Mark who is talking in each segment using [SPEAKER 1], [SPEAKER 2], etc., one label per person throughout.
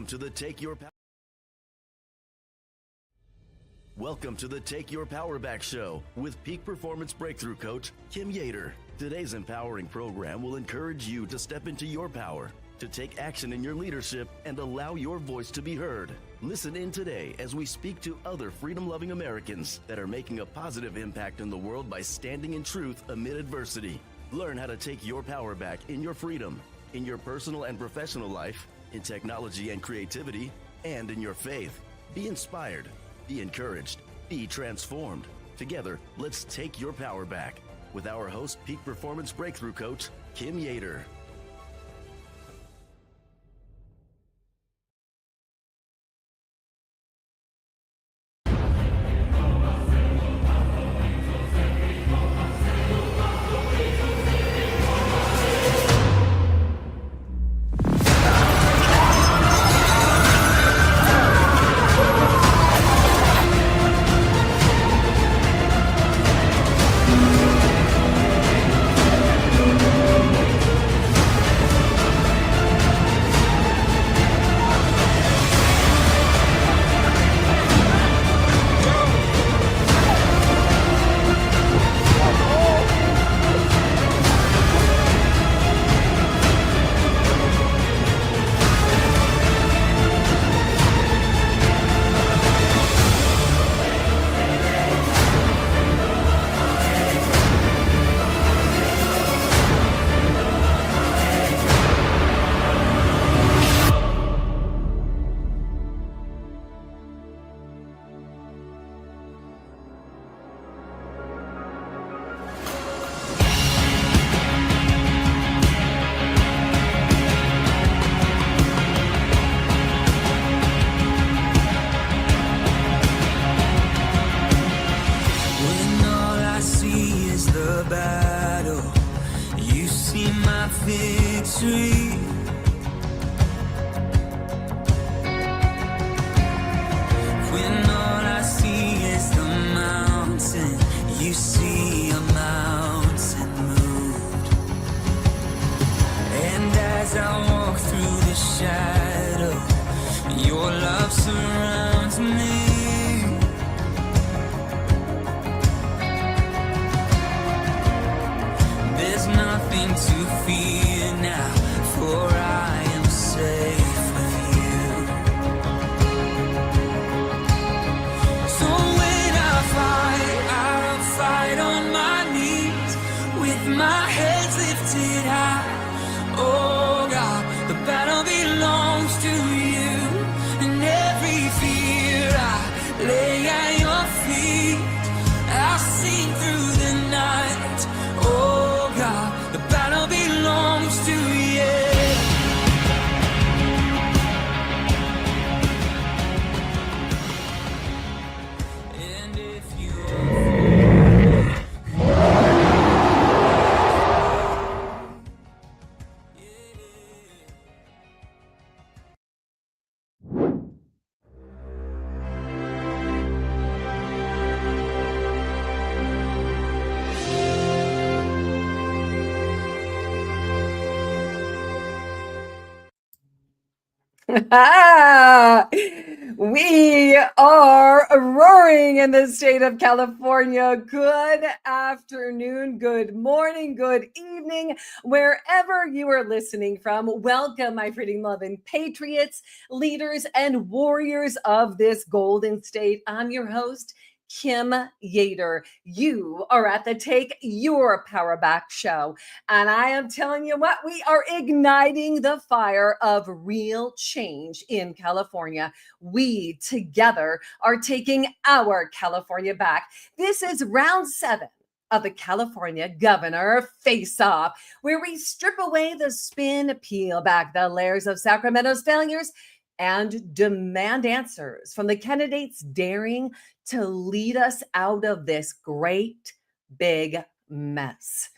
[SPEAKER 1] Welcome to the Take Your Power Back Show with Peak Performance Breakthrough Coach Kim Yeater. Today's empowering program will encourage you to step into your power, to take action in your leadership, and allow your voice to be heard. Listen in today as we speak to other freedom-loving Americans that are making a positive impact in the world by standing in truth amid adversity. Learn how to take your power back in your freedom, in your personal and professional life, in technology and creativity, and in your faith. Be inspired, be encouraged, be transformed. Together, let's take your power back with our host, Peak Performance Breakthrough Coach, Kim Yeater.
[SPEAKER 2] We are roaring in the state of California. Good afternoon, good morning, good evening, wherever you are listening from. Welcome, my freedom-loving patriots, leaders, and warriors of this golden state. I'm your host, Kim Yeater. You are at the Take Your Power Back show. And I am telling you what, we are igniting the fire of real change in California. We together are taking our California back. This is round 7 of the California Governor Faceoff, where we strip away the spin, peel back the layers of Sacramento's failures, and demand answers from the candidates daring to lead us out of this great big mess.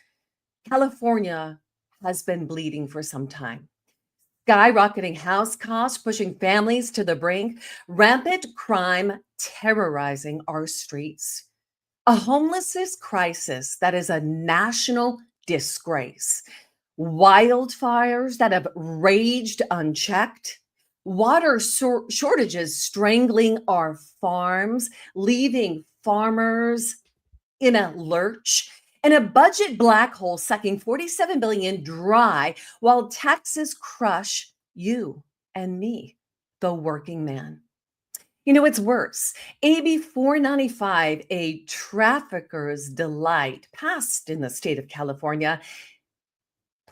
[SPEAKER 2] California has been bleeding for some time. Skyrocketing house costs pushing families to the brink, rampant crime terrorizing our streets, a homelessness crisis that is a national disgrace, wildfires that have raged unchecked, water shortages strangling our farms, leaving farmers in a lurch, and a budget black hole sucking 47 billion dry while taxes crush you and me, the working man. You know, it's worse. AB 495, a trafficker's delight, passed in the state of California,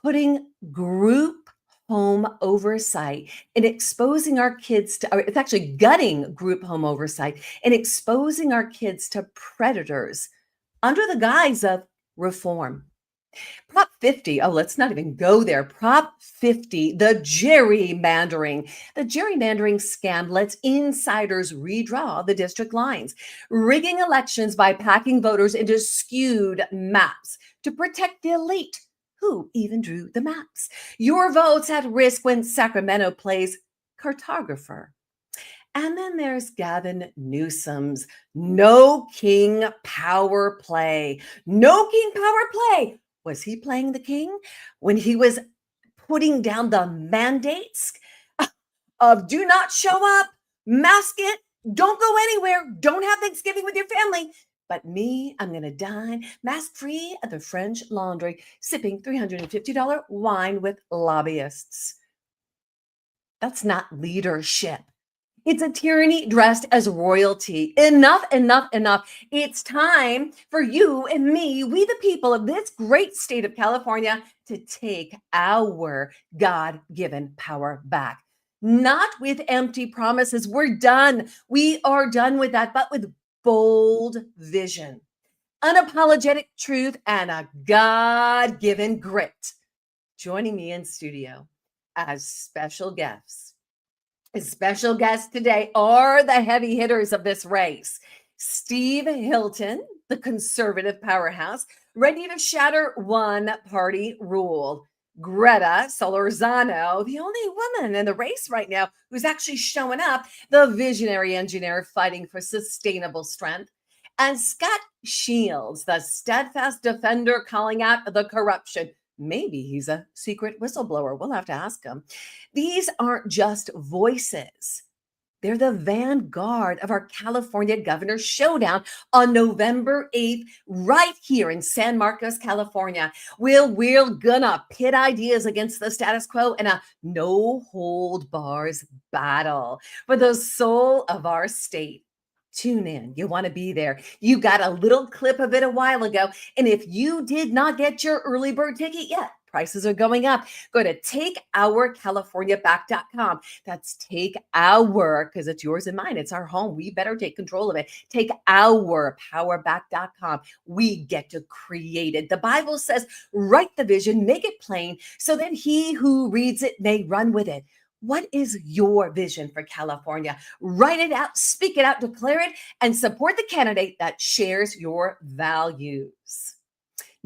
[SPEAKER 2] putting group home oversight and exposing our kids to, or it's actually gutting group home oversight and exposing our kids to predators under the guise of reform. Prop 50, oh, let's not even go there. Prop 50, the gerrymandering. The gerrymandering scam lets insiders redraw the district lines, rigging elections by packing voters into skewed maps to protect the elite. Who even drew the maps? Your vote's at risk when Sacramento plays cartographer. And then there's Gavin Newsom's no king power play. No king power play. Was he playing the king when he was putting down the mandates of do not show up, mask it, don't go anywhere, don't have Thanksgiving with your family? But me, I'm going to dine mask-free at the French Laundry, sipping $350 wine with lobbyists. That's not leadership. It's a tyranny dressed as royalty. Enough, enough, enough. It's time for you and me, we the people of this great state of California, to take our God-given power back. Not with empty promises. We're done. We are done with that, but with bold vision, unapologetic truth, and a God-given grit. Joining me in studio as special guests today are the heavy hitters of this race. Steve Hilton, the conservative powerhouse, ready to shatter one-party rule. Gretha Solorzano, the only woman in the race right now who's actually showing up, the visionary engineer fighting for sustainable strength. And Scott Shields, the steadfast defender calling out the corruption. Maybe he's a secret whistleblower. We'll have to ask him. These aren't just voices. They're the vanguard of our California Governor Showdown on November 8th, right here in San Marcos, California. We're gonna pit ideas against the status quo in a no hold bars battle for the soul of our state. Tune in. You want to be there. You got a little clip of it a while ago. And if you did not get your early bird ticket yet, prices are going up. Go to takeourcaliforniaback.com. That's take our, because it's yours and mine. It's our home. We better take control of it. Takeourpowerback.com. We get to create it. The Bible says, write the vision, make it plain, so that he who reads it may run with it. What is your vision for California? Write it out, speak it out, declare it, and support the candidate that shares your values.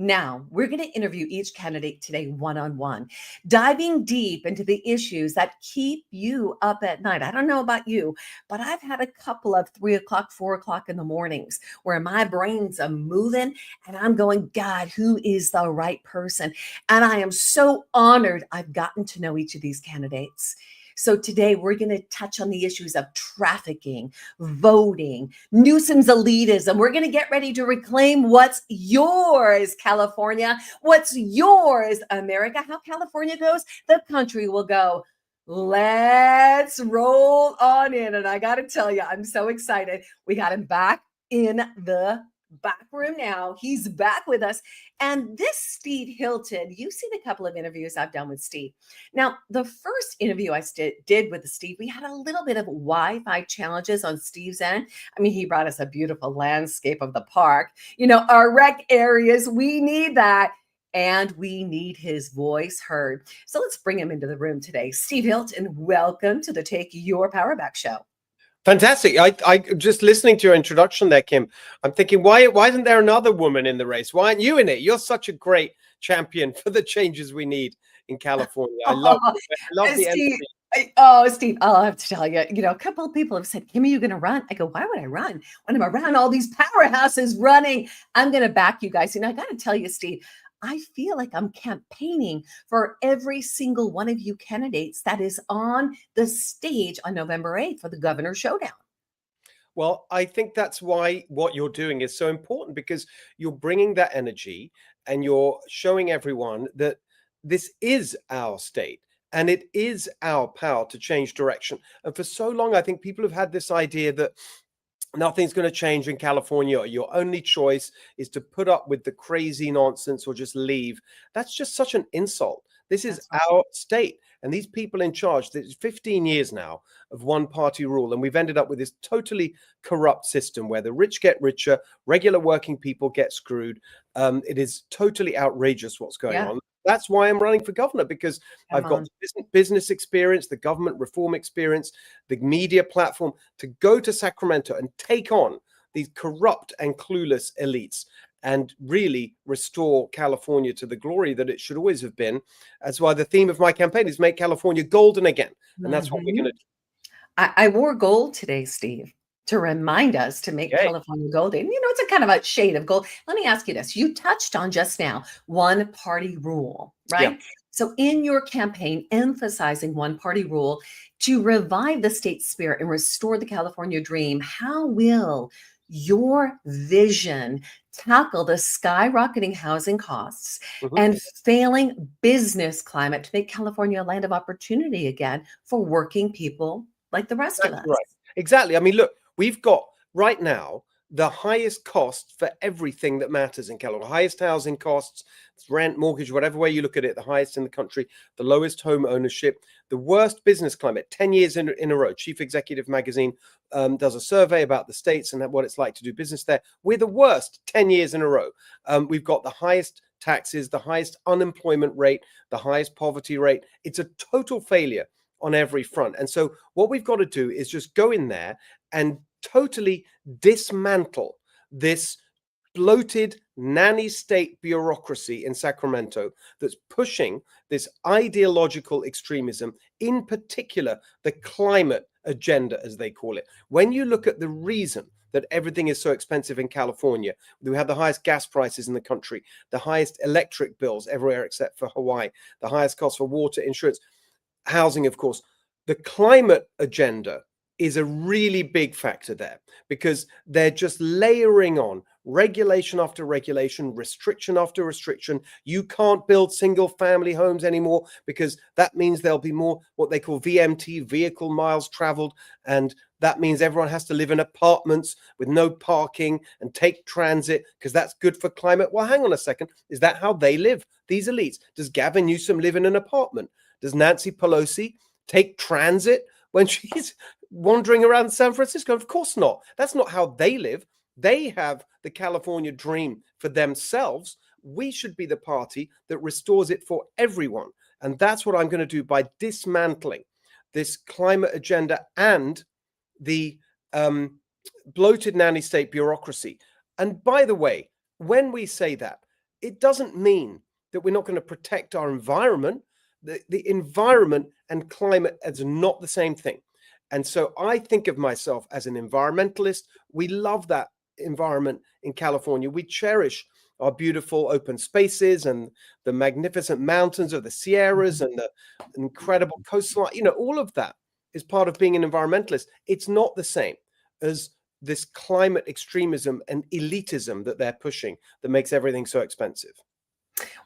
[SPEAKER 2] Now, we're going to interview each candidate today one-on-one, diving deep into the issues that keep you up at night. I don't know about you, but I've had a couple of 3 o'clock, 4 o'clock in the mornings where my brains are moving and I'm going, God, who is the right person? And I am so honored I've gotten to know each of these candidates. So today we're going to touch on the issues of trafficking, voting, Newsom's elitism. We're going to get ready to reclaim what's yours, California. What's yours, America. How California goes, the country will go. Let's roll on in. And I got to tell you, I'm so excited. We got him back in the back room now. He's back with us. And this Steve Hilton, you've seen a couple of interviews I've done with Steve. Now, the first interview I did with Steve, we had a little bit of Wi-Fi challenges on Steve's end. I mean, he brought us a beautiful landscape of the park. You know, our rec areas, we need that. And we need his voice heard. So let's bring him into the room today. Steve Hilton, welcome to the Take Your Power Back show.
[SPEAKER 3] Fantastic. I just listening to your introduction there, Kim, I'm thinking, why isn't there another woman in the race? Why aren't you in it? You're such a great champion for the changes we need in California. I love the
[SPEAKER 2] Steve,
[SPEAKER 3] energy.
[SPEAKER 2] Steve, I'll have to tell you, a couple of people have said, Kim, are you going to run? I go, why would I run? When I'm around all these powerhouses running, I'm going to back you guys. And I got to tell you, Steve, I feel like I'm campaigning for every single one of you candidates that is on the stage on November 8th for the Governor Showdown.
[SPEAKER 3] Well, I think that's why what you're doing is so important, because you're bringing that energy and you're showing everyone that this is our state and it is our power to change direction. And for so long, I think people have had this idea that nothing's going to change in California. Your only choice is to put up with the crazy nonsense or just leave. That's just such an insult. This is our state. And these people in charge, there's 15 years now of one party rule. And we've ended up with this totally corrupt system where the rich get richer, regular working people get screwed. It is totally outrageous what's going on. That's why I'm running for governor, because I've got business experience, the government reform experience, the media platform to go to Sacramento and take on these corrupt and clueless elites and really restore California to the glory that it should always have been. That's why the theme of my campaign is make California golden again. And that's what we're going to do.
[SPEAKER 2] I wore gold today, Steve, to remind us to make California golden. You know, it's a kind of a shade of gold. Let me ask you this. You touched on just now one party rule, right? Yeah. So in your campaign, emphasizing one party rule to revive the state spirit and restore the California dream, how will your vision tackle the skyrocketing housing costs and failing business climate to make California a land of opportunity again for working people like the rest of us?
[SPEAKER 3] Right. Exactly. I mean, look, we've got right now the highest cost for everything that matters in California. Highest housing costs, rent, mortgage, whatever way you look at it, the highest in the country, the lowest home ownership, the worst business climate, 10 years in a row. Chief Executive Magazine does a survey about the states and what it's like to do business there. We're the worst 10 years in a row. We've got the highest taxes, the highest unemployment rate, the highest poverty rate. It's a total failure on every front. And so what we've got to do is just go in there and totally dismantle this bloated nanny state bureaucracy in Sacramento that's pushing this ideological extremism, in particular the climate agenda, as they call it. When you look at the reason that everything is so expensive in California, we have the highest gas prices in the country, the highest electric bills everywhere except for Hawaii, the highest cost for water, insurance, housing, of course. The climate agenda is a really big factor there, because they're just layering on regulation after regulation, restriction after restriction. You can't build single family homes anymore because that means there'll be more what they call VMT, vehicle miles traveled. And that means everyone has to live in apartments with no parking and take transit because that's good for climate. Well, hang on a second. Is that how they live? These elites? Does Gavin Newsom live in an apartment? Does Nancy Pelosi take transit when she's wandering around San Francisco? Of course not. That's not how they live. They have the California dream for themselves. We should be the party that restores it for everyone. And that's what I'm going to do by dismantling this climate agenda and the bloated nanny state bureaucracy. And by the way, when we say that, it doesn't mean that we're not going to protect our environment. The environment and climate is not the same thing. And so I think of myself as an environmentalist. We love that environment in California. We cherish our beautiful open spaces and the magnificent mountains of the Sierras and the incredible coastline. You know, all of that is part of being an environmentalist. It's not the same as this climate extremism and elitism that they're pushing that makes everything so expensive.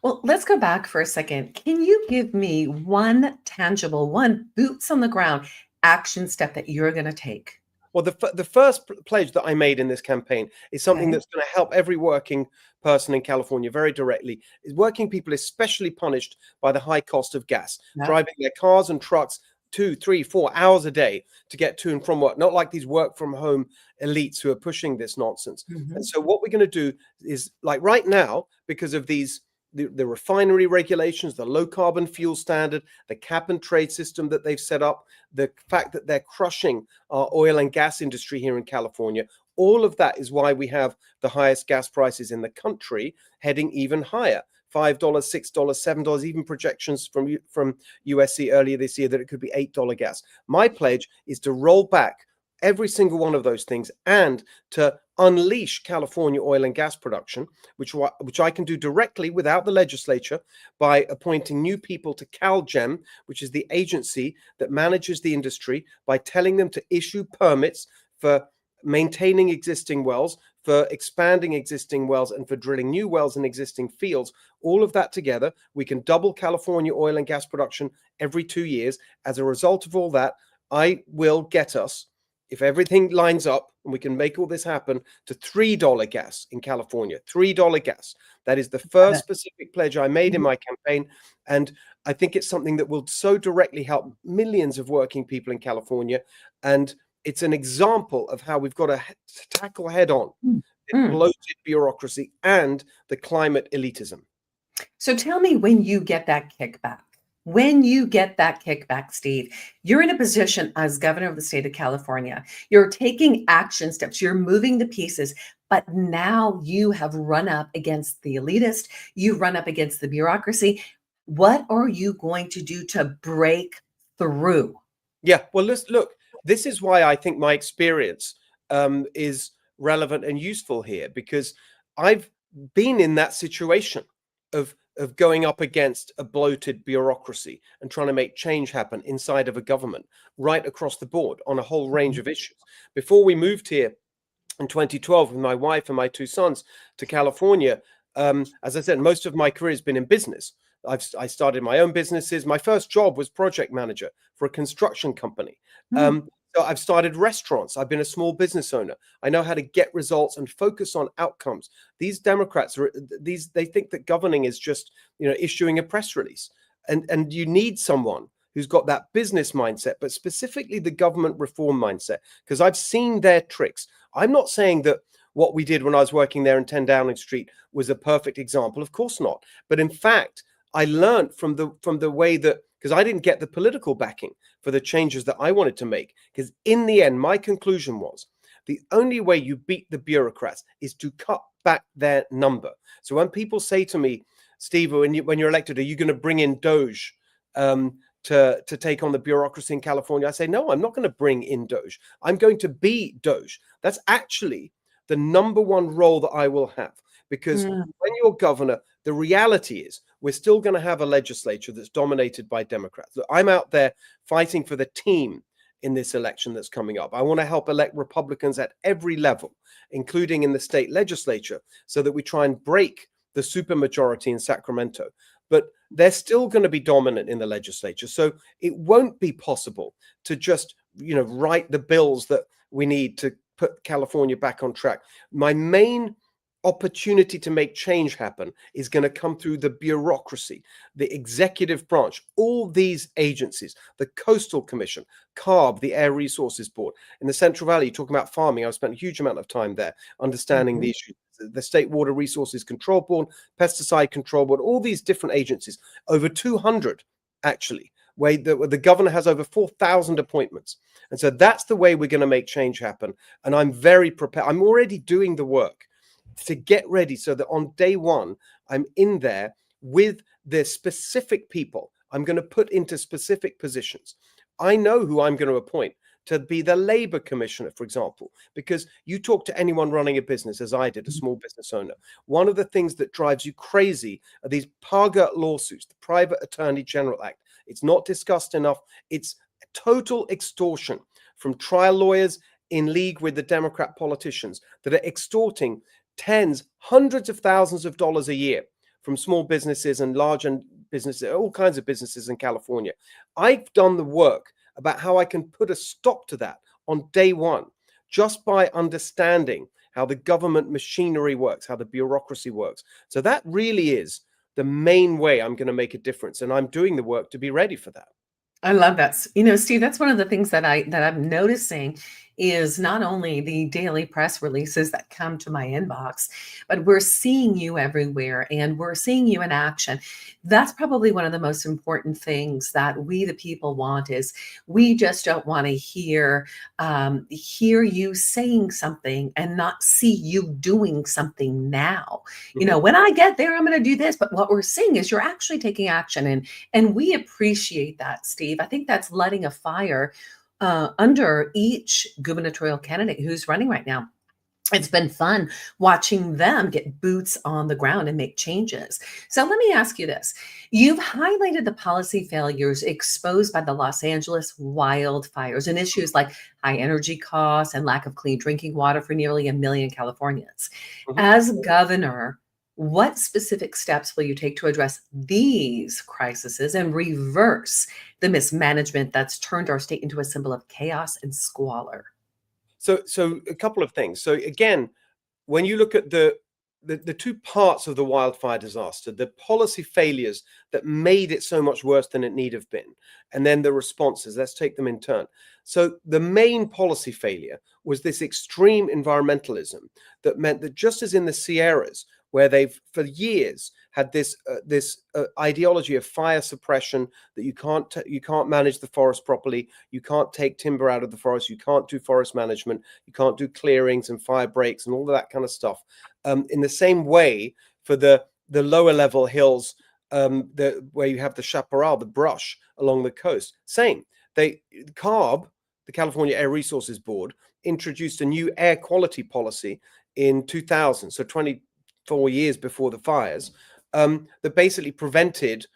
[SPEAKER 2] Well, let's go back for a second. Can you give me one tangible, one boots on the ground action step that you're going to take?
[SPEAKER 3] Well, the first pledge that I made in this campaign is something that's going to help every working person in California very directly. Is working people especially punished by the high cost of gas, driving their cars and trucks 2, 3, 4 hours a day to get to and from work, not like these work from home elites who are pushing this nonsense. And so what we're going to do is, like right now, because of these the refinery regulations, the low carbon fuel standard, the cap and trade system that they've set up, the fact that they're crushing our oil and gas industry here in California, all of that is why we have the highest gas prices in the country, heading even higher. $5, $6, $7, even projections from USC earlier this year that it could be $8 gas. My pledge is to roll back every single one of those things and to unleash California oil and gas production, which I can do directly without the legislature by appointing new people to CalGEM, which is the agency that manages the industry, by telling them to issue permits for maintaining existing wells, for expanding existing wells, and for drilling new wells in existing fields. All of that together, we can double California oil and gas production every 2 years. As a result of all that, I will get us, if everything lines up and we can make all this happen, to $3 gas in California. $3 gas. That is the first specific pledge I made in my campaign. And I think it's something that will so directly help millions of working people in California. And it's an example of how we've got to tackle head on the bloated bureaucracy and the climate elitism.
[SPEAKER 2] So tell me, when you get that kickback, Steve, you're in a position as governor of the state of California. You're taking action steps. You're moving the pieces. But now you have run up against the elitist. You run up against the bureaucracy. What are you going to do to break through?
[SPEAKER 3] Yeah, well, look, this is why I think my experience is relevant and useful here, because I've been in that situation of going up against a bloated bureaucracy and trying to make change happen inside of a government right across the board on a whole range of issues. Before we moved here in 2012 with my wife and my 2 sons to California, as I said, most of my career has been in business. I started my own businesses. My first job was project manager for a construction company. So I've started restaurants. I've been a small business owner. I know how to get results and focus on outcomes. These Democrats they think that governing is just, issuing a press release. And you need someone who's got that business mindset, but specifically the government reform mindset, because I've seen their tricks. I'm not saying that what we did when I was working there in 10 Downing Street was a perfect example. Of course not. But in fact, I learned from the way that, because I didn't get the political backing for the changes that I wanted to make. Because in the end, my conclusion was the only way you beat the bureaucrats is to cut back their number. So when people say to me, Steve, when you're elected, are you going to bring in Doge to take on the bureaucracy in California? I say, no, I'm not going to bring in Doge. I'm going to be Doge. That's actually the number one role that I will have. Because when you're governor, the reality is we're still going to have a legislature that's dominated by Democrats. Look, I'm out there fighting for the team in this election that's coming up. I want to help elect Republicans at every level, including in the state legislature, so that we try and break the supermajority in Sacramento. But they're still going to be dominant in the legislature. So it won't be possible to just, write the bills that we need to put California back on track. My main opportunity to make change happen is going to come through the bureaucracy, the executive branch, all these agencies, the Coastal Commission, CARB, the Air Resources Board. In the Central Valley, talking about farming, I've spent a huge amount of time there understanding the issues. The State Water Resources Control Board, Pesticide Control Board, all these different agencies, over 200 actually, where the governor has over 4,000 appointments. And so that's the way we're going to make change happen. And I'm very prepared. I'm already doing the work to get ready so that on day one, I'm in there with the specific people I'm going to put into specific positions. I know who I'm going to appoint to be the labor commissioner, for example, because you talk to anyone running a business, as I did, a small business owner. One of the things that drives you crazy are these PAGA lawsuits, the Private Attorney General Act. It's not discussed enough. It's total extortion from trial lawyers in league with the Democrat politicians that are extorting tens, hundreds of thousands of dollars a year from small businesses and large businesses, all kinds of businesses in California. I've done the work about how I can put a stop to that on day one, just by understanding how the government machinery works, how the bureaucracy works. So that really is the main way I'm going to make a difference. And I'm doing the work to be ready for that.
[SPEAKER 2] I love that. Steve, that's one of the things that I'm noticing is not only the daily press releases that come to my inbox, but we're seeing you everywhere and we're seeing you in action. That's probably one of the most important things that we, the people, want is we just don't want to hear you saying something and not see you doing something now. When I get there, I'm going to do this. But what we're seeing is you're actually taking action. And we appreciate that, Steve. I think that's lighting a fire under each gubernatorial candidate who's running right now. It's been fun watching them get boots on the ground and make changes. So let me ask you this. You've highlighted the policy failures exposed by the Los Angeles wildfires and issues like high energy costs and lack of clean drinking water for nearly 1 million Californians. As governor, what specific steps will you take to address these crises and reverse the mismanagement that's turned our state into a symbol of chaos and squalor?
[SPEAKER 3] So a couple of things. So again, when you look at the two parts of the wildfire disaster, the policy failures that made it so much worse than it need have been, and then the responses, let's take them in turn. So the main policy failure was this extreme environmentalism that meant that just as in the Sierras, where they've for years had this ideology of fire suppression, that you can't manage the forest properly, you can't take timber out of the forest, you can't do forest management, you can't do clearings and fire breaks and all of that kind of stuff. In the same way, for the lower level hills, where you have the chaparral, the brush along the coast, same. CARB, the California Air Resources Board, introduced a new air quality policy in 2000, so 24 years before the fires, that basically prevented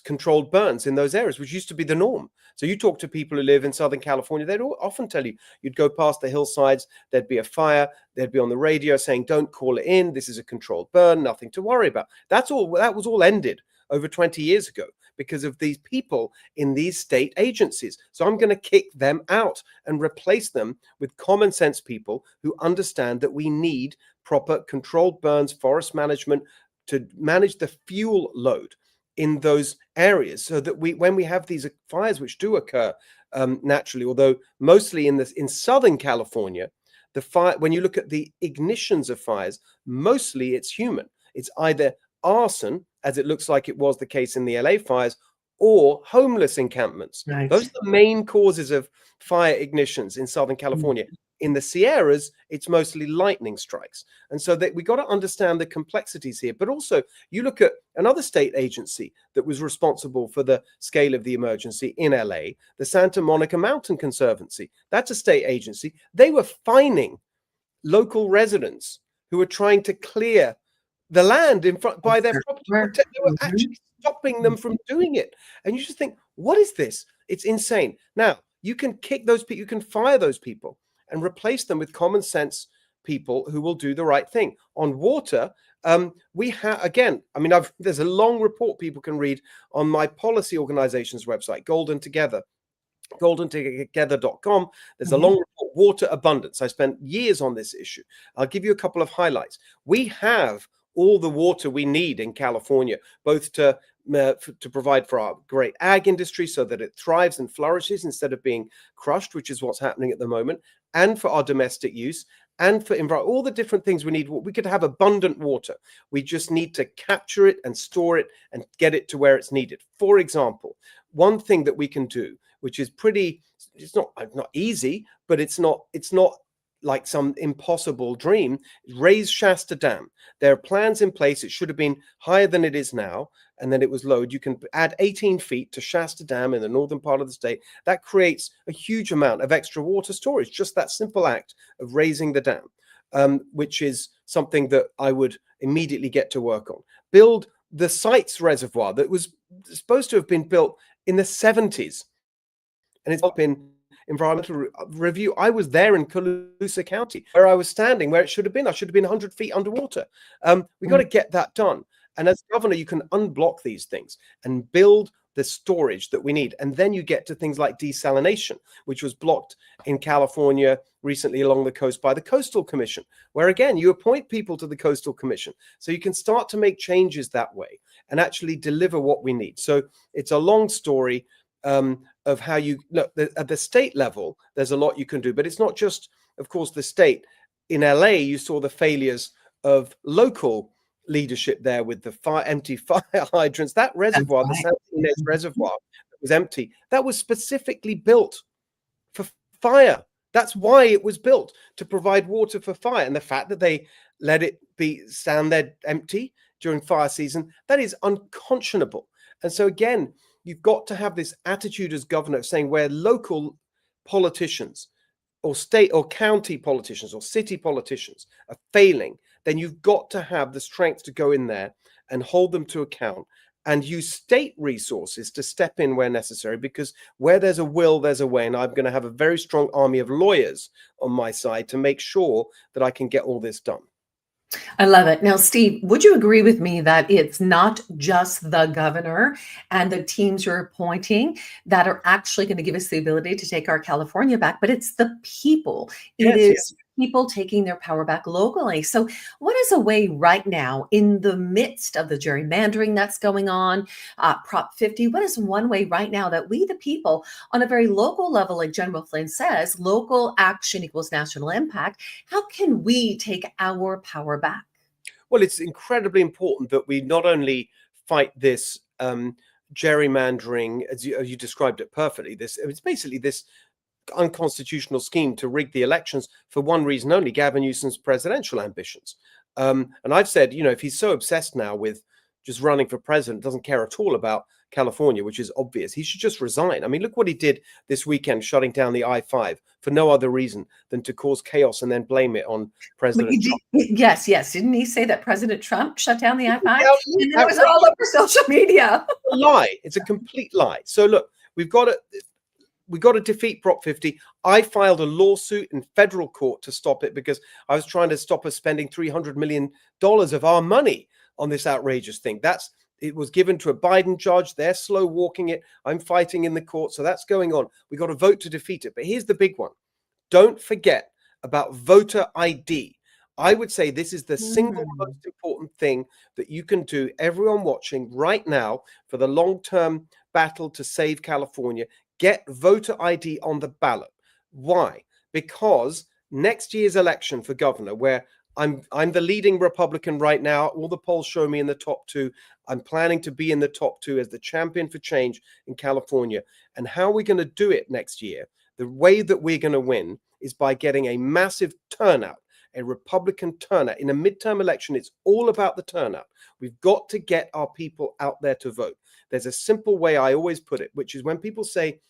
[SPEAKER 3] controlled burns in those areas, which used to be the norm. So you talk to people who live in Southern California, they'd often tell you, you'd go past the hillsides, there'd be a fire, they'd be on the radio saying, don't call it in, this is a controlled burn, nothing to worry about. That was all ended over 20 years ago because of these people in these state agencies. So I'm going to kick them out and replace them with common sense people who understand that we need proper controlled burns, forest management to manage the fuel load in those areas, so that when we have these fires, which do occur naturally, although mostly in Southern California, the fire, when you look at the ignitions of fires, mostly it's human. It's either arson, as it looks like it was the case in the LA fires, or homeless encampments.
[SPEAKER 2] Right.
[SPEAKER 3] Those are the main causes of fire ignitions in Southern California. In the Sierras, it's mostly lightning strikes. And so that we got to understand the complexities here. But also, you look at another state agency that was responsible for the scale of the emergency in LA, the Santa Monica Mountain Conservancy. That's a state agency. They were fining local residents who were trying to clear the land in front by their property. They were actually stopping them from doing it. And you just think, what is this? It's insane. Now, you can kick those people, you can fire those people and replace them with common sense people who will do the right thing. On water, we have, again, I mean, there's a long report people can read on my policy organization's website, goldentogether.com. There's a long report, water abundance. I spent years on this issue. I'll give you a couple of highlights. We have all the water we need in California, both to provide for our great ag industry so that it thrives and flourishes instead of being crushed, which is what's happening at the moment, and for our domestic use, and for all the different things we need. We could have abundant water. We just need to capture it and store it and get it to where it's needed. For example, one thing that we can do, which is it's not easy, but it's not like some impossible dream, raise Shasta Dam. There are plans in place. It should have been higher than it is now, and then it was lowered. You can add 18 feet to Shasta Dam in the northern part of the state. That creates a huge amount of extra water storage, just that simple act of raising the dam, which is something that I would immediately get to work on. Build the Sites Reservoir that was supposed to have been built in the 70s, and it's been environmental review. I was there in Colusa County where I was standing, where it should have been. I should have been 100 feet underwater. We got to get that done. And as governor, you can unblock these things and build the storage that we need. And then you get to things like desalination, which was blocked in California recently along the coast by the Coastal Commission, where again, you appoint people to the Coastal Commission. So you can start to make changes that way and actually deliver what we need. So it's a long story of how you look at the state level. There's a lot you can do, but it's not just, of course, the state. In LA, you saw the failures of local leadership there with the empty fire hydrants. That reservoir, the San Ynez Reservoir, that was empty, that was specifically built for fire. That's why it was built, to provide water for fire. And the fact that they let it stand there empty during fire season, that is unconscionable. And so again, you've got to have this attitude as governor saying where local politicians or state or county politicians or city politicians are failing, then you've got to have the strength to go in there and hold them to account and use state resources to step in where necessary, because where there's a will, there's a way. And I'm going to have a very strong army of lawyers on my side to make sure that I can get all this done.
[SPEAKER 2] I love it. Now, Steve, would you agree with me that it's not just the governor and the teams you're appointing that are actually going to give us the ability to take our California back, but it's the people. It is people taking their power back locally. So what is a way right now, in the midst of the gerrymandering that's going on, Prop 50, what is one way right now that we, the people, on a very local level, like General Flynn says, local action equals national impact, how can we take our power back?
[SPEAKER 3] Well, it's incredibly important that we not only fight this gerrymandering, as you described it perfectly, it's basically this unconstitutional scheme to rig the elections for one reason only: Gavin Newsom's presidential ambitions. And I've said, if he's so obsessed now with just running for president, doesn't care at all about California, which is obvious, he should just resign. I mean, look what he did this weekend, shutting down the I-5 for no other reason than to cause chaos and then blame it on President Trump.
[SPEAKER 2] Yes. Didn't he say that President Trump shut down the I-5? And it was all over social media.
[SPEAKER 3] A lie. It's a complete lie. So look, we've got to defeat Prop 50. I filed a lawsuit in federal court to stop it because I was trying to stop us spending $300 million of our money on this outrageous thing. It was given to a Biden judge. They're slow walking it. I'm fighting in the court. So that's going on. We got to vote to defeat it. But here's the big one. Don't forget about voter ID. I would say this is the single most important thing that you can do, everyone watching right now, for the long-term battle to save California. Get voter ID on the ballot. Why? Because next year's election for governor, where I'm the leading Republican right now, all the polls show me in the top two. I'm planning to be in the top two as the champion for change in California. And how are we going to do it next year? The way that we're going to win is by getting a massive turnout, a Republican turnout. In a midterm election, it's all about the turnout. We've got to get our people out there to vote. There's a simple way I always put it, which is when people say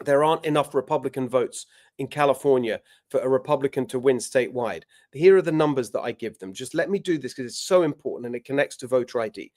[SPEAKER 3] there aren't enough Republican votes in California for a Republican to win statewide, here are the numbers that I give them. Just let me do this because it's so important and it connects to voter ID.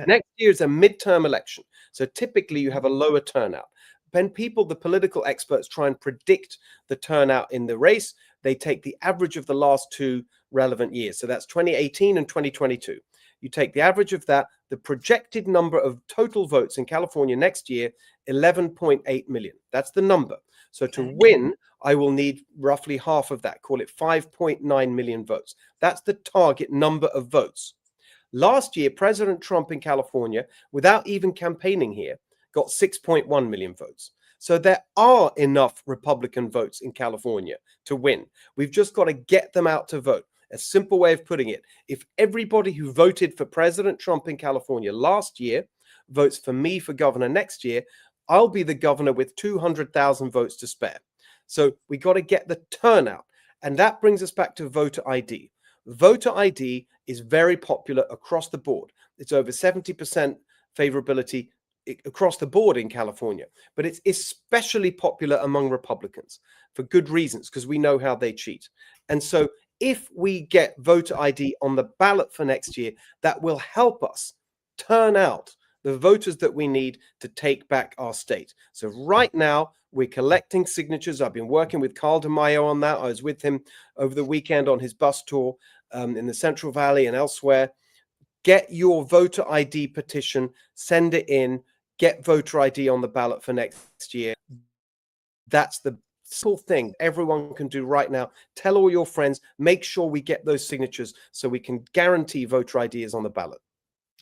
[SPEAKER 3] Next year is a midterm election. So typically you have a lower turnout. When the political experts, try and predict the turnout in the race, they take the average of the last two relevant years. So that's 2018 and 2022. You take the average of that, the projected number of total votes in California next year, 11.8 million. That's the number. So to win, I will need roughly half of that, call it 5.9 million votes. That's the target number of votes. Last year, President Trump in California, without even campaigning here, got 6.1 million votes. So there are enough Republican votes in California to win. We've just got to get them out to vote. A simple way of putting it: if everybody who voted for President Trump in California last year votes for me for governor next year, I'll be the governor with 200,000 votes to spare. So we got to get the turnout. And that brings us back to voter ID. Voter ID is very popular across the board. It's over 70% favorability across the board in California, but it's especially popular among Republicans for good reasons, because we know how they cheat. And so if we get voter ID on the ballot for next year, that will help us turn out the voters that we need to take back our state. So right now, we're collecting signatures. I've been working with Carl DeMaio on that. I was with him over the weekend on his bus tour in the Central Valley and elsewhere. Get your voter ID petition, send it in, get voter ID on the ballot for next year. That's the simple thing everyone can do right now. Tell all your friends, make sure we get those signatures so we can guarantee voter ID is on the ballot.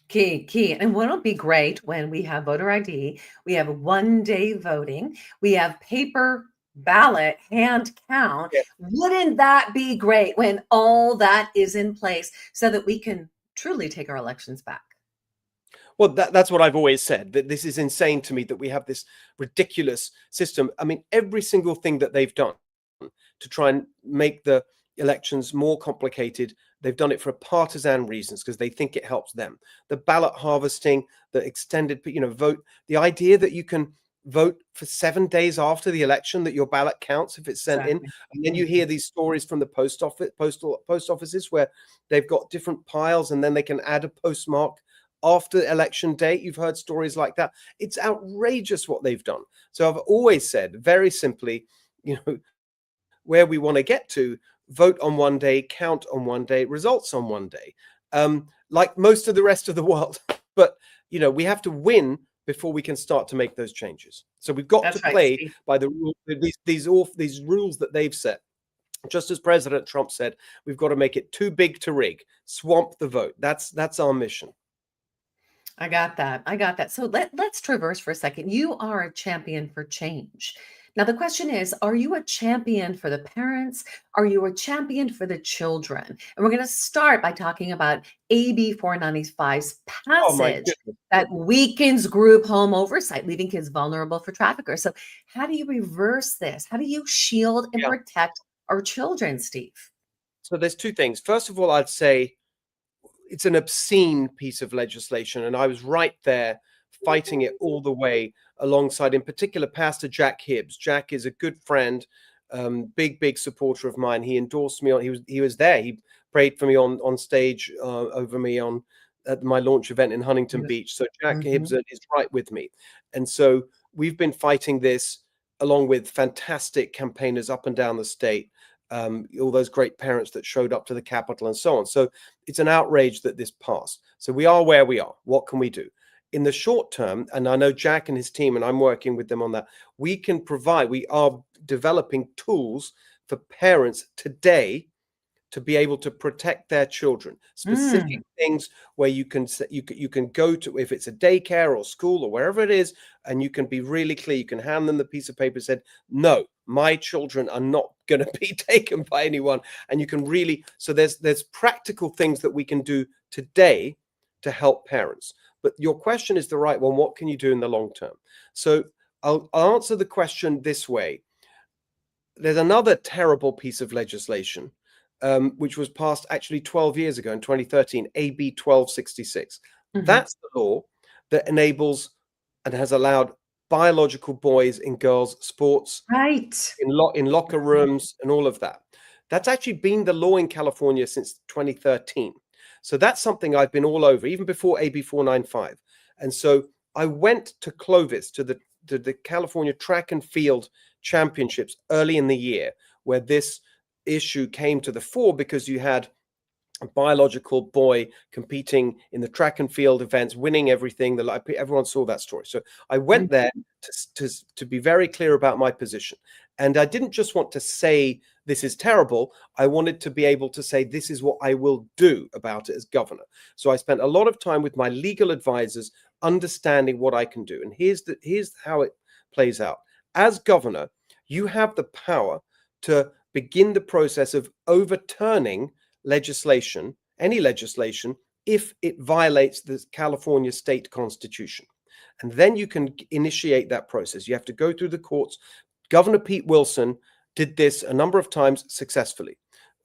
[SPEAKER 2] Key. And wouldn't it be great when we have voter ID, we have one-day voting, we have paper ballot hand count?
[SPEAKER 3] Yes.
[SPEAKER 2] Wouldn't that be great when all that is in place so that we can truly take our elections back?
[SPEAKER 3] Well, that's what I've always said, that this is insane to me that we have this ridiculous system. I mean, every single thing that they've done to try and make the elections more complicated. They've done it for partisan reasons because they think it helps them. The ballot harvesting, the extended, vote, the idea that you can vote for 7 days after the election, that your ballot counts if it's sent in. And then you hear these stories from the post offices where they've got different piles and then they can add a postmark after election day. You've heard stories like that. It's outrageous what they've done. So I've always said very simply, where we want to get to, vote on one day, count on one day, results on one day, like most of the rest of the world. But, we have to win before we can start to make those changes. So we've got to play by the rules, these rules that they've set. Just as President Trump said, we've got to make it too big to rig, swamp the vote. That's our mission.
[SPEAKER 2] I got that. So let's traverse for a second. You are a champion for change. Now, the question is, are you a champion for the parents? Are you a champion for the children? And we're going to start by talking about AB 495's passage that weakens group home oversight, leaving kids vulnerable for traffickers. So how do you reverse this? How do you shield and protect our children, Steve?
[SPEAKER 3] So there's two things. First of all, I'd say it's an obscene piece of legislation, and I was right there fighting it all the way alongside, in particular, Pastor Jack Hibbs. Jack is a good friend, big supporter of mine. He endorsed me he was there. He prayed for me on stage over me at my launch event in Huntington Beach. So Jack Hibbs is right with me. And so we've been fighting this along with fantastic campaigners up and down the state, all those great parents that showed up to the Capitol and so on. So it's an outrage that this passed. So we are where we are. What can we do? In the short term, and I know Jack and his team, and I'm working with them on that, we are developing tools for parents today to be able to protect their children. Specific things where you can go to, if it's a daycare or school or wherever it is, and you can be really clear. You can hand them the piece of paper that said, no, my children are not going to be taken by anyone. And you can really, so there's practical things that we can do today to help parents. But your question is the right one. What can you do in the long term? So I'll answer the question this way. There's another terrible piece of legislation, which was passed actually 12 years ago in 2013, AB 1266. That's the law that enables and has allowed biological boys and girls sports, in locker rooms and all of that. That's actually been the law in California since 2013. So that's something I've been all over, even before AB 495. And so I went to Clovis, to the California Track and Field Championships early in the year, where this issue came to the fore because you had a biological boy competing in the track and field events, winning everything. Everyone saw that story. So I went there to be very clear about my position. And I didn't just want to say, this is terrible. I wanted to be able to say, this is what I will do about it as governor. So I spent a lot of time with my legal advisors understanding what I can do. And here's how it plays out. As governor, you have the power to begin the process of overturning legislation, any legislation, if it violates the California state constitution. And then you can initiate that process. You have to go through the courts. Governor Pete Wilson did this a number of times successfully,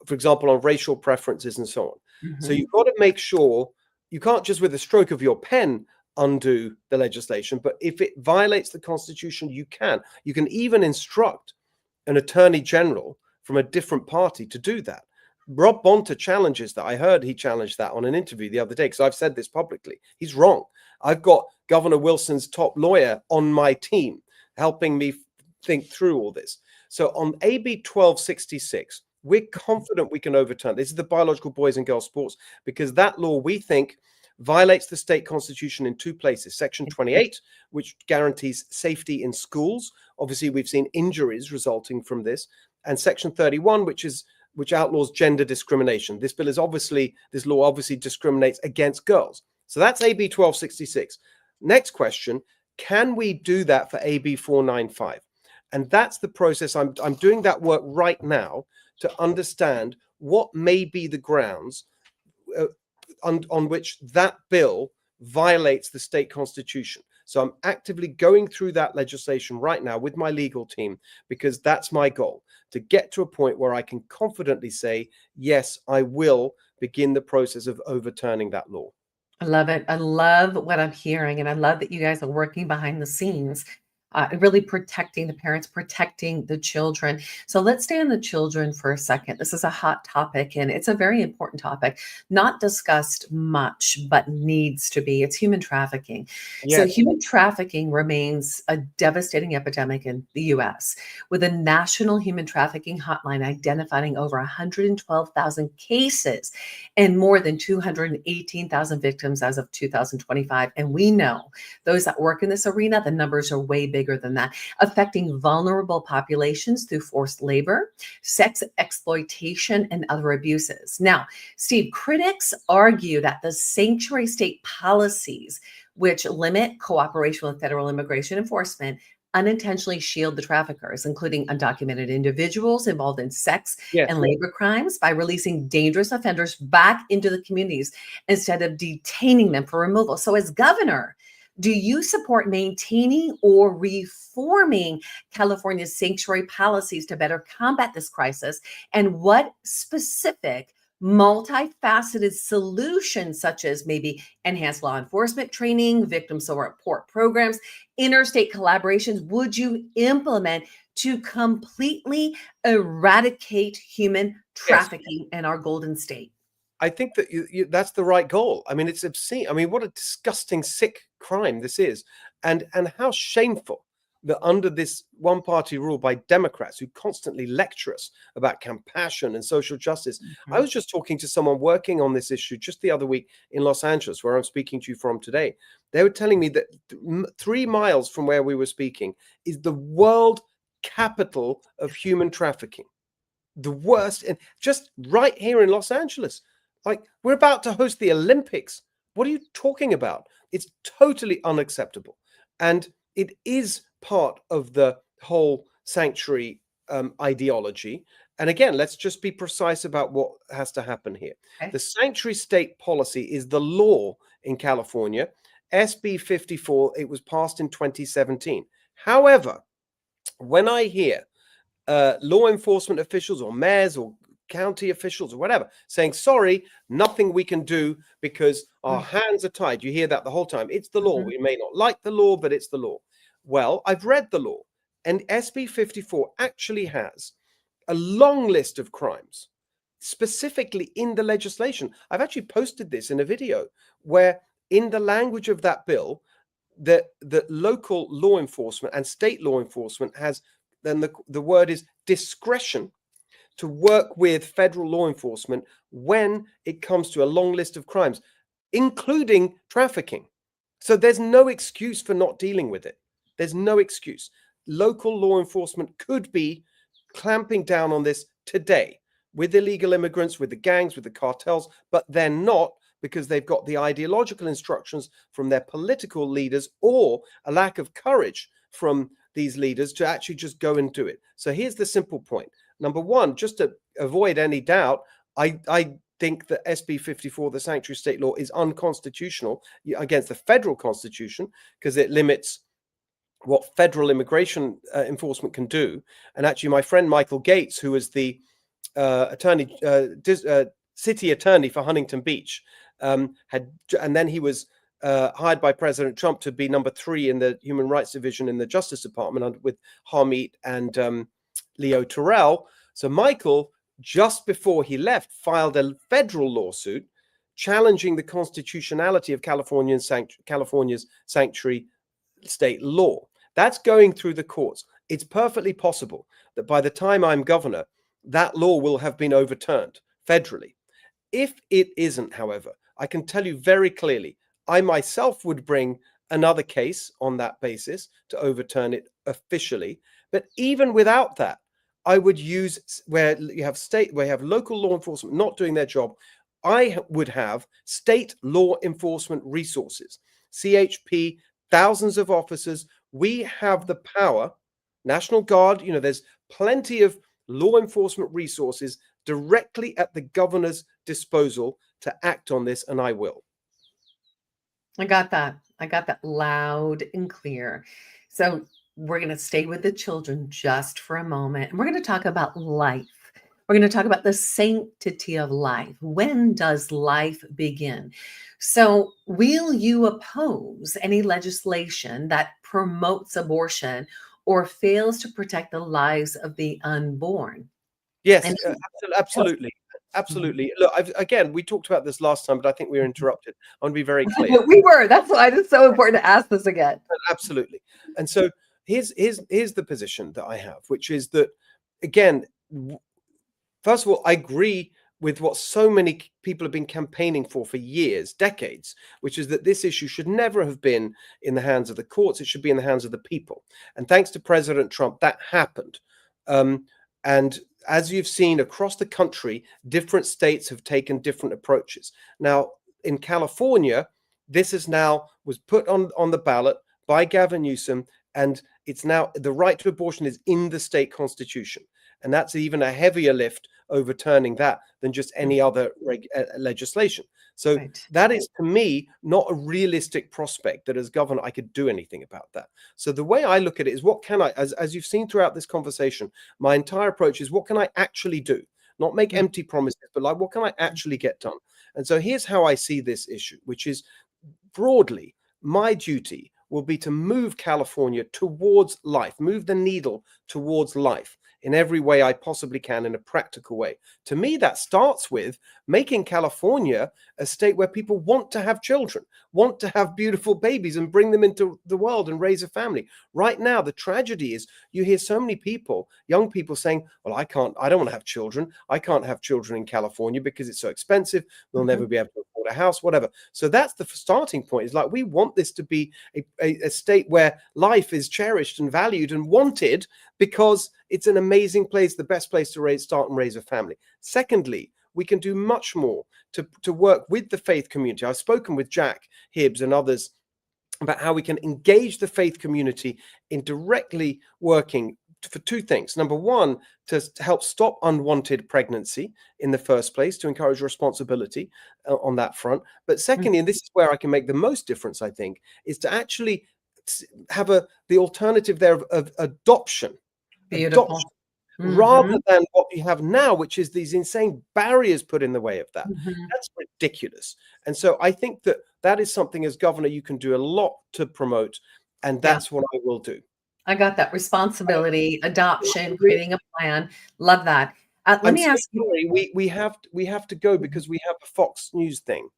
[SPEAKER 3] for example, on racial preferences and so on. So you've got to make sure you can't just with a stroke of your pen undo the legislation, but if it violates the constitution, you can. You can even instruct an attorney general from a different party to do that. Rob Bonta challenges that. I heard he challenged that on an interview the other day, because I've said this publicly. He's wrong. I've got Governor Wilson's top lawyer on my team helping me think through all this. So on AB 1266, we're confident we can overturn. This is the biological boys and girls sports, because that law, we think, violates the state constitution in two places. Section 28, which guarantees safety in schools. Obviously, we've seen injuries resulting from this. And Section 31, which outlaws gender discrimination. This law obviously discriminates against girls. So that's AB 1266. Next question, can we do that for AB 495? And that's the process. I'm doing that work right now to understand what may be the grounds on which that bill violates the state constitution. So I'm actively going through that legislation right now with my legal team, because that's my goal, to get to a point where I can confidently say, yes, I will begin the process of overturning that law.
[SPEAKER 2] I love it. I love what I'm hearing. And I love that you guys are working behind the scenes, really protecting the parents, protecting the children. So let's stay on the children for a second. This is a hot topic, and it's a very important topic, not discussed much, but needs to be. It's human trafficking. So
[SPEAKER 3] Yes.
[SPEAKER 2] human trafficking remains a devastating epidemic in the US, with a national human trafficking hotline identifying over 112,000 cases and more than 218,000 victims as of 2025. And we know those that work in this arena, the numbers are way bigger than that, affecting vulnerable populations through forced labor, sex exploitation, and other abuses. Now, Steve, critics argue that the sanctuary state policies, which limit cooperation with federal immigration enforcement, unintentionally shield the traffickers, including undocumented individuals involved in sex
[SPEAKER 3] Yes.
[SPEAKER 2] and labor crimes, by releasing dangerous offenders back into the communities instead of detaining them for removal. So as governor, do you support maintaining or reforming California's sanctuary policies to better combat this crisis? And what specific multifaceted solutions, such as maybe enhanced law enforcement training, victim support programs, interstate collaborations, would you implement to completely eradicate human trafficking in our Golden State?
[SPEAKER 3] I think that that's the right goal. I mean, it's obscene. I mean, what a disgusting, sick crime this is, and how shameful that under this one-party rule by Democrats who constantly lecture us about compassion and social justice. I was just talking to someone working on this issue just the other week in Los Angeles, where I'm speaking to you from today. They were telling me that 3 miles from where we were speaking is the world capital of human trafficking. The worst, and just right here in Los Angeles. Like, we're about to host the Olympics. What are you talking about? It's totally unacceptable. And it is part of the whole sanctuary ideology. And again, let's just be precise about what has to happen here.
[SPEAKER 2] Okay.
[SPEAKER 3] The sanctuary state policy is the law in California. SB 54, it was passed in 2017. However, when I hear law enforcement officials or mayors or county officials or whatever saying, sorry, nothing we can do because our hands are tied. You hear that the whole time. It's the law. We may not like the law, but it's the law. Well, I've read the law, and SB 54 actually has a long list of crimes specifically in the legislation. I've actually posted this in a video where in the language of that bill, the local law enforcement and state law enforcement has, then the word is discretion to work with federal law enforcement when it comes to a long list of crimes, including trafficking. So there's no excuse for not dealing with it. There's no excuse. Local law enforcement could be clamping down on this today with illegal immigrants, with the gangs, with the cartels, but they're not, because they've got the ideological instructions from their political leaders or a lack of courage from these leaders to actually just go and do it. So here's the simple point. Number one, just to avoid any doubt, I think that SB 54, the sanctuary state law, is unconstitutional against the federal constitution because it limits what federal immigration enforcement can do. And actually, my friend Michael Gates, who was the city attorney for Huntington Beach, and then he was hired by President Trump to be number 3 in the Human Rights Division in the Justice Department with Harmeet and Leo Terrell. So Michael, just before he left, filed a federal lawsuit challenging the constitutionality of California's sanctuary state law. That's going through the courts. It's perfectly possible that by the time I'm governor, that law will have been overturned federally. If it isn't, however, I can tell you very clearly, I myself would bring another case on that basis to overturn it officially. But even without that, I would use where you have local law enforcement not doing their job. I would have state law enforcement resources, CHP, thousands of officers. We have the power, National Guard, there's plenty of law enforcement resources directly at the governor's disposal to act on this, and I will.
[SPEAKER 2] I got that. I got that loud and clear. So we're going to stay with the children just for a moment. And we're going to talk about life. We're going to talk about the sanctity of life. When does life begin? So, will you oppose any legislation that promotes abortion or fails to protect the lives of the unborn?
[SPEAKER 3] Yes,
[SPEAKER 2] And
[SPEAKER 3] absolutely. Absolutely. Look, again, we talked about this last time, but I think we were interrupted. I want to be very clear.
[SPEAKER 2] we were. That's why it's so important to ask this again.
[SPEAKER 3] Absolutely. And so here's the position that I have, which is that, again, first of all, I agree with what so many people have been campaigning for years, decades, which is that this issue should never have been in the hands of the courts. It should be in the hands of the people. And thanks to President Trump, that happened. And as you've seen across the country, different states have taken different approaches. Now, in California, this is now was put on the ballot by Gavin Newsom, and it's now the right to abortion is in the state constitution. And that's even a heavier lift overturning that than just any other legislation. So that is, to me, not a realistic prospect that as governor I could do anything about that. So the way I look at it is, what can I, as you've seen throughout this conversation, my entire approach is, what can I actually do? Not make empty promises, but like, what can I actually get done? And so here's how I see this issue, which is, broadly, my duty will be to move California towards life, move the needle towards life in every way I possibly can, in a practical way. To me, that starts with making California a state where people want to have children, want to have beautiful babies and bring them into the world and raise a family. Right now, the tragedy is you hear so many people, young people, saying, well, I don't want to have children. I can't have children in California because it's so expensive. We'll never be able to afford a house, whatever. So that's the starting point. Is like, we want this to be a state where life is cherished and valued and wanted, because it's an amazing place, the best place to start and raise a family. Secondly, we can do much more to work with the faith community. I've spoken with Jack Hibbs and others about how we can engage the faith community in directly working for two things. Number one, to help stop unwanted pregnancy in the first place, to encourage responsibility on that front. But secondly, and this is where I can make the most difference, I think, is to actually have the alternative there of adoption.
[SPEAKER 2] Beautiful.
[SPEAKER 3] Rather than what you have now, which is these insane barriers put in the way of that. That's ridiculous. And so I think that is something, as governor, you can do a lot to promote, and that's what I will do.
[SPEAKER 2] I got that. Responsibility, adoption, creating a plan. Love that. Let me ask you.
[SPEAKER 3] We have to go because we have a Fox News thing.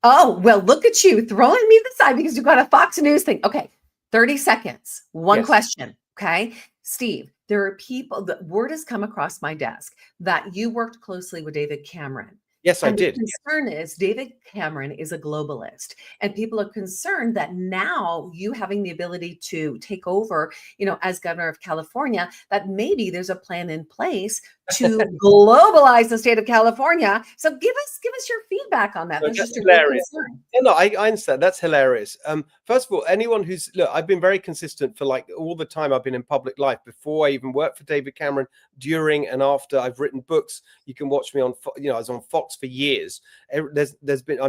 [SPEAKER 2] Oh, well, look at you throwing me the side because you've got a Fox News thing. Okay, 30 seconds. One question. Okay, Steve, there are people, the word has come across my desk that you worked closely with David Cameron.
[SPEAKER 3] Yes, I did.
[SPEAKER 2] The concern is David Cameron is a globalist, and people are concerned that now you having the ability to take over, as governor of California, that maybe there's a plan in place to globalize the state of California. So give us your feedback on that.
[SPEAKER 3] No, that's hilarious. No, I understand. That's hilarious. First of all, anyone I've been very consistent for all the time I've been in public life, before I even worked for David Cameron, during and after. I've written books. You can watch me on, I was on Fox for years. I've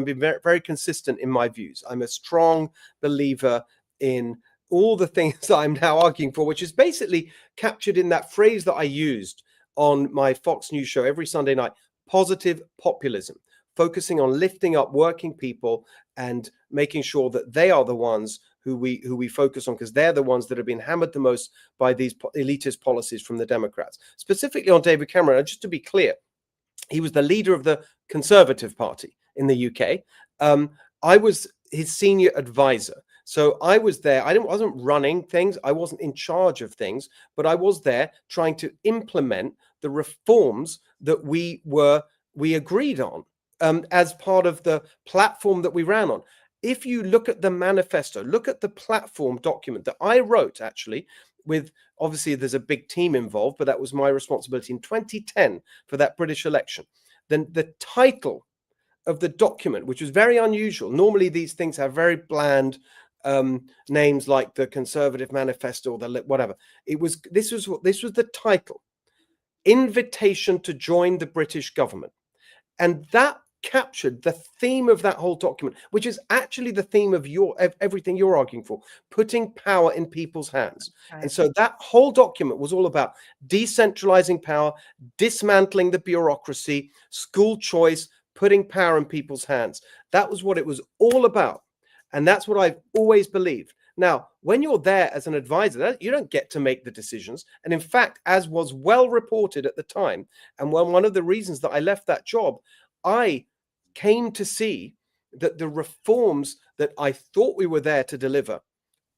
[SPEAKER 3] been very, very consistent in my views. I'm a strong believer in all the things I'm now arguing for, which is basically captured in that phrase that I used on my Fox News show every Sunday night: positive populism, focusing on lifting up working people and making sure that they are the ones who we focus on, because they're the ones that have been hammered the most by these elitist policies from the Democrats. Specifically on David Cameron, just to be clear, he was the leader of the Conservative Party in the UK. I was his senior advisor. So I was there. I wasn't running things. I wasn't in charge of things, but I was there trying to implement the reforms that we agreed on as part of the platform that we ran on. If you look at the manifesto, look at the platform document that I wrote, actually, with, obviously there's a big team involved, but that was my responsibility in 2010 for that British election. Then the title of the document, which was very unusual. Normally these things have very bland names, like the Conservative Manifesto or the whatever. This was the title: Invitation to Join the British Government. And that captured the theme of that whole document, which is actually the theme of everything you're arguing for, putting power in people's hands.
[SPEAKER 2] Right.
[SPEAKER 3] And so that whole document was all about decentralizing power, dismantling the bureaucracy, school choice, putting power in people's hands. That was what it was all about. And that's what I've always believed. Now, when you're there as an advisor, you don't get to make the decisions. And in fact, as was well reported at the time, and one of the reasons that I left that job, I came to see that the reforms that I thought we were there to deliver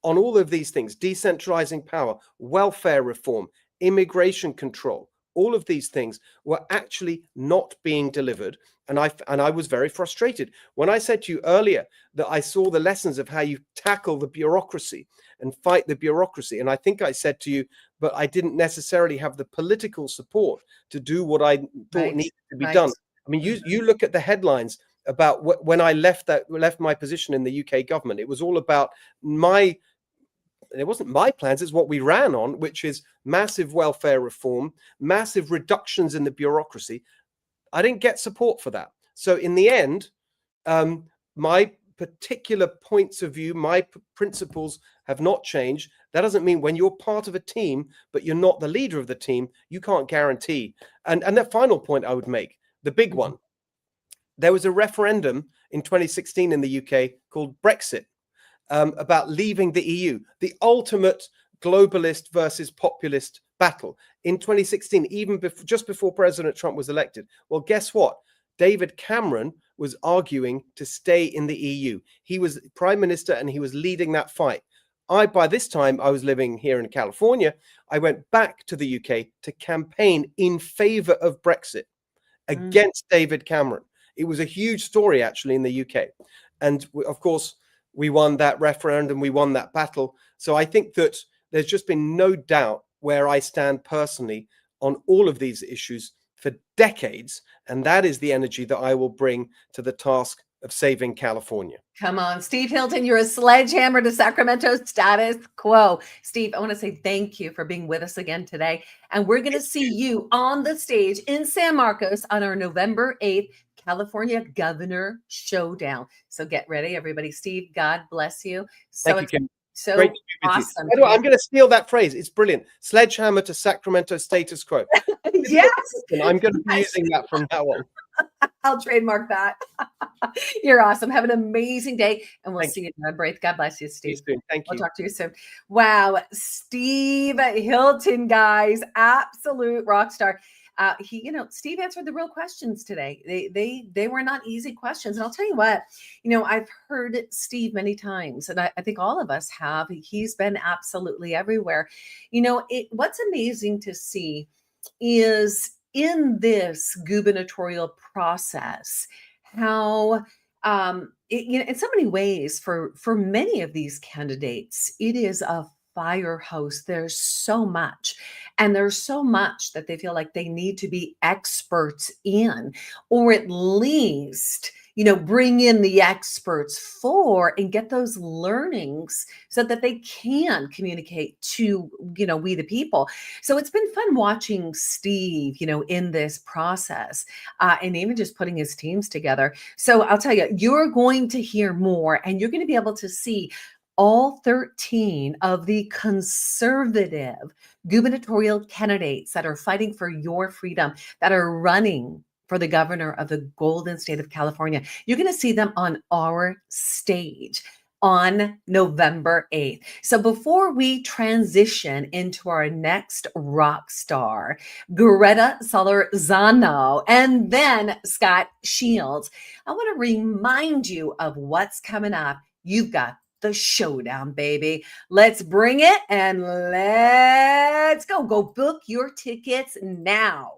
[SPEAKER 3] on all of these things, decentralizing power, welfare reform, immigration control, all of these things were actually not being delivered. And I was very frustrated. When I said to you earlier that I saw the lessons of how you tackle the bureaucracy and fight the bureaucracy, and I think I said to you, but I didn't necessarily have the political support to do what I thought needed to be done. I mean, you look at the headlines about when I left my position in the UK government. It was all about it wasn't my plans, it's what we ran on, which is massive welfare reform, massive reductions in the bureaucracy. I didn't get support for that. So in the end, my particular points of view, my principles have not changed. That doesn't mean when you're part of a team, but you're not the leader of the team, you can't guarantee. And that final point I would make, the big one, there was a referendum in 2016 in the UK called Brexit, about leaving the EU, the ultimate globalist versus populist battle in 2016, even just before President Trump was elected. Well, guess what? David Cameron was arguing to stay in the EU. He was prime minister and he was leading that fight. By this time, I was living here in California. I went back to the UK to campaign in favor of Brexit against David Cameron. It was a huge story, actually, in the UK. And of course, we won that referendum. We won that battle. So I think that there's just been no doubt where I stand personally on all of these issues for decades. And that is the energy that I will bring to the task of saving California.
[SPEAKER 2] Come on, Steve Hilton, you're a sledgehammer to Sacramento status quo. Steve, I want to say thank you for being with us again today. And we're going to see you on the stage in San Marcos on our November 8th California Governor Showdown. So get ready, everybody. Steve, God bless you.
[SPEAKER 3] Thank you, Kim.
[SPEAKER 2] So
[SPEAKER 3] great to be with
[SPEAKER 2] awesome.
[SPEAKER 3] You. I'm going to steal that phrase. It's brilliant. Sledgehammer to Sacramento status quo.
[SPEAKER 2] Yes.
[SPEAKER 3] I'm going to be using that from now on.
[SPEAKER 2] I'll trademark that. You're awesome. Have an amazing day. And we'll see you in November 8th. God bless you, Steve.
[SPEAKER 3] Thank you.
[SPEAKER 2] We'll talk to you soon. Wow. Steve Hilton, guys. Absolute rock star. Steve answered the real questions today. They were not easy questions. And I'll tell you what, I've heard Steve many times, and I think all of us have. He's been absolutely everywhere. What's amazing to see is in this gubernatorial process, how in so many ways for many of these candidates, it is a firehouse. There's so much, and there's so much that they feel like they need to be experts in, or at least, bring in the experts for and get those learnings so that they can communicate to, we the people. So it's been fun watching Steve, in this process, and even just putting his teams together. So I'll tell you, you're going to hear more, and you're going to be able to see all 13 of the conservative gubernatorial candidates that are fighting for your freedom, that are running for the governor of the Golden State of California. You're going to see them on our stage on November 8th. So before we transition into our next rock star, Gretha Solorzano, and then Scott Shields, I want to remind you of what's coming up. You've got the Showdown, baby. Let's bring it and let's go. Go book your tickets now.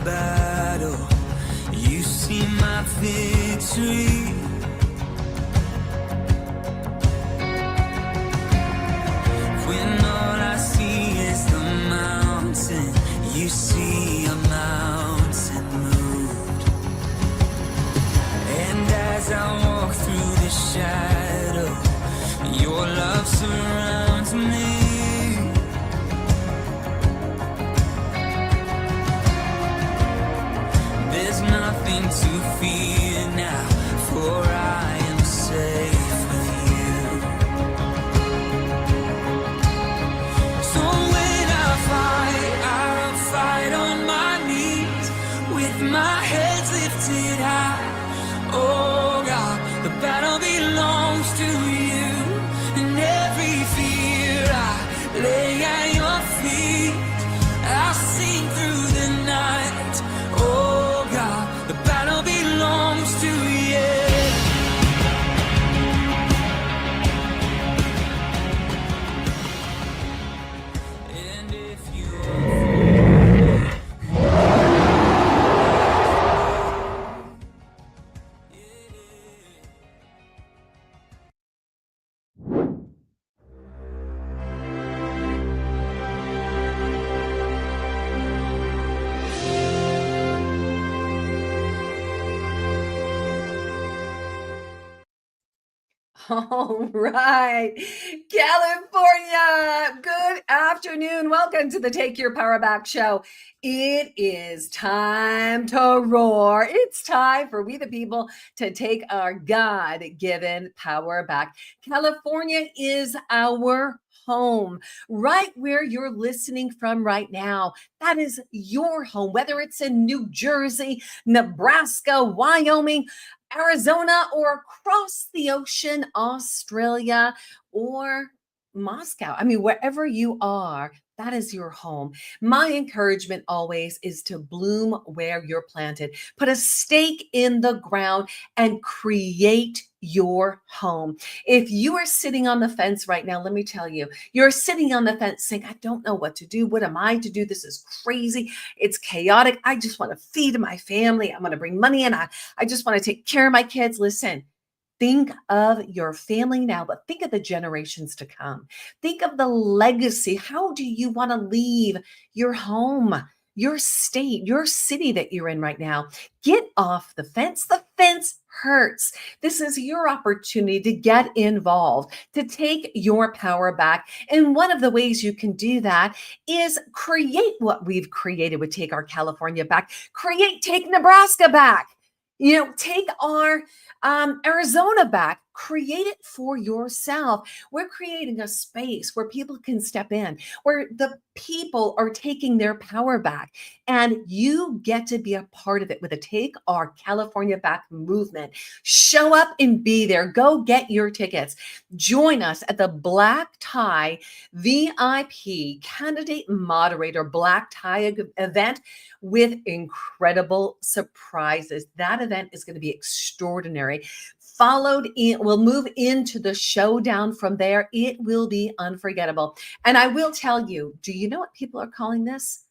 [SPEAKER 4] battle, you see my victory. When all I see is the mountain, you see a mountain moved. And as I walk through the shadow, your love surrounds me. There's nothing to fear now, for I am safe with you. So when I'll fight on my knees, with my head lifted high. Oh God, the battle belongs to you, and every fear I lay at your feet. I'll sing through the night. Oh God, the battle belongs to you. And if you
[SPEAKER 2] All right, California, good afternoon. Welcome to the Take Your Power Back show. It is time to roar. It's time for we the people to take our God-given power back. California is our home, right where you're listening from right now. That is your home, whether it's in New Jersey, Nebraska, Wyoming, Arizona, or across the ocean, Australia, or Moscow. I mean, wherever you are, that is your home. My encouragement always is to bloom where you're planted. Put a stake in the ground and create your home. If you are sitting on the fence right now, let me tell you, you're sitting on the fence saying, I don't know what to do. What am I to do? This is crazy. It's chaotic. I just want to feed my family. I'm going to bring money in. I just want to take care of my kids. Listen, think of your family now, but think of the generations to come. Think of the legacy. How do you want to leave your home, your state, your city that you're in right now? Get off the fence. The fence hurts. This is your opportunity to get involved, to take your power back. And one of the ways you can do that is create what we've created with Take Our California Back. Take Nebraska back. Take our Arizona back. Create it for yourself. We're creating a space where people can step in, where the people are taking their power back, and you get to be a part of it with a Take Our California Back movement. Show up and be there. Go get your tickets. Join us at the Black Tie VIP Candidate Moderator Black Tie event with incredible surprises. That event is going to be extraordinary. We'll move into the showdown from there. It will be unforgettable. And I will tell you, do you know what people are calling this?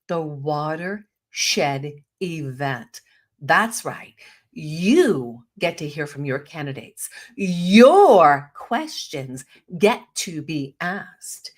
[SPEAKER 2] The Watershed Event. That's right. You get to hear from your candidates. Your questions get to be asked.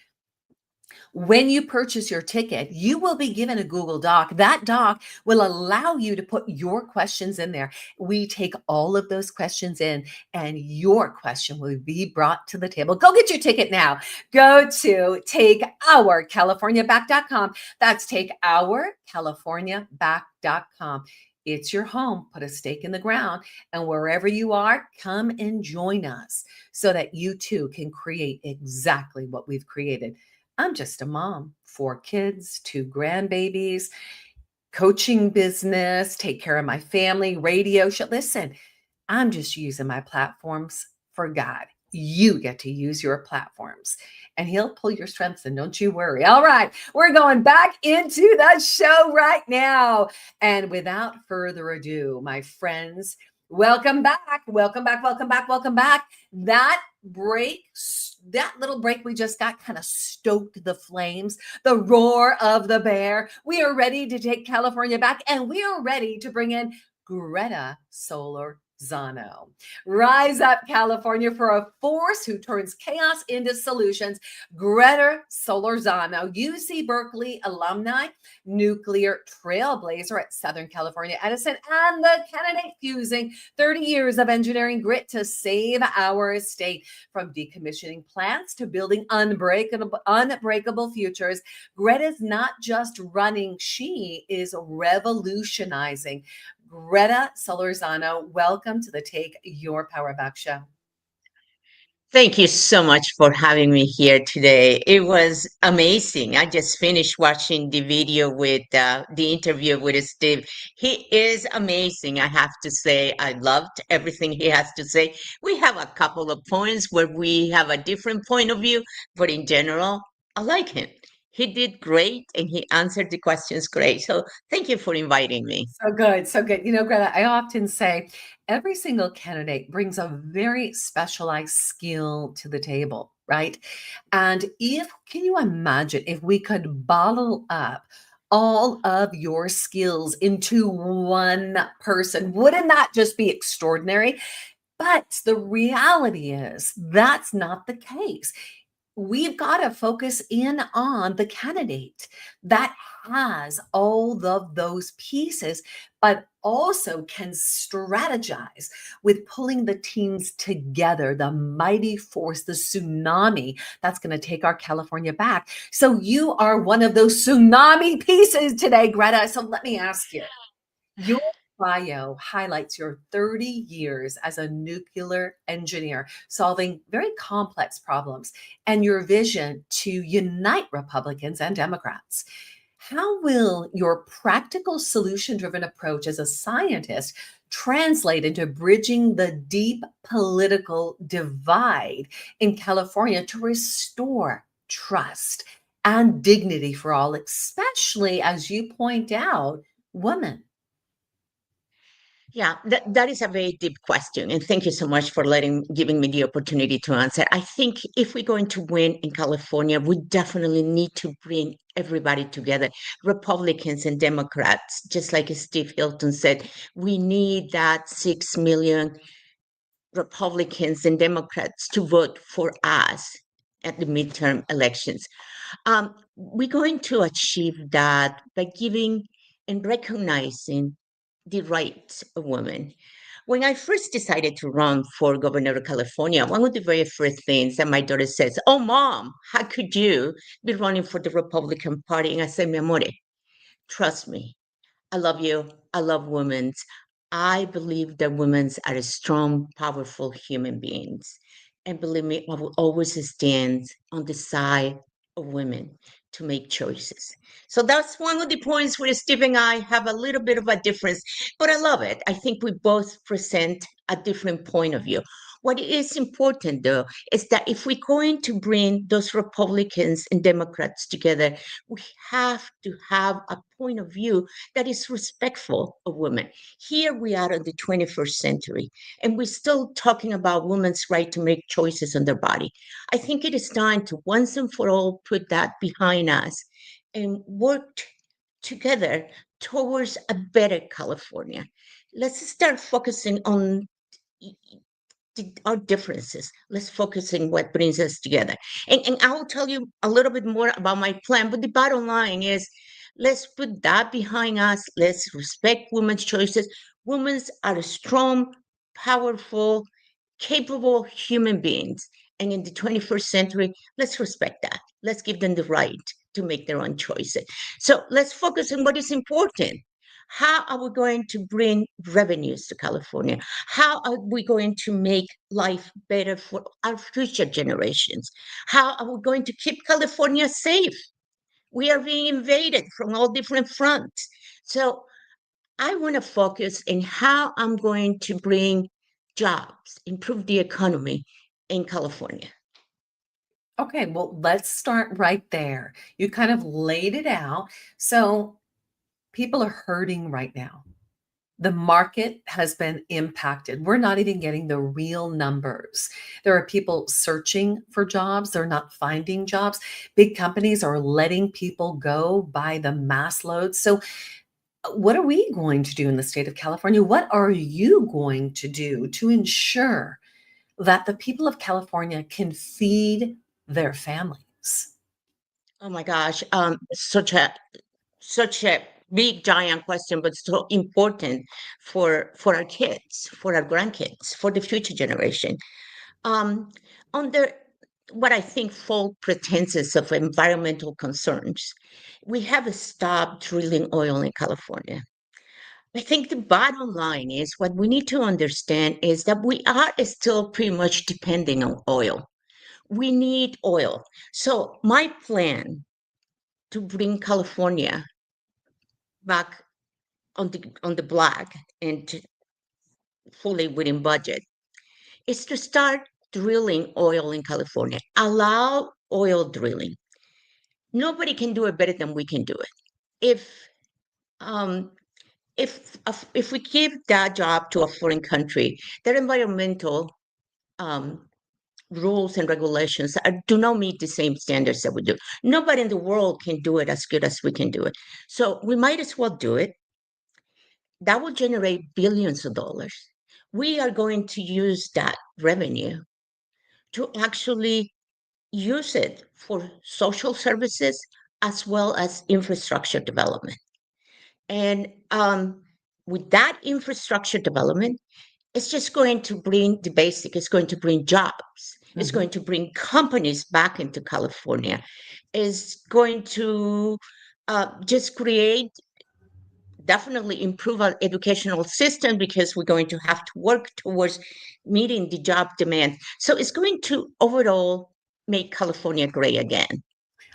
[SPEAKER 2] When you purchase your ticket, you will be given a Google Doc. That doc will allow you to put your questions in there. We take all of those questions in, and your question will be brought to the table. Go get your ticket now. Go to takeourcaliforniaback.com. That's takeourcaliforniaback.com. It's your home. Put a stake in the ground, and wherever you are, come and join us so that you too can create exactly what we've created. I'm just a mom, 4 kids, 2 grandbabies, coaching business, take care of my family, radio show. Listen, I'm just using my platforms for God. You get to use your platforms, and He'll pull your strengths in. Don't you worry. All right, we're going back into the show right now. And without further ado, my friends, welcome back. Welcome back. Welcome back. Welcome back. That break, that little break we just got kind of stoked the flames, the roar of the bear. We are ready to take California back, and we are ready to bring in Gretha Solorzano. Rise up, California, for a force who turns chaos into solutions. Gretha Solorzano, UC Berkeley alumni, nuclear trailblazer at Southern California Edison, and the candidate fusing 30 years of engineering grit to save our state. From decommissioning plants to building unbreakable futures, Gretha's not just running, she is revolutionizing. Gretha Solorzano, welcome to the Take Your Power Back show.
[SPEAKER 5] Thank you so much for having me here today. It was amazing. I just finished watching the video with the interview with Steve. He is amazing, I have to say. I loved everything he has to say. We have a couple of points where we have a different point of view, but in general, I like him. He did great and he answered the questions great. So thank you for inviting me.
[SPEAKER 2] So good, so good. You know, Gretha, I often say every single candidate brings a very specialized skill to the table, right? And can you imagine if we could bottle up all of your skills into one person? Wouldn't that just be extraordinary? But the reality is that's not the case. We've got to focus in on the candidate that has all of those pieces, but also can strategize with pulling the teams together, the mighty force, the tsunami that's going to take our California back. So you are one of those tsunami pieces today, Gretha. So let me ask you, your bio highlights your 30 years as a nuclear engineer, solving very complex problems, and your vision to unite Republicans and Democrats. How will your practical solution-driven approach as a scientist translate into bridging the deep political divide in California to restore trust and dignity for all, especially, as you point out, women?
[SPEAKER 5] Yeah, that is a very deep question. And thank you so much for giving me the opportunity to answer. I think if we're going to win in California, we definitely need to bring everybody together, Republicans and Democrats. Just like Steve Hilton said, we need that 6 million Republicans and Democrats to vote for us at the midterm elections. We're going to achieve that by giving and recognizing the rights of women. When I first decided to run for governor of California, one of the very first things that my daughter says, "Oh, Mom, how could you be running for the Republican Party?" And I said, "Mi amore, trust me. I love you. I love women. I believe that women are strong, powerful human beings. And believe me, I will always stand on the side of women to make choices." So that's one of the points where Steve and I have a little bit of a difference, but I love it. I think we both present a different point of view. What is important, though, is that if we're going to bring those Republicans and Democrats together, we have to have a point of view that is respectful of women. Here we are in the 21st century, and we're still talking about women's right to make choices on their body. I think it is time to once and for all put that behind us and work together towards a better California. Let's start focusing on our differences. Let's focus on what brings us together. And I will tell you a little bit more about my plan, but the bottom line is let's put that behind us. Let's respect women's choices. Women are strong, powerful, capable human beings. And in the 21st century, let's respect that. Let's give them the right to make their own choices. So let's focus on what is important. How are we going to bring revenues to California? How are we going to make life better for our future generations? How are we going to keep California safe? We are being invaded from all different fronts. So I want to focus on how I'm going to bring jobs, improve the economy in California.
[SPEAKER 2] Okay, well, let's start right there. You kind of laid it out. So people are hurting right now. the market has been impacted. We're not even getting the real numbers. There are people searching for jobs. They're not finding jobs. Big companies are letting people go by the mass loads. So what are we going to do in the state of California? What are you going to do to ensure that the people of California can feed their families?
[SPEAKER 5] Oh my gosh, such a big giant question, but so important for our kids, for our grandkids, for the future generation. Um, under what I think false pretenses of environmental concerns, we have stopped drilling oil in California. I think the bottom line is what we need to understand is that we are still pretty much depending on oil. We need oil. So my plan to bring California back on the black and fully within budget is to start drilling oil in California. Allow oil drilling. Nobody can do it better than we can do it. Um, if we give that job to a foreign country, their environmental um, rules and regulations do not meet the same standards that we do. Nobody in the world can do it as good as we can do it. So we might as well do it. That will generate billions of dollars. We are going to use that revenue to actually use it for social services as well as infrastructure development. And with that infrastructure development, it's just going to bring the basic, it's going to bring jobs, it's going to bring companies back into California, it's going to just create, definitely improve our educational system because we're going to have to work towards meeting the job demand. So it's going to overall make California great again.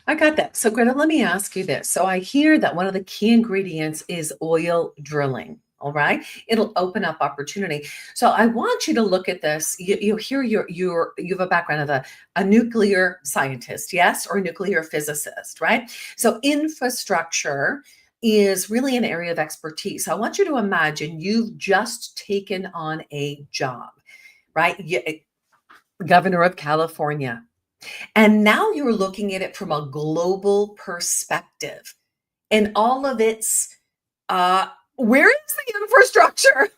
[SPEAKER 2] I got that. So, Greta, let me ask you this. So, I hear that one of the key ingredients is oil drilling. All right, it'll open up opportunity. So, I want you to look at this. You hear you have a background of a nuclear scientist, yes, or a nuclear physicist, right? So, infrastructure is really an area of expertise. So I want you to imagine you've just taken on a job, right? Governor of California. And now you're looking at it from a global perspective and all of its, where is the infrastructure?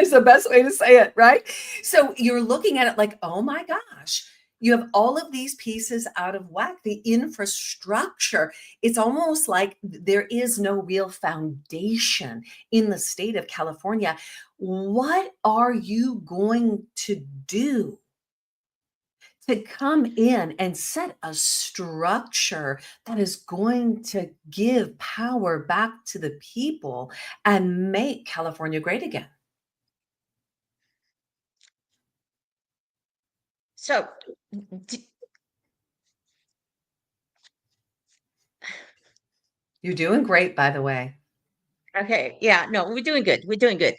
[SPEAKER 2] Is the best way to say it, right? So you're looking at it like, oh my gosh, you have all of these pieces out of whack. The infrastructure, it's almost like there is no real foundation in the state of California. What are you going to do to come in and set a structure that is going to give power back to the people and make California great again?
[SPEAKER 5] So,
[SPEAKER 2] You're doing great, by the way.
[SPEAKER 5] okay, yeah, no, we're doing good. We're doing good.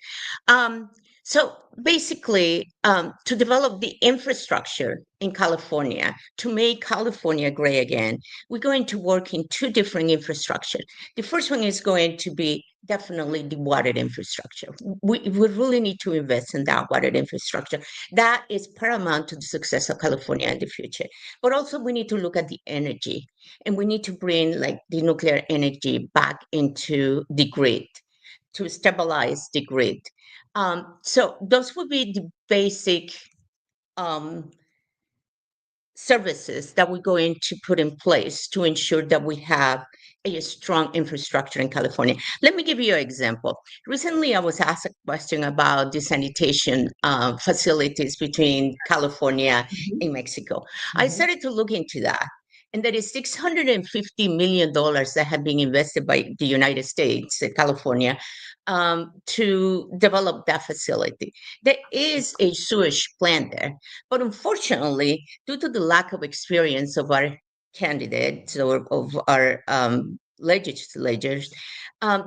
[SPEAKER 5] So basically, to develop the infrastructure in California, to make California great again, we're going to work in two different infrastructure. The first one is going to be definitely the water infrastructure. We really need to invest in that water infrastructure. That is paramount to the success of California in the future. But also we need to look at the energy, and we need to bring like the nuclear energy back into the grid to stabilize the grid. So those would be the basic services that we're going to put in place to ensure that we have a strong infrastructure in California. Let me give you an example. Recently, I was asked a question about the sanitation facilities between California and Mexico. I started to look into that. And there is $650 million that have been invested by the United States, California, to develop that facility. There is a sewage plant there, but unfortunately, due to the lack of experience of our candidates or of our legislators,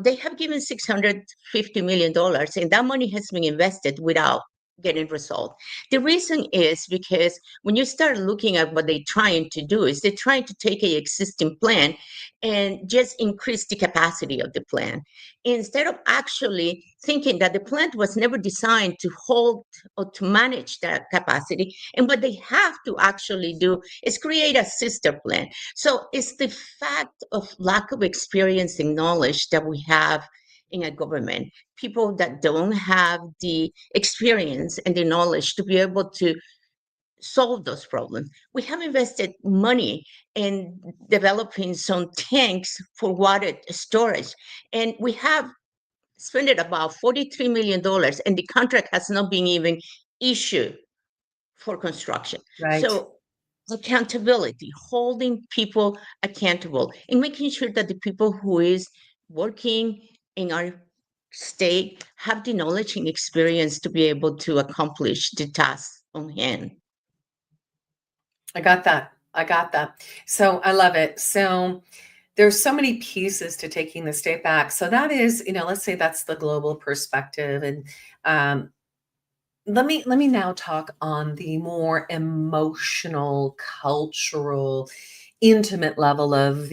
[SPEAKER 5] they have given $650 million, and that money has been invested without getting resolved. The reason is because when you start looking at what they're trying to do is they're trying to take a existing plan and just increase the capacity of the plan instead of actually thinking that the plant was never designed to hold or to manage that capacity. And what they have to actually do is create a sister plan. So it's the fact of lack of experience and knowledge that we have in a government, people that don't have the experience and the knowledge to be able to solve those problems. We have invested money in developing some tanks for water storage, and we have spent about $43 million, and the contract has not been even issued for construction.
[SPEAKER 2] Right.
[SPEAKER 5] So accountability, holding people accountable, and making sure that the people who is working in our state have the knowledge and experience to be able to accomplish the task on hand.
[SPEAKER 2] I got that. So I love it. So there's so many pieces to taking the state back. So that is, let's say that's the global perspective. And let me now talk on the more emotional, cultural, intimate level of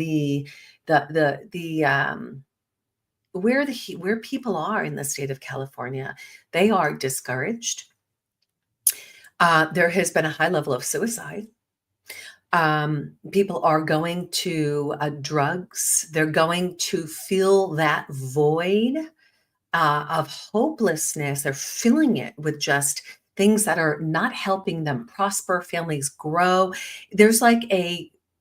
[SPEAKER 2] where people are in the state of California. They are discouraged. There has been a high level of suicide. People are going to drugs. They're going to feel that void of hopelessness. They're filling it with just things that are not helping them prosper, families grow. There's like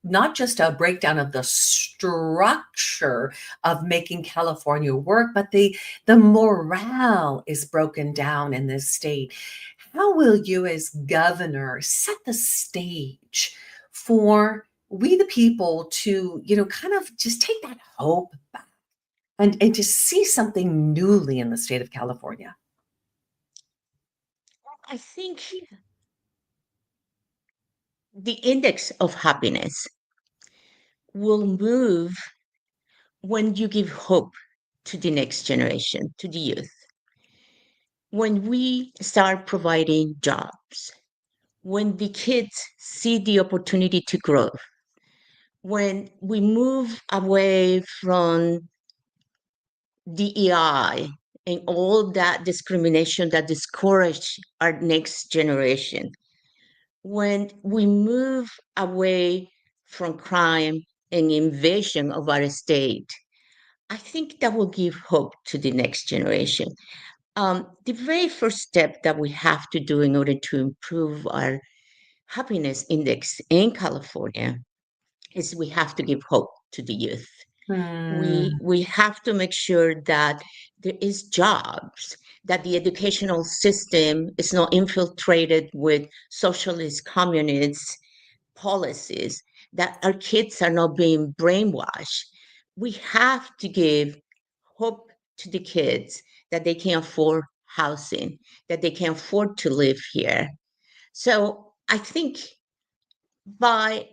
[SPEAKER 2] not just a breakdown of the structure of making California work, but the morale is broken down in this state. How will you as governor set the stage for we the people to, kind of just take that hope back and to see something newly in the state of California?
[SPEAKER 5] I think the index of happiness will move when you give hope to the next generation, to the youth. When we start providing jobs, when the kids see the opportunity to grow, when we move away from DEI and all that discrimination that discourage our next generation, when we move away from crime and invasion of our state, I think that will give hope to the next generation. The very first step that we have to do in order to improve our happiness index in California is we have to give hope to the youth. We have to make sure that there is jobs, that the educational system is not infiltrated with socialist, communist policies, that our kids are not being brainwashed. We have to give hope to the kids that they can afford housing, that they can afford to live here. So I think by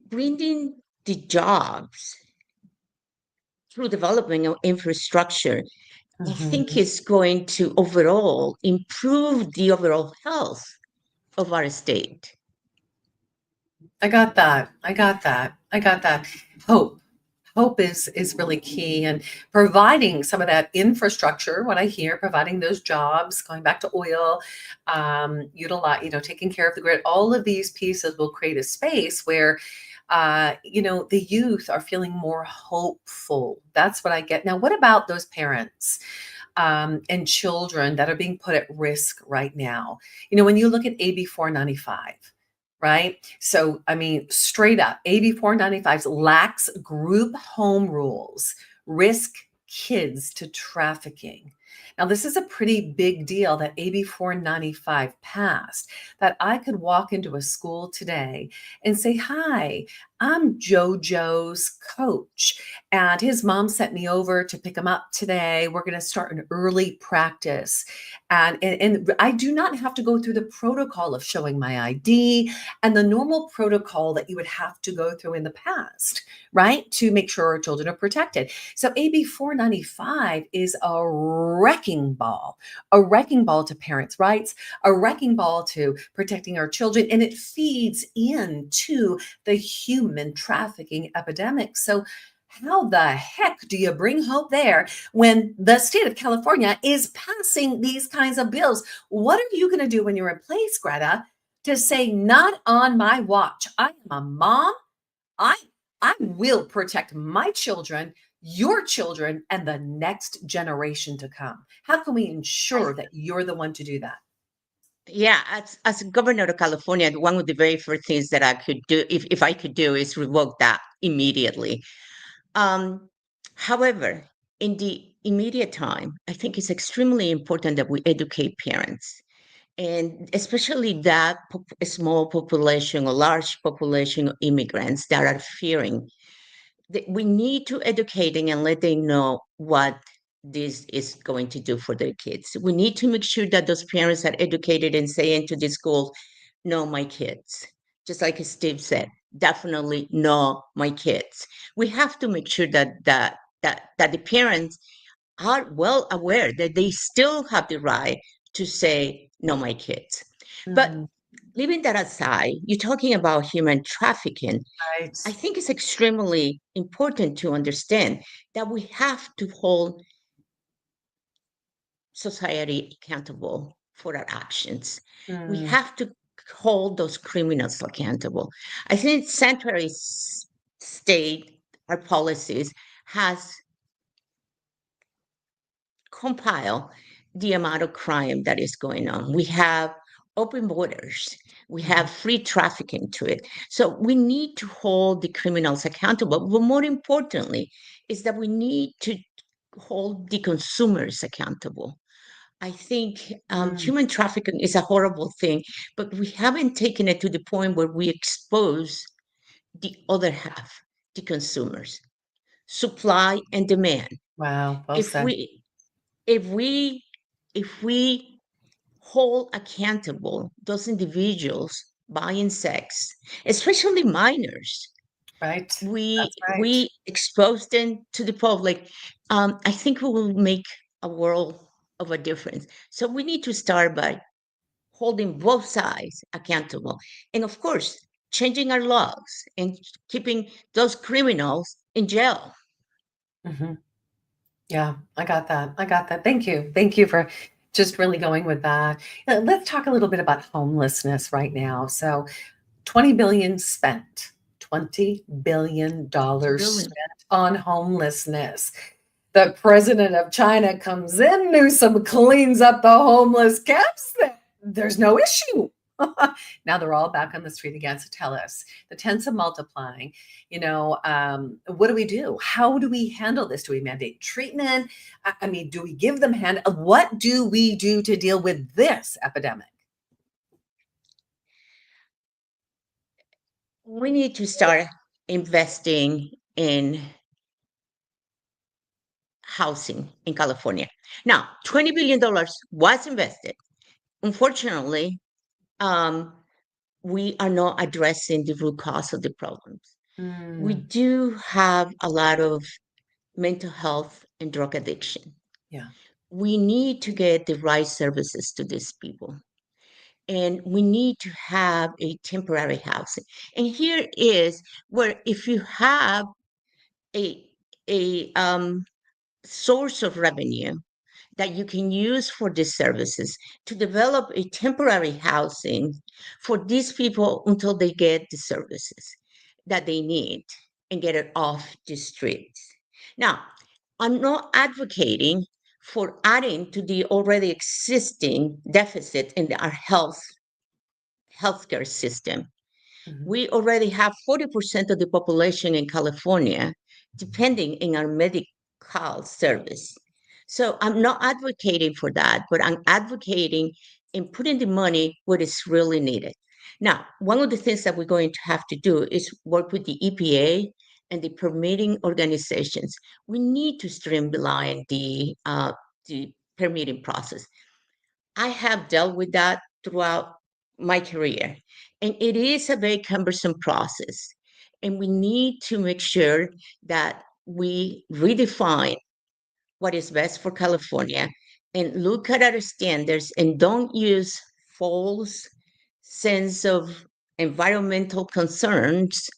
[SPEAKER 5] bringing the jobs through developing of infrastructure, I think it's going to overall improve the overall health of our state.
[SPEAKER 2] I got that. Hope is really key, and providing some of that infrastructure. What I hear, providing those jobs, going back to oil, utilize, taking care of the grid. All of these pieces will create a space where, the youth are feeling more hopeful. That's what I get. Now, what about those parents and children that are being put at risk right now? When you look at AB 495. Right? So, straight up, AB 495 lacks group home rules, risk kids to trafficking. Now, this is a pretty big deal that AB 495 passed, that I could walk into a school today and say, hi, I'm JoJo's coach, and his mom sent me over to pick him up today. We're going to start an early practice. And I do not have to go through the protocol of showing my ID and the normal protocol that you would have to go through in the past, right? To make sure our children are protected. So AB 495 is a wrecking ball to parents' rights, a wrecking ball to protecting our children, and it feeds into the human trafficking epidemic. So how the heck do you bring hope there when the state of California is passing these kinds of bills? What are you going to do when you're in place, Gretha, to say, not on my watch? I am a mom. I will protect my children, your children, and the next generation to come. How can we ensure that you're the one to do that?
[SPEAKER 5] Yeah, as governor of California, one of the very first things that I could do, if I could do, is revoke that immediately. However, in the immediate time, I think it's extremely important that we educate parents, and especially that small population or large population of immigrants that are fearing. We need to educate them and let them know what this is going to do for their kids. We need to make sure that those parents are educated and saying to the school, no, my kids. Just like Steve said, definitely no, my kids. We have to make sure that the parents are well aware that they still have the right to say no, my kids. But leaving that aside, you're talking about human trafficking.
[SPEAKER 2] Right.
[SPEAKER 5] I think it's extremely important to understand that we have to hold society accountable for our actions. We have to hold those criminals accountable. I think Secretary State, our policies, has compiled the amount of crime that is going on. We have open borders. We have free trafficking to it. So we need to hold the criminals accountable. But more importantly, is that we need to hold the consumers accountable. I think human trafficking is a horrible thing, but we haven't taken it to the point where we expose the other half, the consumers, supply and demand.
[SPEAKER 2] Wow. Well
[SPEAKER 5] If
[SPEAKER 2] said.
[SPEAKER 5] we hold accountable those individuals buying sex, especially minors,
[SPEAKER 2] Right.
[SPEAKER 5] we
[SPEAKER 2] That's right.
[SPEAKER 5] we expose them to the public, I think we will make a world of a difference. So we need to start by holding both sides accountable, and of course changing our laws and keeping those criminals in jail.
[SPEAKER 2] Mhm. Yeah, I got that. I got that. Thank you. Thank you for just really going with that. Let's talk a little bit about homelessness right now. So 20 billion spent, $20 billion
[SPEAKER 5] Really.
[SPEAKER 2] spent on homelessness. The president of China comes in, Newsom cleans up the homeless camps. There's no issue. Now they're all back on the street again. So tell us, the tents are multiplying. What do we do? How do we handle this? Do we mandate treatment? I mean, do we give them what do we do to deal with this epidemic?
[SPEAKER 5] We need to start investing in housing in California. Now, $20 billion was invested. Unfortunately, we are not addressing the root cause of the problems. We do have a lot of mental health and drug addiction.
[SPEAKER 2] Yeah.
[SPEAKER 5] We need to get the right services to these people. And we need to have a temporary housing. And here is where, if you have a source of revenue that you can use for these services, to develop a temporary housing for these people until they get the services that they need and get it off the streets. Now, I'm not advocating for adding to the already existing deficit in our healthcare system. We already have 40% of the population in California depending on our medical service. So I'm not advocating for that, but I'm advocating in putting the money where it's really needed. Now, one of the things that we're going to have to do is work with the EPA and the permitting organizations. We need to streamline the permitting process. I have dealt with that throughout my career, and it is a very cumbersome process. And we need to make sure that we redefine what is best for California and look at our standards and don't use false sense of environmental concerns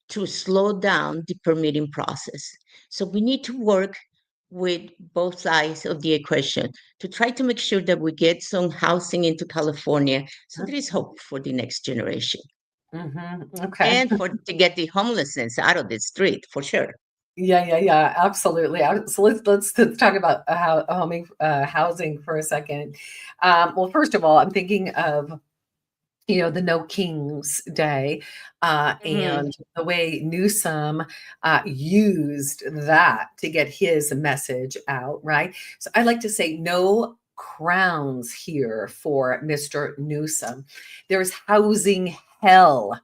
[SPEAKER 5] to slow down the permitting process. So we need to work with both sides of the equation to try to make sure that we get some housing into California so there is hope for the next generation
[SPEAKER 2] Okay.
[SPEAKER 5] and for to get the homelessness out of the street for sure.
[SPEAKER 2] Yeah, absolutely. So let's talk about housing for a second. Well, first of all, I'm thinking of the No Kings Day,
[SPEAKER 5] Mhm.
[SPEAKER 2] and the way Newsom used that to get his message out, right? So I like to say no crowns here for Mr. Newsom. There's housing hell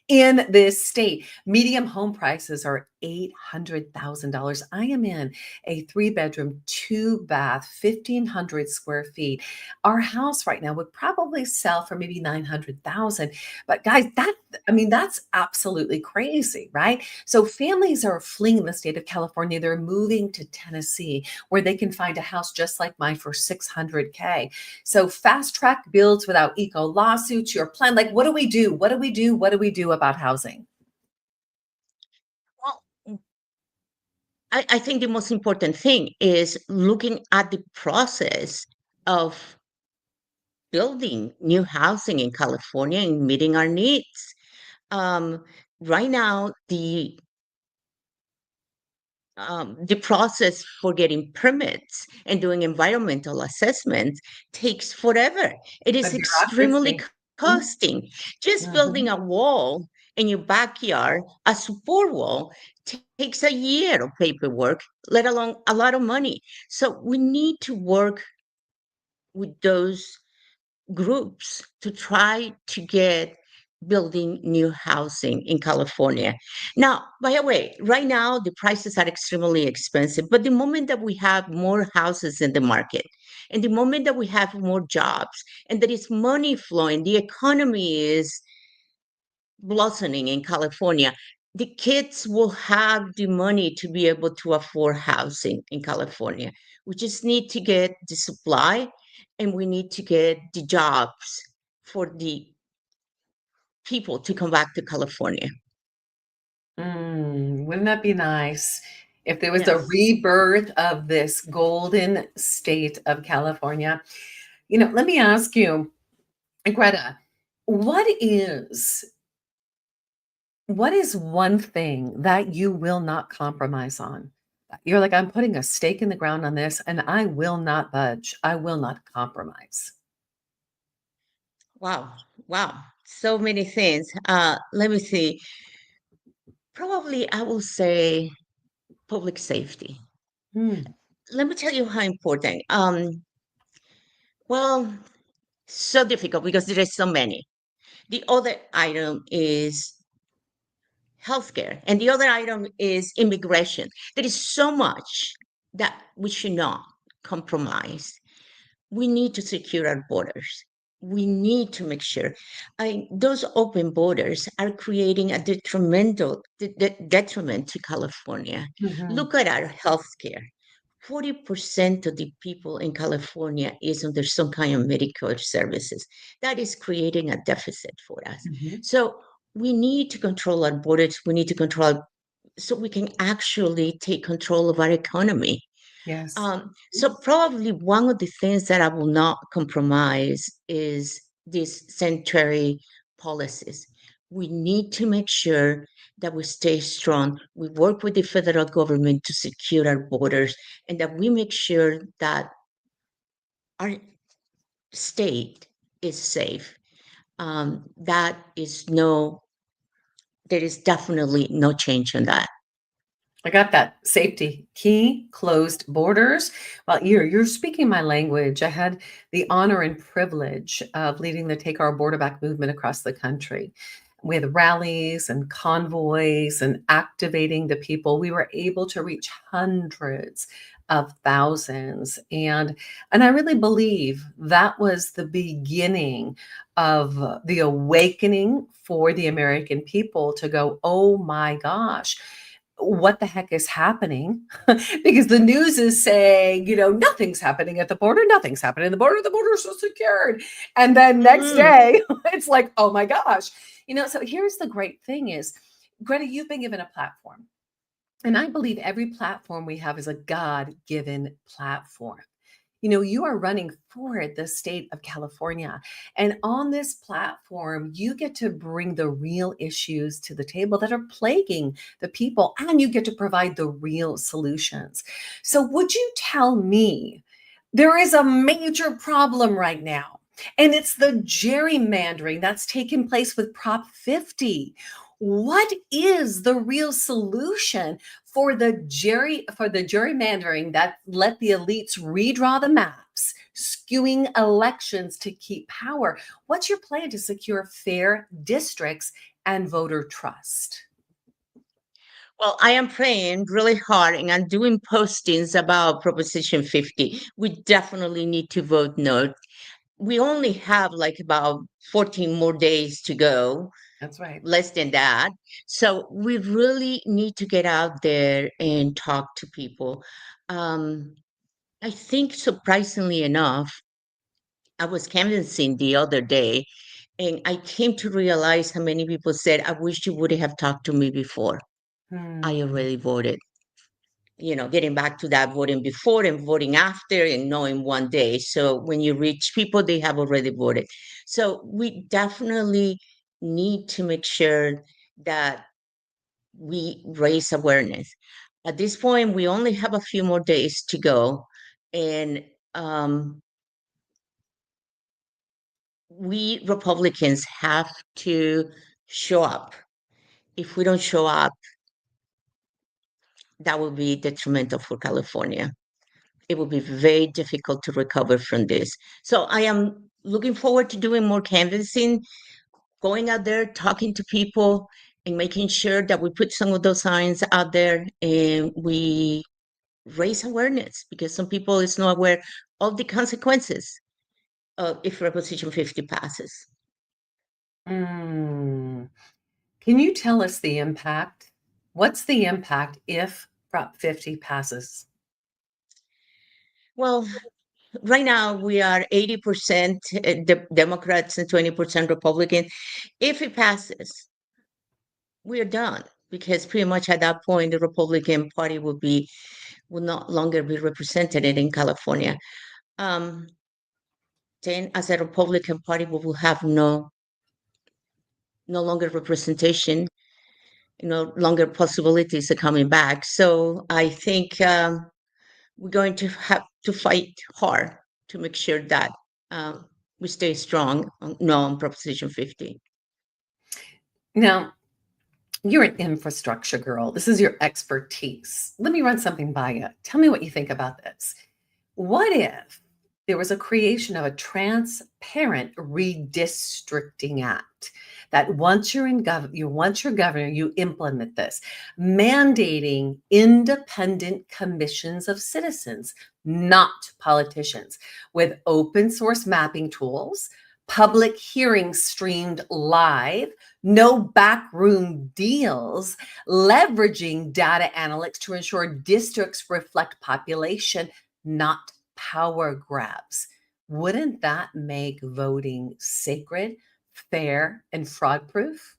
[SPEAKER 2] in this state. Medium home prices are $800,000. I am in a 3-bedroom, 2-bath, 1,500 square feet. Our house right now would probably sell for maybe 900,000. But guys, that's absolutely crazy, right? So families are fleeing the state of California. They're moving to Tennessee, where they can find a house just like mine for 600K. So fast track builds without eco lawsuits, your plan. Like, what do we do? What do we do? What do we do about housing?
[SPEAKER 5] Well, I think the most important thing is looking at the process of building new housing in California and meeting our needs. Um, right now, the process for getting permits and doing environmental assessments takes forever. It
[SPEAKER 2] The
[SPEAKER 5] is extremely
[SPEAKER 2] bureaucracy.
[SPEAKER 5] costing. Just building
[SPEAKER 2] Mhm.
[SPEAKER 5] a wall in your backyard, a support wall, takes a year of paperwork, let alone a lot of money. So we need to work with those groups to try to get building new housing in California. Now, by the way, right now the prices are extremely expensive, but the moment that we have more houses in the market and the moment that we have more jobs and there is money flowing, the economy is blossoming in California, the kids will have the money to be able to afford housing in California. We just need to get the supply and we need to get the jobs for the people to come back to California.
[SPEAKER 2] Wouldn't that be nice if there was a
[SPEAKER 5] Yes.
[SPEAKER 2] rebirth of this golden state of California? Let me ask you, Greta, what is what is one thing that you will not compromise on? You're like, I'm putting a stake in the ground on this and I will not budge. I will not compromise.
[SPEAKER 5] Wow. Wow. So many things. Let me see. Probably I will say public safety.
[SPEAKER 2] Hmm.
[SPEAKER 5] Let me tell you how important. Well, so difficult because there is so many. The other item is healthcare, and the other item is immigration. There is so much that we should not compromise. We need to secure our borders. We need to make sure those open borders are creating a detriment to California.
[SPEAKER 2] Mhm.
[SPEAKER 5] Look at our healthcare. 40% of the people in California is under some kind of medical services. That is creating a deficit for us.
[SPEAKER 2] Mhm.
[SPEAKER 5] So we need to control our borders. We need to control so we can actually take control of our economy.
[SPEAKER 2] Yes.
[SPEAKER 5] So probably one of the things that I will not compromise is these sanitary policies. We need to make sure that we stay strong. We work with the federal government to secure our borders and that we make sure that our state is safe. That is there is definitely no change on that.
[SPEAKER 2] I got that safety key, closed borders. Well, you're speaking my language. I had the honor and privilege of leading the Take Our Border Back movement across the country with rallies and convoys and activating the people. We were able to reach hundreds of thousands. And I really believe that was the beginning of the awakening for the American people to go, oh my gosh, what the heck is happening, because the news is saying, nothing's happening at the border, nothing's happening at the border is so secured. And then next day, it's like, oh my gosh. So here's the great thing is, Gretha, you've been given a platform. And I believe every platform we have is a God-given platform. You are running for the state of California. And on this platform, you get to bring the real issues to the table that are plaguing the people, and you get to provide the real solutions. So would you tell me, there is a major problem right now, and it's the gerrymandering that's taken place with Prop 50. What is the real solution for the gerrymandering that let the elites redraw the maps, skewing elections to keep power? What's your plan to secure fair districts and voter trust?
[SPEAKER 5] Well, I am praying really hard and I'm doing postings about Proposition 50. We definitely need to vote no. We only have like about 14 more days to go.
[SPEAKER 2] That's right.
[SPEAKER 5] Less than that. So we really need to get out there and talk to people. I think surprisingly enough, I was canvassing the other day and I came to realize how many people said, I wish you would have talked to me before. I already voted. Getting back to that voting before and voting after and knowing one day. So when you reach people, they have already voted. So we definitely need to make sure that we raise awareness. At this point, we only have a few more days to go. And we Republicans have to show up. If we don't show up, that will be detrimental for California. It will be very difficult to recover from this. So I am looking forward to doing more canvassing, going out there, talking to people, and making sure that we put some of those signs out there and we raise awareness, because some people is not aware of the consequences if Proposition 50 passes.
[SPEAKER 2] Can you tell us the impact? What's the impact if Prop 50 passes?
[SPEAKER 5] Well, right now we are 80% Democrats and 20% Republican. If it passes, we are done, because pretty much at that point the Republican Party will not longer be represented in California. Then as a Republican Party, we will have no longer representation, no longer possibilities of coming back. So I think we're going to have to fight hard to make sure that we stay strong on Proposition 50.
[SPEAKER 2] Now, you're an infrastructure girl. This is your expertise. Let me run something by you. Tell me what you think about this. What if there was a creation of a transparent redistricting act that once you're governor, you implement this, mandating independent commissions of citizens, not politicians, with open source mapping tools, public hearings streamed live, no backroom deals, leveraging data analytics to ensure districts reflect population, not power grabs. Wouldn't that make voting sacred, fair, and fraud proof?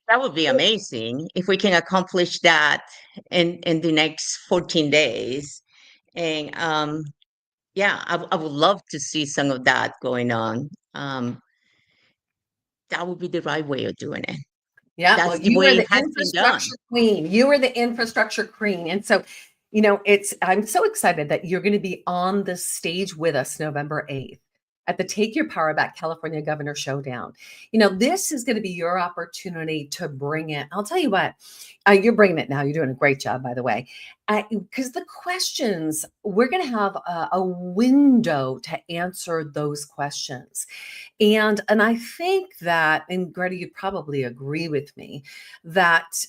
[SPEAKER 5] That would be amazing if we can accomplish that in the next 14 days. And yeah, I would love to see some of that going on. That would be the right way of doing it.
[SPEAKER 2] Yeah,
[SPEAKER 5] That's
[SPEAKER 2] well,
[SPEAKER 5] the
[SPEAKER 2] you
[SPEAKER 5] way
[SPEAKER 2] are
[SPEAKER 5] it
[SPEAKER 2] the
[SPEAKER 5] has been done.
[SPEAKER 2] infrastructure queen. You are the infrastructure queen. And so, I'm so excited that you're going to be on the stage with us November 8th at the Take Your Power Back California Governor Showdown. This is going to be your opportunity to bring it. I'll tell you what, you're bringing it now. You're doing a great job, by the way, because the questions, we're going to have a window to answer those questions. And I think that, and Gretha, you probably agree with me, that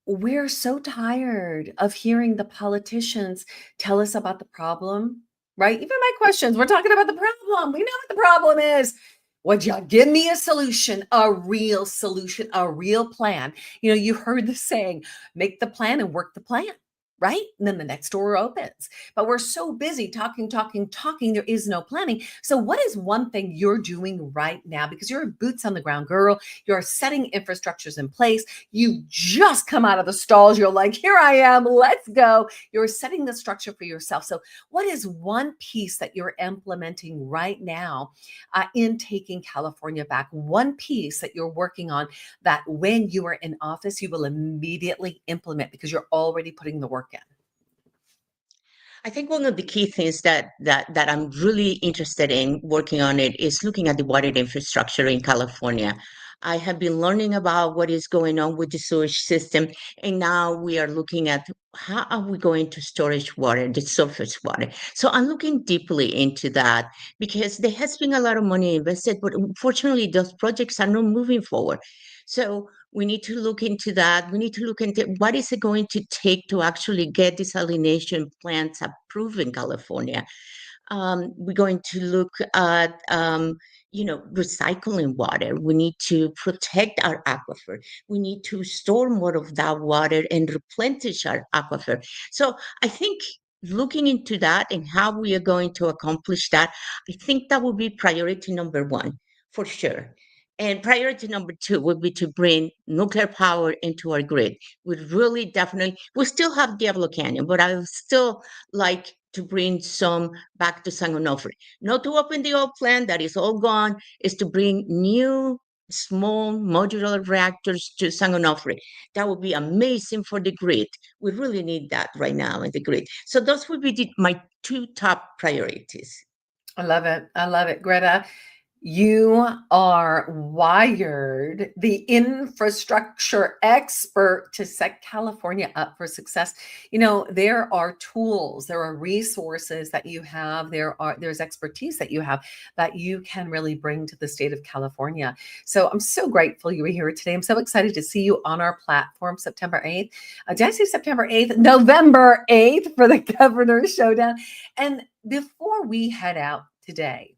[SPEAKER 2] we're so tired of hearing the politicians tell us about the problem, right? Even my questions, we're talking about the problem. We know what the problem is. Would you give me a solution, a real solution, a real plan? You know, you heard the saying, make the plan and work the plan, right? And then the next door opens. But we're so busy talking, talking, talking, there is no planning. So, what is one thing you're doing right now? Because you're a boots on the ground girl, you're setting infrastructures in place. You just come out of the stalls, you're like, here I am, let's go. You're setting the structure for yourself. So, what is one piece that you're implementing right now in taking California back? One piece that you're working on that when you are in office, you will immediately implement because you're already putting the work in.
[SPEAKER 5] I think one of the key things that I'm really interested in working on it is looking at the water infrastructure in California. I have been learning about what is going on with the sewage system, and now we are looking at how are we going to storage water, the surface water. So I'm looking deeply into that because there has been a lot of money invested, but unfortunately those projects are not moving forward. So we need to look into that. We need to look into what is it going to take to actually get desalination plants approved in California. We're going to look at, recycling water. We need to protect our aquifer. We need to store more of that water and replenish our aquifer. So I think looking into that and how we are going to accomplish that, I think that will be priority number one for sure. And priority number two would be to bring nuclear power into our grid. We still have Diablo Canyon, but I would still like to bring some back to San Onofre. Not to open the old plant that is all gone, is to bring new small modular reactors to San Onofre. That would be amazing for the grid. We really need that right now in the grid. So those would be my two top priorities.
[SPEAKER 2] I love it. I love it, Greta. You are wired, the infrastructure expert to set California up for success. You know, there are tools, there are resources that you have, there's expertise that you have that you can really bring to the state of California. So I'm so grateful you were here today. I'm so excited to see you on our platform September 8th. Did I say September 8th? November 8th for the Governor's Showdown. And before we head out today,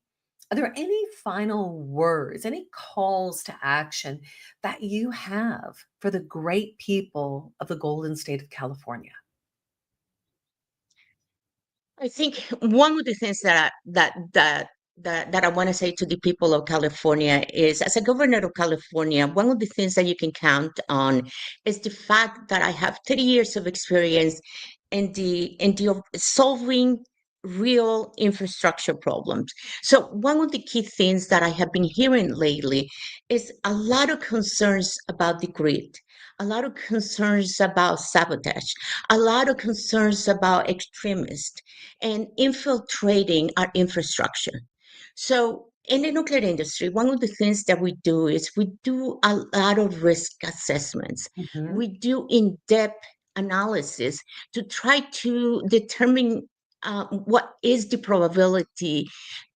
[SPEAKER 2] are there any final words, any calls to action that you have for the great people of the Golden State of California?
[SPEAKER 5] I think one of the things that I want to say to the people of California is, as a governor of California, one of the things that you can count on is the fact that I have 30 years of experience in the solving real infrastructure problems. So one of the key things that I have been hearing lately is a lot of concerns about the grid, a lot of concerns about sabotage, a lot of concerns about extremists and infiltrating our infrastructure. So in the nuclear industry, one of the things that we do is we do a lot of risk assessments.
[SPEAKER 2] Mhm.
[SPEAKER 5] We do in-depth analysis to try to determine what is the probability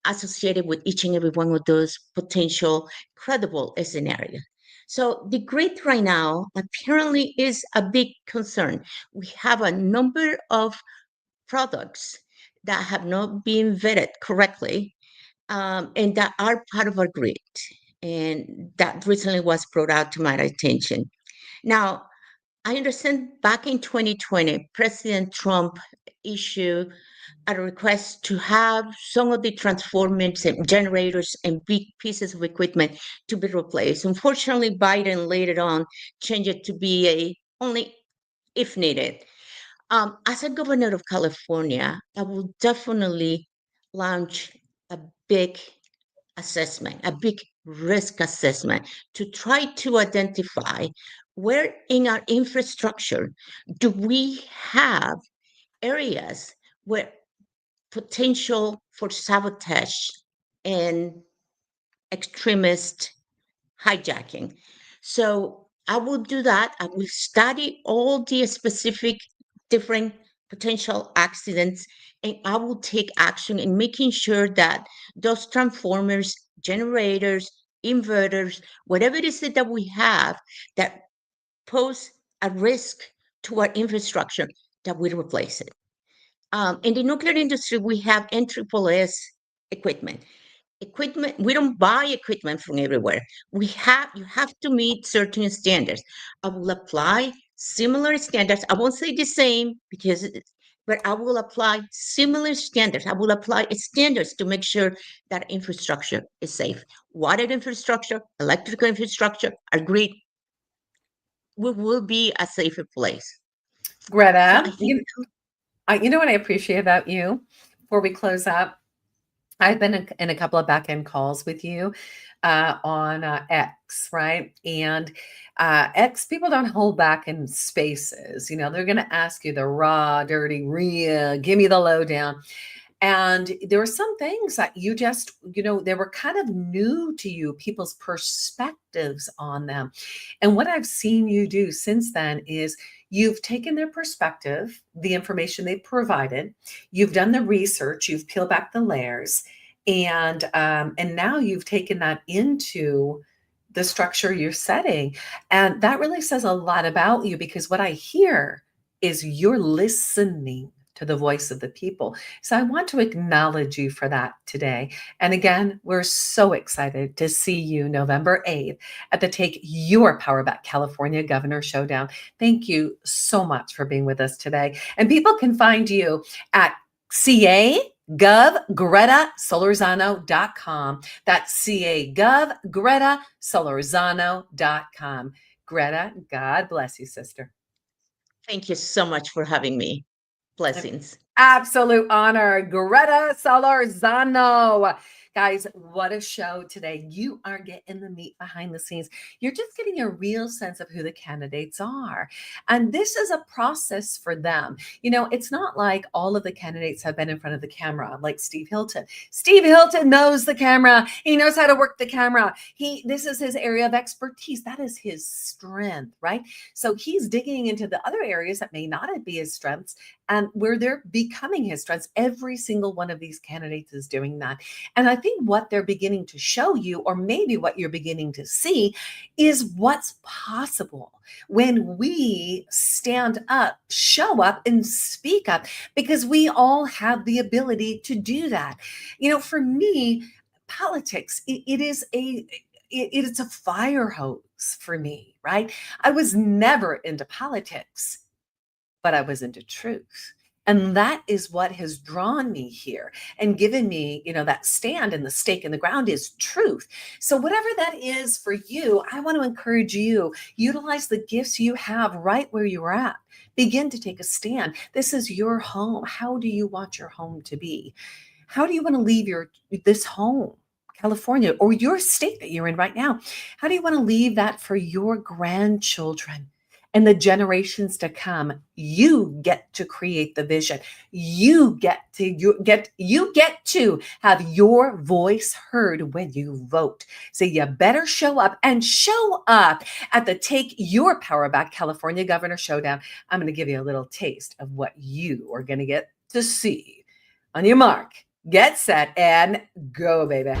[SPEAKER 5] associated with each and every one of those potential credible scenarios. So the grid right now apparently is a big concern. We have a number of products that have not been vetted correctly, and that are part of our grid. And that recently was brought out to my attention. Now, I understand back in 2020, President Trump issued a request to have some of the transformers and generators and big pieces of equipment to be replaced. Unfortunately, Biden later on changed it to be a only if needed. As a governor of California, I will definitely launch a big assessment, a big risk assessment to try to identify where in our infrastructure do we have areas where potential for sabotage and extremist hijacking. So I will do that. I will study all the specific different potential accidents, and I will take action in making sure that those transformers, generators, inverters, whatever it is that we have that pose a risk to our infrastructure, that we replace it. In the nuclear industry, we have NSSS equipment. equipment, we don't buy equipment from everywhere. You have to meet certain standards. I will apply similar standards. I won't say the same but I will apply similar standards. I will apply standards to make sure that infrastructure is safe. Water infrastructure, electrical infrastructure are great. We will be a safer place.
[SPEAKER 2] Greta,
[SPEAKER 5] So I think
[SPEAKER 2] you know what I appreciate about you before we close up? I've been in a couple of back end calls with you on X, right? And X, people don't hold back in spaces. You know, they're going to ask you the raw, dirty, real, give me the lowdown. And there were some things that you just, they were kind of new to you, people's perspectives on them. And what I've seen you do since then is you've taken their perspective, the information they provided, you've done the research, you've peeled back the layers, and now you've taken that into the structure you're setting. And that really says a lot about you, because what I hear is you're listening to the voice of the people. So I want to acknowledge you for that today. And again, we're so excited to see you November 8th at the Take Your Power Back California Governor Showdown. Thank you so much for being with us today. And people can find you at CA.gov.GrethaSolorzano.com. That's CA.gov.GrethaSolorzano.com. Greta, God bless you, sister.
[SPEAKER 5] thank you so much for having me. Blessings.
[SPEAKER 2] Absolute honor, Gretha Solorzano. Guys, what a show today. You are getting the meat behind the scenes. You're just getting a real sense of who the candidates are. And this is a process for them. It's not like all of the candidates have been in front of the camera, like Steve Hilton. Steve Hilton knows the camera. He knows how to work the camera. This is his area of expertise. That is his strength, right? So he's digging into the other areas that may not be his strengths, and where they're becoming his strengths. Every single one of these candidates is doing that. And I think what they're beginning to show you, or maybe what you're beginning to see, is what's possible when we stand up, show up, and speak up, because we all have the ability to do that. For me, politics, it's a fire hose for me, right? I was never into politics, but I was into truth. And that is what has drawn me here and given me, that stand, and the stake in the ground is truth. So whatever that is for you, I want to encourage you, utilize the gifts you have right where you're at. Begin to take a stand. This is your home. How do you want your home to be? How do you want to leave this home? California, or your state that you're in right now. How do you want to leave that for your grandchildren and the generations to come? You get to create the vision. You get to have your voice heard when you vote. So you better show up, and show up at the Take Your Power Back California Governor Showdown. I'm going to give you a little taste of what you are going to get to see. On your mark, get set, and go, baby.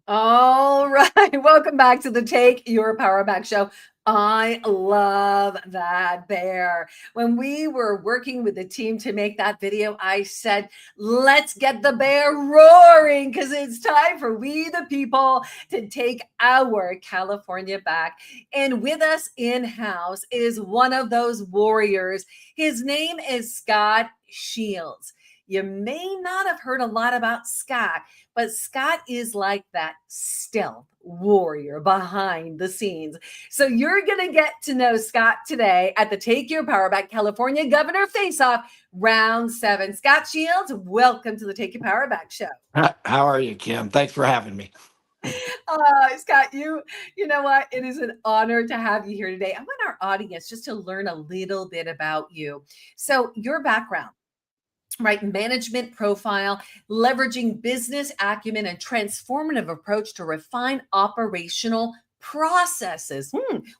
[SPEAKER 2] All right. Welcome back to the Take Your Power Back show. I love that bear. When we were working with the team to make that video, I said, let's get the bear roaring because it's time for we the people to take our California back. And with us in-house is one of those warriors. His name is Scott Shields. You may not have heard a lot about Scott, but Scott is like that stealth warrior behind the scenes. So you're going to get to know Scott today at the Take Your Power Back California Governor Faceoff Round 7. Scott Shields, welcome to the Take Your Power Back show.
[SPEAKER 6] How are you, Kim? Thanks for having me.
[SPEAKER 2] Scott, you know what? It is an honor to have you here today. I want our audience just to learn a little bit about you. So your background, right? Management profile, leveraging business acumen and transformative approach to refine operational processes.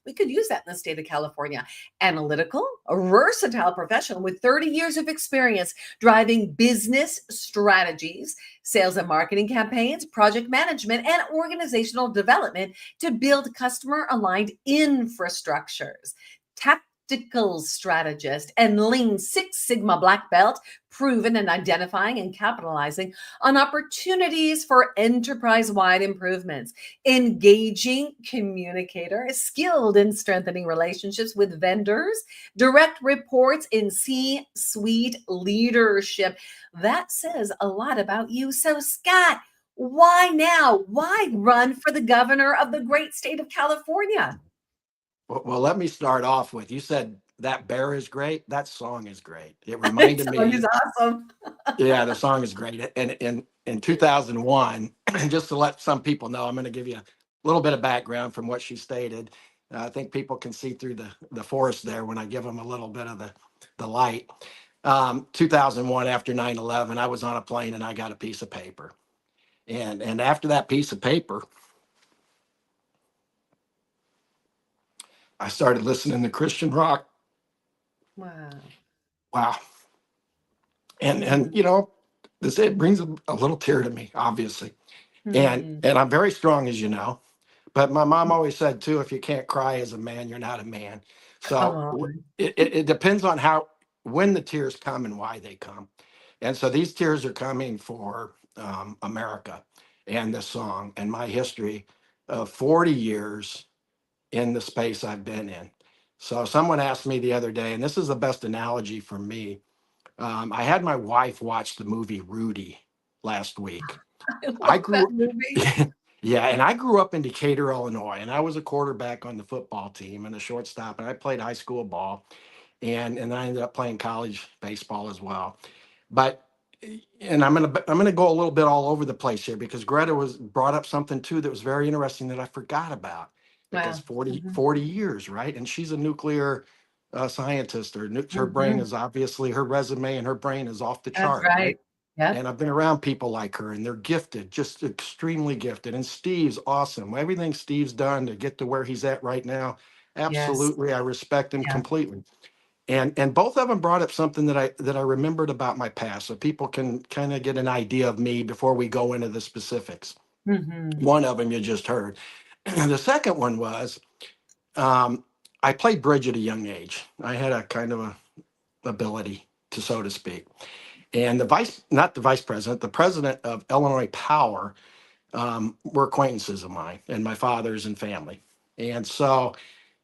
[SPEAKER 2] We could use that in the state of California. Analytical, a versatile professional with 30 years of experience driving business strategies, sales and marketing campaigns, project management, and organizational development to build customer-aligned infrastructures. Tactical strategist and Lean Six Sigma black belt, proven in identifying and capitalizing on opportunities for enterprise-wide improvements. Engaging communicator, skilled in strengthening relationships with vendors, direct reports in C-suite leadership. That says a lot about you. So, Scott, why now? Why run for the governor of the great state of California?
[SPEAKER 6] Well, let me start off with, you said that bear is great. That song is great. It reminded me.
[SPEAKER 2] He's awesome.
[SPEAKER 6] Yeah, the song is great. And in 2001, just to let some people know, I'm going to give you a little bit of background from what she stated. I think people can see through the forest there when I give them a little bit of the light. 2001, after 9/11, I was on a plane and I got a piece of paper. And after that piece of paper, I started listening to Christian rock. Wow. And you know, it brings a little tear to me, obviously. And I'm very strong, as you know. But my mom always said too, if you can't cry as a man, you're not a man. So it depends on when the tears come and why they come. And so these tears are coming for America and this song and my history of 40 years in the space I've been in. So someone asked me the other day, and this is the best analogy for me. I had my wife watch the movie Rudy last week.
[SPEAKER 2] I grew that movie.
[SPEAKER 6] Yeah, and I grew up in Decatur, Illinois, and I was a quarterback on the football team and a shortstop, and I played high school ball, and I ended up playing college baseball as well. But and I'm gonna go a little bit all over the place here because Gretha brought up something too that was very interesting that I forgot about. Because 40 years, right? And she's a nuclear scientist. Her brain is obviously, her resume and her brain is off the chart, right?
[SPEAKER 2] Yep.
[SPEAKER 6] And I've been around people like her and they're gifted, just extremely gifted. And Steve's awesome. Everything Steve's done to get to where he's at right now, absolutely. I respect him completely. And both of them brought up something that I remembered about my past, so people can kind of get an idea of me before we go into the specifics. One of them you just heard. The second one was, I played bridge at a young age. I had a kind of a ability to, so to speak. And the president of Illinois Power were acquaintances of mine and my father's and family. And so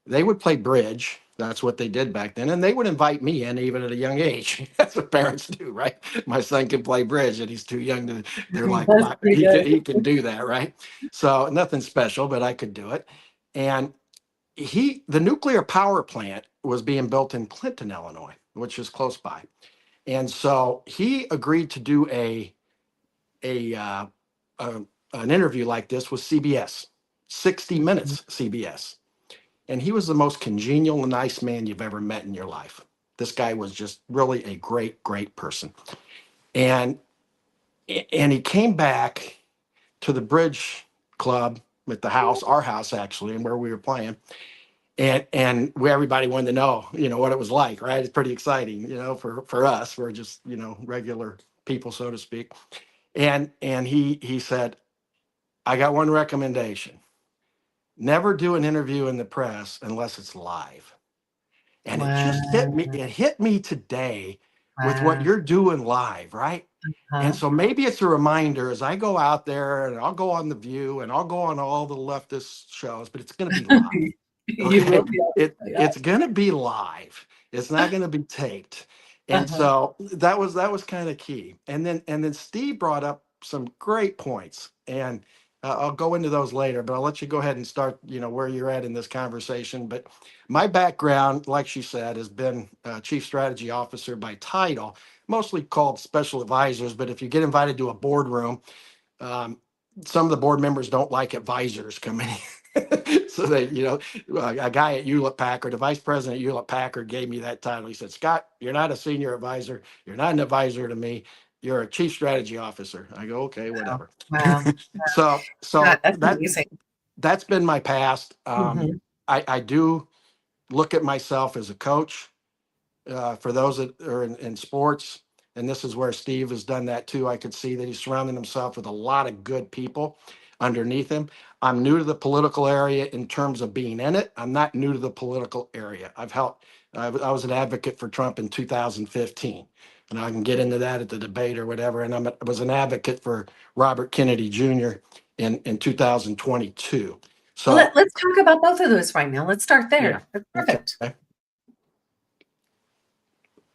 [SPEAKER 6] they would play bridge. That's what they did back then. And they would invite me in even at a young age. That's what parents do, right? My son can play bridge and he's too young to, they're like, he can do that, right? So nothing special, but I could do it. And the nuclear power plant was being built in Clinton, Illinois, which is close by. And so he agreed to do an interview like this with CBS, 60 Minutes CBS. And he was the most congenial and nice man you've ever met in your life. This guy was just really a great, great person. And he came back to the bridge club at the house, our house actually, and where we were playing. And everybody wanted to know, what it was like, right? It's pretty exciting, for us. We're just, regular people, so to speak. And he said, I got one recommendation. Never do an interview in the press unless it's live. And it just hit me. It hit me today with what you're doing live, right? And so maybe it's a reminder as I go out there and I'll go on The View and I'll go on all the leftist shows, but it's going to be live.
[SPEAKER 2] You will
[SPEAKER 6] Okay.
[SPEAKER 2] be.
[SPEAKER 6] It's going to be live. It's not going to be taped. And so that was kind of key. And then Steve brought up some great points, and I'll go into those later, but I'll let you go ahead and start, where you're at in this conversation. But my background, like she said, has been chief strategy officer by title, mostly called special advisors. But if you get invited to a boardroom, some of the board members don't like advisors coming in. So they, a guy at Hewlett Packard, the vice president at Hewlett Packard gave me that title. He said, Scott, you're not a senior advisor. You're not an advisor to me. You're a chief strategy officer. I go, okay, whatever.
[SPEAKER 2] Wow.
[SPEAKER 6] So
[SPEAKER 2] That's amazing.
[SPEAKER 6] that's been my past.
[SPEAKER 2] Mhm.
[SPEAKER 6] I do look at myself as a coach for those that are in sports. And this is where Steve has done that too. I could see that he's surrounding himself with a lot of good people underneath him. I'm new to the political area in terms of being in it. I'm not new to the political area. I've helped. I was an advocate for Trump in 2015. And I can get into that at the debate or whatever. And I was an advocate for Robert Kennedy Jr. in 2022. So
[SPEAKER 2] Let's talk about both of those right now. Let's start there.
[SPEAKER 6] yeah.
[SPEAKER 2] That's perfect.
[SPEAKER 6] Okay.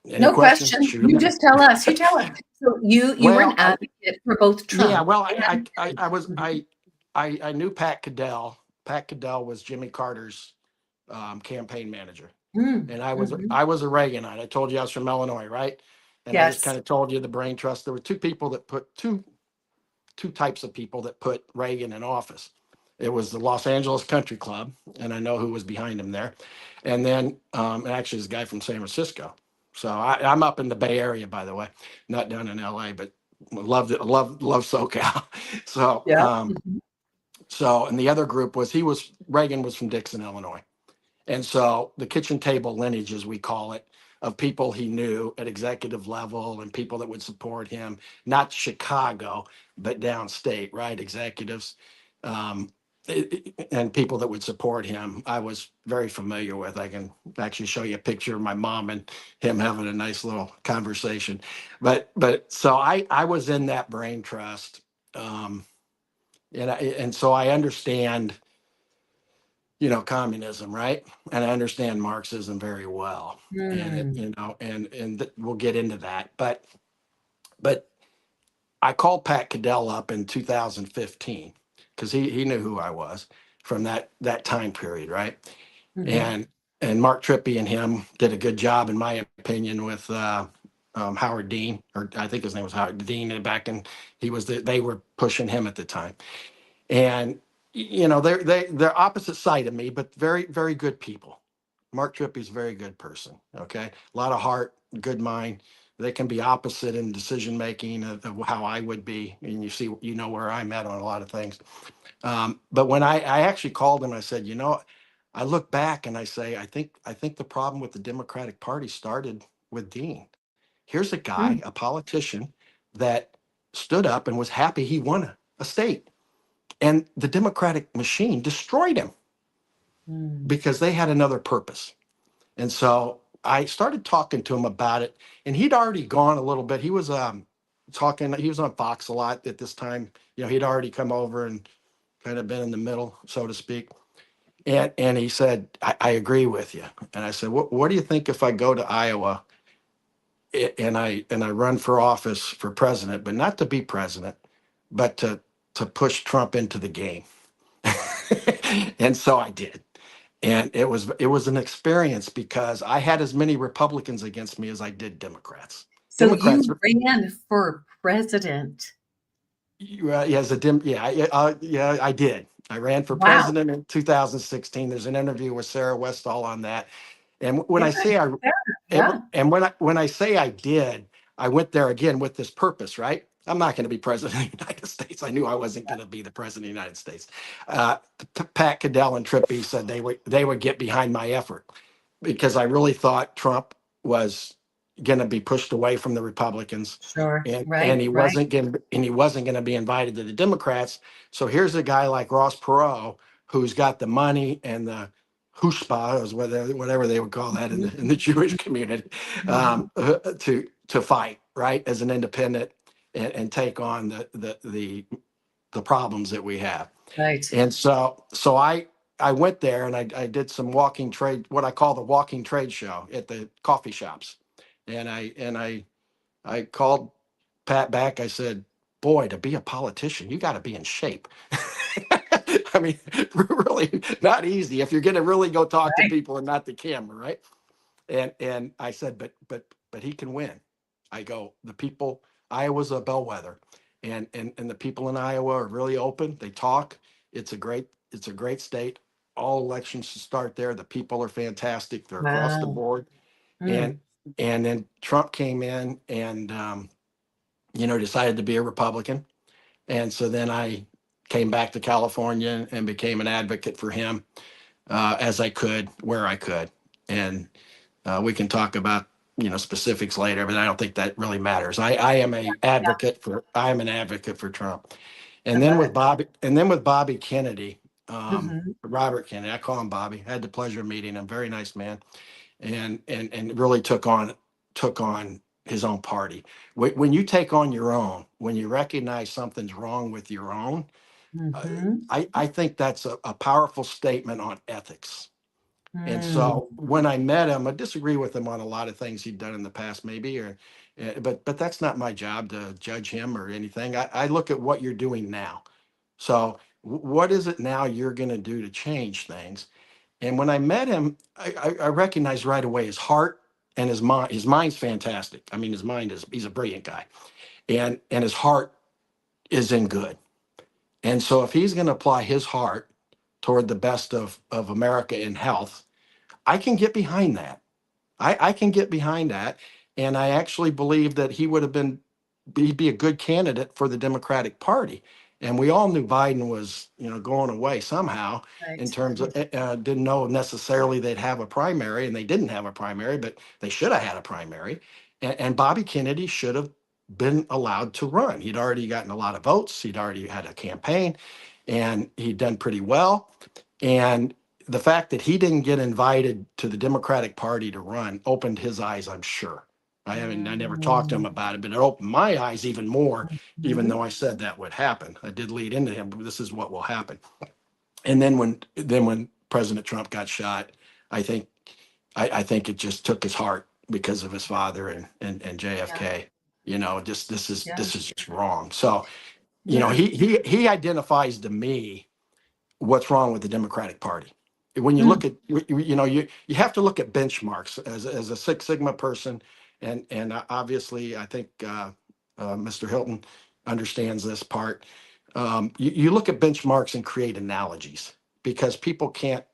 [SPEAKER 6] Any
[SPEAKER 2] No
[SPEAKER 6] questions?
[SPEAKER 2] question.
[SPEAKER 6] Shoot 'em.
[SPEAKER 2] You just tell us. You tell us. So you were
[SPEAKER 6] Well,
[SPEAKER 2] an advocate for both Trump.
[SPEAKER 6] Yeah, well, I knew Pat Caddell. Pat Caddell was Jimmy Carter's campaign manager, and I was a Reaganite. I told you I was from Illinois, right? And I just
[SPEAKER 2] Yes.
[SPEAKER 6] kind of told you the brain trust. There were two people that put two types of people that put Reagan in office. It was the Los Angeles Country Club, and I know who was behind him there, and then actually this guy from San Francisco. So I'm up in the Bay Area, by the way, not down in LA, but love SoCal. So
[SPEAKER 2] Yeah.
[SPEAKER 6] so and the other group was Reagan was from Dixon, Illinois. And so the kitchen table lineage, as we call it, of people he knew at executive level and people that would support him, not Chicago, but downstate, right? Executives and people that would support him, I was very familiar with. I can actually show you a picture of my mom and him having a nice little conversation. But so I was in that brain trust. And so I understand, communism, right? And I understand Marxism very well. And we'll get into that. But I called Pat Caddell up in 2015 because he knew who I was from that time period, right? And Mark Trippi and him did a good job, in my opinion, with Howard Dean, or I think his name was Howard Dean, and they were pushing him at the time. And they're opposite side of me, but very, very good people. Mark Trippi's a very good person. Okay, a lot of heart, good mind. They can be opposite in decision making of how I would be, and you know where I'm at on a lot of things. But when I actually called him, I said, I look back and I say, I think the problem with the Democratic Party started with Dean. Here's a guy, a politician, that stood up and was happy he won a state. And the Democratic machine destroyed him because they had another purpose. And so I started talking to him about it, and he'd already gone a little bit. He was he was on Fox a lot at this time. He'd already come over and kind of been in the middle, so to speak. And he said, I agree with you. And I said, what do you think if I go to Iowa and I run for office for president, but not to be president, but to push Trump into the game? And so I did. And it was an experience because I had as many Republicans against me as I did Democrats.
[SPEAKER 2] So
[SPEAKER 6] Democrats
[SPEAKER 2] you ran for president.
[SPEAKER 6] I did. I ran for president in 2016. There's an interview with Sarah Westall on that. And when I say when I say I did, I went there again with this purpose, right? I'm not going to be president of the United States. I knew I wasn't going to be the president of the United States. Pat Caddell and Trippi said they would get behind my effort because I really thought Trump was going to be pushed away from the Republicans,
[SPEAKER 2] Sure.
[SPEAKER 6] and
[SPEAKER 2] Right.
[SPEAKER 6] he
[SPEAKER 2] Right.
[SPEAKER 6] wasn't going to be invited to the Democrats. So here's a guy like Ross Perot who's got the money and the chutzpah, is whatever they would call that in the Jewish community, to fight, right, as an independent, and take on the problems that we have.
[SPEAKER 2] Right.
[SPEAKER 6] And so I went there and I did some walking trade, what I call the walking trade show at the coffee shops. And I called Pat back. I said, boy, to be a politician, you got to be in shape. I mean, really not easy if you're going to really go talk to people and not the camera, right? And I said, but he can win. I go, the people, Iowa's a bellwether, and the people in Iowa are really open. They talk. It's a great state. All elections should start there. The people are fantastic. They're across the
[SPEAKER 2] Wow.
[SPEAKER 6] board. And then Trump came in and decided to be a Republican. And so then I came back to California and became an advocate for him as I could, where I could. And we can talk about specifics later, but I don't think that really matters. I am an advocate for Trump. And then with Bobby Kennedy, Robert Kennedy, I call him Bobby. I had the pleasure of meeting him. Very nice man, and really took on his own party. When you take on your own, when you recognize something's wrong with your own, I think that's a powerful statement on ethics. And so when I met him, I disagree with him on a lot of things he'd done in the past, maybe, but that's not my job to judge him or anything. I look at what you're doing now. So what is it now you're going to do to change things? And when I met him, I recognized right away his heart and his mind. His mind's fantastic. I mean, he's a brilliant guy, and his heart is in good. And so if he's going to apply his heart toward the best of America in health, I can get behind that. I can get behind that. And I actually believe that he'd be a good candidate for the Democratic Party. And we all knew Biden was, going away somehow, in terms of, didn't know necessarily they'd have a primary, and they didn't have a primary, but they should have had a primary. And Bobby Kennedy should have been allowed to run. He'd already gotten a lot of votes. He'd already had a campaign, and he'd done pretty well. And the fact that he didn't get invited to the Democratic Party to run opened his eyes, I'm sure. I never talked to him about it, but it opened my eyes even more, even though I said that would happen. I did lead into him, but this is what will happen. And then when President Trump got shot, I think it just took his heart because of his father and JFK. This is just wrong. So, he identifies to me what's wrong with the Democratic Party. When you look at, you have to look at benchmarks as a Six Sigma person. And obviously, I think Mr. Hilton understands this part. You look at benchmarks and create analogies, because people can't.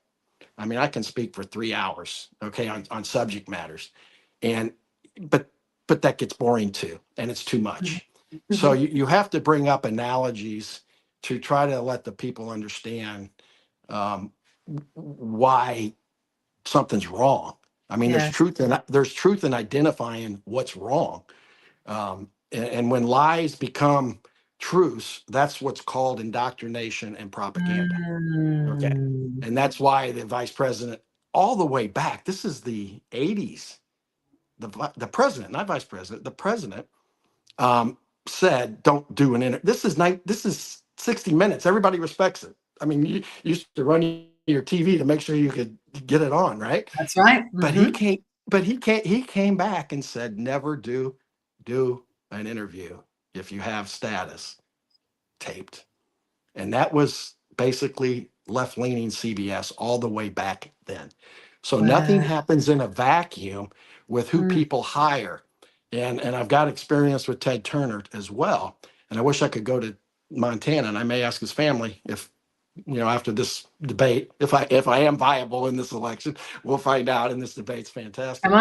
[SPEAKER 6] I mean, I can speak for 3 hours, okay, on subject matters, but that gets boring too, and it's too much. So you have to bring up analogies to try to let the people understand why something's wrong. I mean, there's truth in identifying what's wrong. And when lies become truths, that's what's called indoctrination and propaganda. Okay. And that's why the vice president, all the way back, this is the 80s, the president, not vice president, the president said, don't do an interview. This is 60 Minutes. Everybody respects it. I mean, you used to run your TV to make sure you could get it on, right?
[SPEAKER 2] That's right.
[SPEAKER 6] But he came back and said, never do an interview if you have status taped. And that was basically left-leaning CBS all the way back then. So nothing happens in a vacuum with who people hire. And I've got experience with Ted Turner as well. And I wish I could go to Montana, and I may ask his family if, after this debate, if I am viable in this election. We'll find out. And this debate's fantastic.
[SPEAKER 2] Come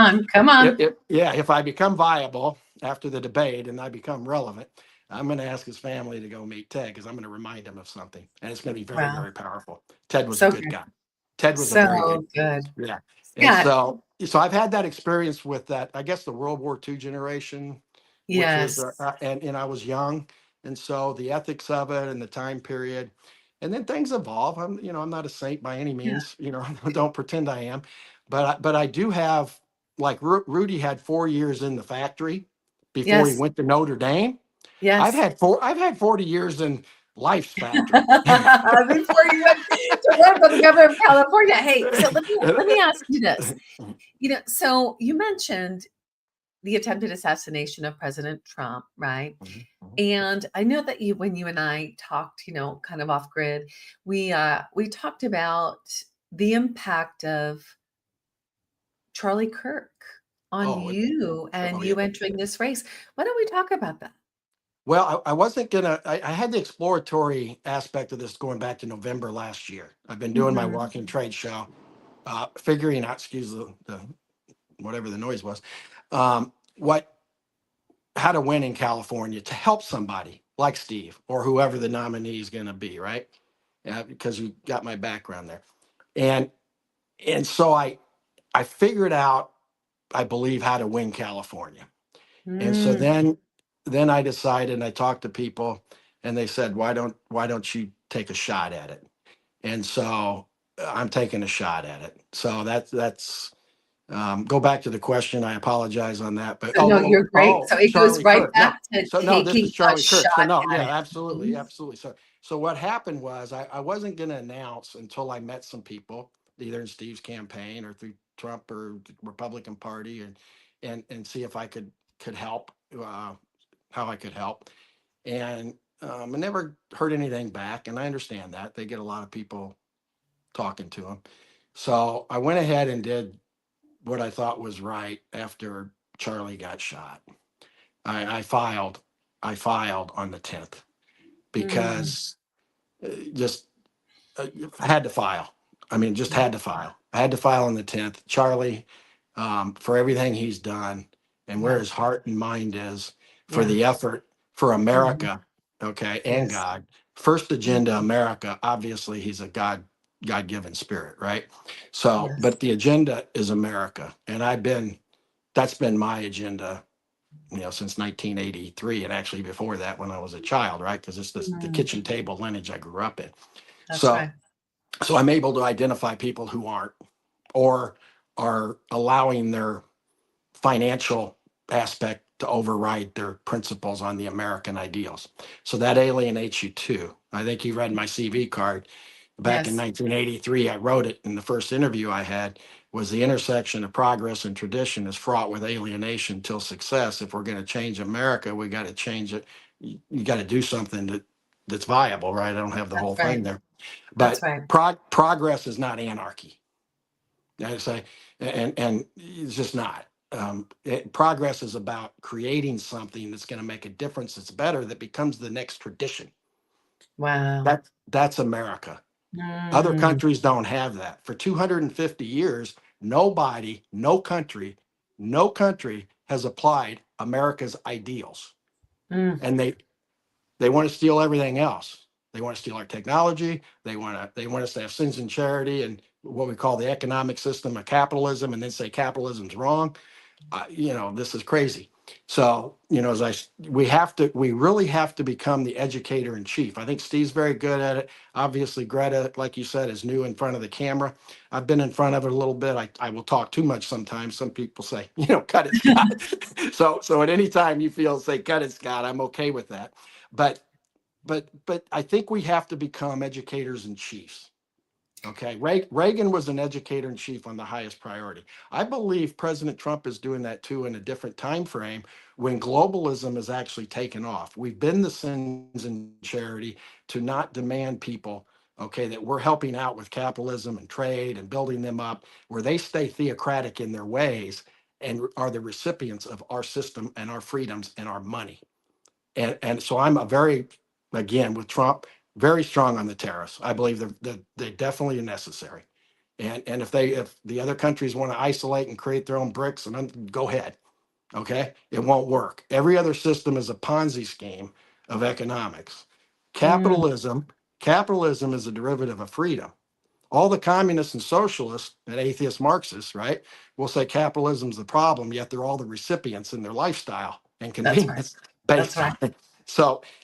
[SPEAKER 2] on.
[SPEAKER 6] If I become viable after the debate and I become relevant, I'm going to ask his family to go meet Ted, because I'm going to remind him of something, and it's going to be very, very powerful. Ted was a good guy. Ted was a very
[SPEAKER 2] So
[SPEAKER 6] good.
[SPEAKER 2] good.
[SPEAKER 6] Yeah. And
[SPEAKER 2] Scott.
[SPEAKER 6] so I've had that experience with that, I guess the World War II generation, which is,
[SPEAKER 2] Yes.
[SPEAKER 6] and I was young. And so the ethics of it and the time period, and then things evolve. I'm not a saint by any
[SPEAKER 2] Yeah.
[SPEAKER 6] means, don't pretend I am, but I do have, like Rudy had 4 years in the factory before he
[SPEAKER 2] Yes.
[SPEAKER 6] went to Notre Dame. I've
[SPEAKER 2] Yes.
[SPEAKER 6] had 40 years in life's factory.
[SPEAKER 2] Before you went to run for the governor of California. Hey, so let me ask you this. So you mentioned the attempted assassination of President Trump, right? And I know that when you and I talked, kind of off grid, we talked about the impact of Charlie Kirk on
[SPEAKER 6] Oh,
[SPEAKER 2] you and
[SPEAKER 6] yeah.
[SPEAKER 2] you entering this race. Why don't we talk about that?
[SPEAKER 6] Well, I wasn't gonna. I had the exploratory aspect of this going back to November last year. I've been doing my
[SPEAKER 2] Mhm.
[SPEAKER 6] walking trade show, figuring out, excuse the whatever the noise was, what how to win in California to help somebody like Steve or whoever the nominee is going to be, right? Because you got my background there, and so I figured out, I believe, how to win California. And so
[SPEAKER 2] Mm.
[SPEAKER 6] then I decided, and I talked to people, and they said, why don't you take a shot at it? And so I'm taking a shot at it. So that's go back to the question. I apologize on that, but
[SPEAKER 2] So no, you're great. So it goes
[SPEAKER 6] Charlie
[SPEAKER 2] right
[SPEAKER 6] Kirk. No,
[SPEAKER 2] back to
[SPEAKER 6] so no, this
[SPEAKER 2] taking
[SPEAKER 6] is
[SPEAKER 2] a
[SPEAKER 6] Charlie Kirk. So
[SPEAKER 2] shot
[SPEAKER 6] no,
[SPEAKER 2] at
[SPEAKER 6] yeah,
[SPEAKER 2] it.
[SPEAKER 6] absolutely,
[SPEAKER 2] Mhm.
[SPEAKER 6] absolutely. So what happened was I wasn't going to announce until I met some people, either in Steve's campaign or through Trump or the Republican Party, and see if I could help, how I could help. And I never heard anything back, and I understand that they get a lot of people talking to them. So I went ahead and did what I thought was right after Charlie got shot. I filed. I filed on the 10th
[SPEAKER 2] Mm.
[SPEAKER 6] because just had to file. I mean, just had to file. I had to file on the 10th. Charlie, for everything he's done and where
[SPEAKER 2] Yeah.
[SPEAKER 6] his heart and mind is, for
[SPEAKER 2] Yeah.
[SPEAKER 6] the effort for
[SPEAKER 2] Mhm.
[SPEAKER 6] America, okay, and
[SPEAKER 2] Yes.
[SPEAKER 6] God. First agenda,
[SPEAKER 2] Mhm.
[SPEAKER 6] America. Obviously, he's a God-given spirit, right? So,
[SPEAKER 2] Yes.
[SPEAKER 6] but the agenda is America, and that's been my agenda, since 1983, and actually before that when I was a child, right? Because it's the
[SPEAKER 2] Mm.
[SPEAKER 6] kitchen table lineage I grew up in.
[SPEAKER 2] That's right.
[SPEAKER 6] So I'm able to identify people who aren't, or are allowing their financial aspect to override their principles on the American ideals. So that alienates you too. I think you read my CV card. Back in
[SPEAKER 2] Yes.
[SPEAKER 6] 1983, I wrote it in the first interview I had, was the intersection of progress and tradition is fraught with alienation till success. If we're going to change America, we got to change it. You got to do something that's viable, right? I don't have the
[SPEAKER 2] That's
[SPEAKER 6] whole
[SPEAKER 2] right.
[SPEAKER 6] thing there,
[SPEAKER 2] That's
[SPEAKER 6] but
[SPEAKER 2] right.
[SPEAKER 6] progress is not anarchy. I say, and it's just not. Progress is about creating something that's going to make a difference, that's better, that becomes the next tradition.
[SPEAKER 2] Wow.
[SPEAKER 6] That's America. Other
[SPEAKER 2] Mm.
[SPEAKER 6] countries don't have that. For 250 years, nobody, no country has applied America's ideals,
[SPEAKER 2] Mm.
[SPEAKER 6] and they want to steal everything else. They want to steal our technology. They want us to have sins and charity and what we call the economic system of capitalism, and then say capitalism's wrong. This is crazy. So, we really have to become the educator in chief. I think Steve's very good at it. Obviously, Greta, like you said, is new in front of the camera. I've been in front of it a little bit. I will talk too much sometimes. Some people say, cut it, Scott. So at any time you feel, say, cut it, Scott, I'm okay with that. But I think we have to become educators in chiefs. Okay, Reagan was an educator in chief on the highest priority. I believe President Trump is doing that too in a different time frame, when globalism is actually taken off. We've been the sins and charity to not demand people, okay, that we're helping out with capitalism and trade and building them up, where they stay theocratic in their ways and are the recipients of our system and our freedoms and our money. And so I'm again, with Trump, very strong on the tariffs. I believe they're definitely necessary. And if the other countries want to isolate and create their own bricks, and go ahead, okay, it won't work. Every other system is a Ponzi scheme of economics.
[SPEAKER 2] Mm.
[SPEAKER 6] Capitalism is a derivative of freedom. All the communists and socialists and atheist Marxists, right, will say capitalism's the problem, yet they're all the recipients in their lifestyle and
[SPEAKER 2] That's right.
[SPEAKER 6] convenience
[SPEAKER 2] That's
[SPEAKER 6] based
[SPEAKER 2] right.
[SPEAKER 6] on it.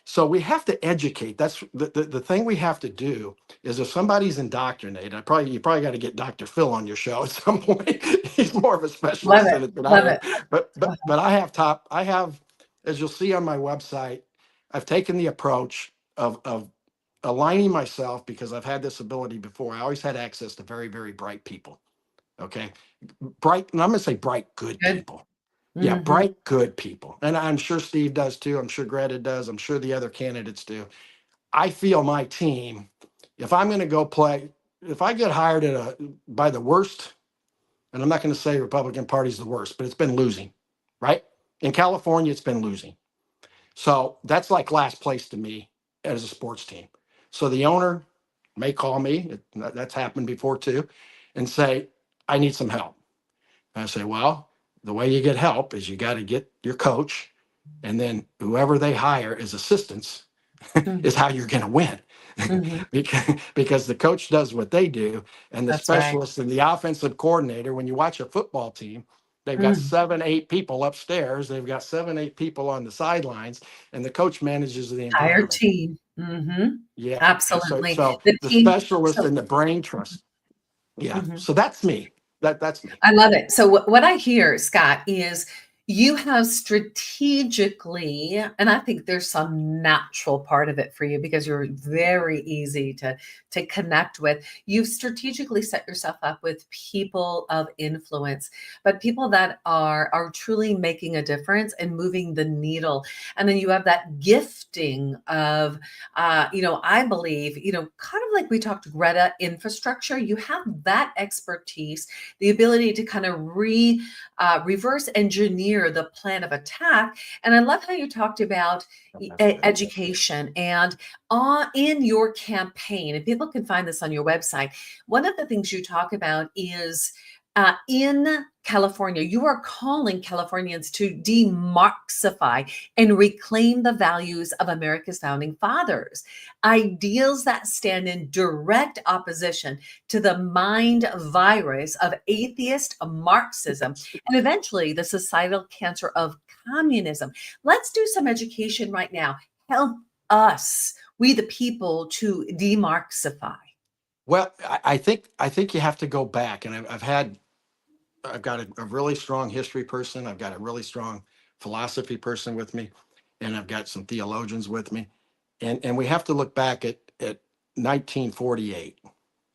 [SPEAKER 6] So we have to educate. That's the thing we have to do is if somebody's indoctrinated, you probably got to get Dr. Phil on your show at some point. He's more of a
[SPEAKER 2] Love
[SPEAKER 6] specialist
[SPEAKER 2] it.
[SPEAKER 6] in it than I
[SPEAKER 2] Love
[SPEAKER 6] am.
[SPEAKER 2] it.
[SPEAKER 6] But I have, as you'll see on my website, I've taken the approach of aligning myself because I've had this ability before. I always had access to very, very bright people. Okay. Bright, and I'm going to say bright, good
[SPEAKER 2] Good.
[SPEAKER 6] people. Yeah,
[SPEAKER 2] Mhm.
[SPEAKER 6] bright, good people. And I'm sure Steve does too. I'm sure Greta does. I'm sure the other candidates do. I feel my team, if I'm going to go play, if I get hired by the worst, and I'm not going to say Republican Party's the worst, but it's been losing, right? In California, it's been losing. So that's like last place to me as a sports team. So the owner may call me, that's happened before too, and say, I need some help. And I say, well, the way you get help is you got to get your coach, and then whoever they hire as assistants is how you're going to win.
[SPEAKER 2] Mhm.
[SPEAKER 6] because the coach does what they do, and the
[SPEAKER 2] That's right.
[SPEAKER 6] specialist and the offensive coordinator, when you watch a football team, they've got
[SPEAKER 2] Mhm.
[SPEAKER 6] 7, 8 people upstairs, they've got 7, 8 people on the sidelines, and the coach manages the
[SPEAKER 2] Entire
[SPEAKER 6] environment.
[SPEAKER 2] team. Mhm.
[SPEAKER 6] Yeah. So,
[SPEAKER 2] Absolutely.
[SPEAKER 6] so
[SPEAKER 2] The
[SPEAKER 6] the
[SPEAKER 2] team.
[SPEAKER 6] specialist
[SPEAKER 2] So
[SPEAKER 6] and the brain trust. Yeah.
[SPEAKER 2] mhm.
[SPEAKER 6] So that's me. That's me.
[SPEAKER 2] I love it. So what I hear, Scott, is you have strategically, and I think there's some natural part of it for you because you're very easy to connect with. You've strategically set yourself up with people of influence, but people that are truly making a difference and moving the needle. And then you have that gifting of, I believe, kind of like we talked Greta infrastructure. You have that expertise, the ability to kind of reverse engineer the plan of attack. And I love how you talked about education and in your campaign, and people can find this on your website. One of the things you talk about is in California, you are calling Californians to demarxify and reclaim the values of America's founding fathers, ideals that stand in direct opposition to the mind virus of atheist Marxism and eventually the societal cancer of communism. Let's do some education right now. Help us, we the people, to demarxify.
[SPEAKER 6] Well, I think you have to go back, and I've got a really strong history person. I've got a really strong philosophy person with me, and I've got some theologians with me, and we have to look back at 1948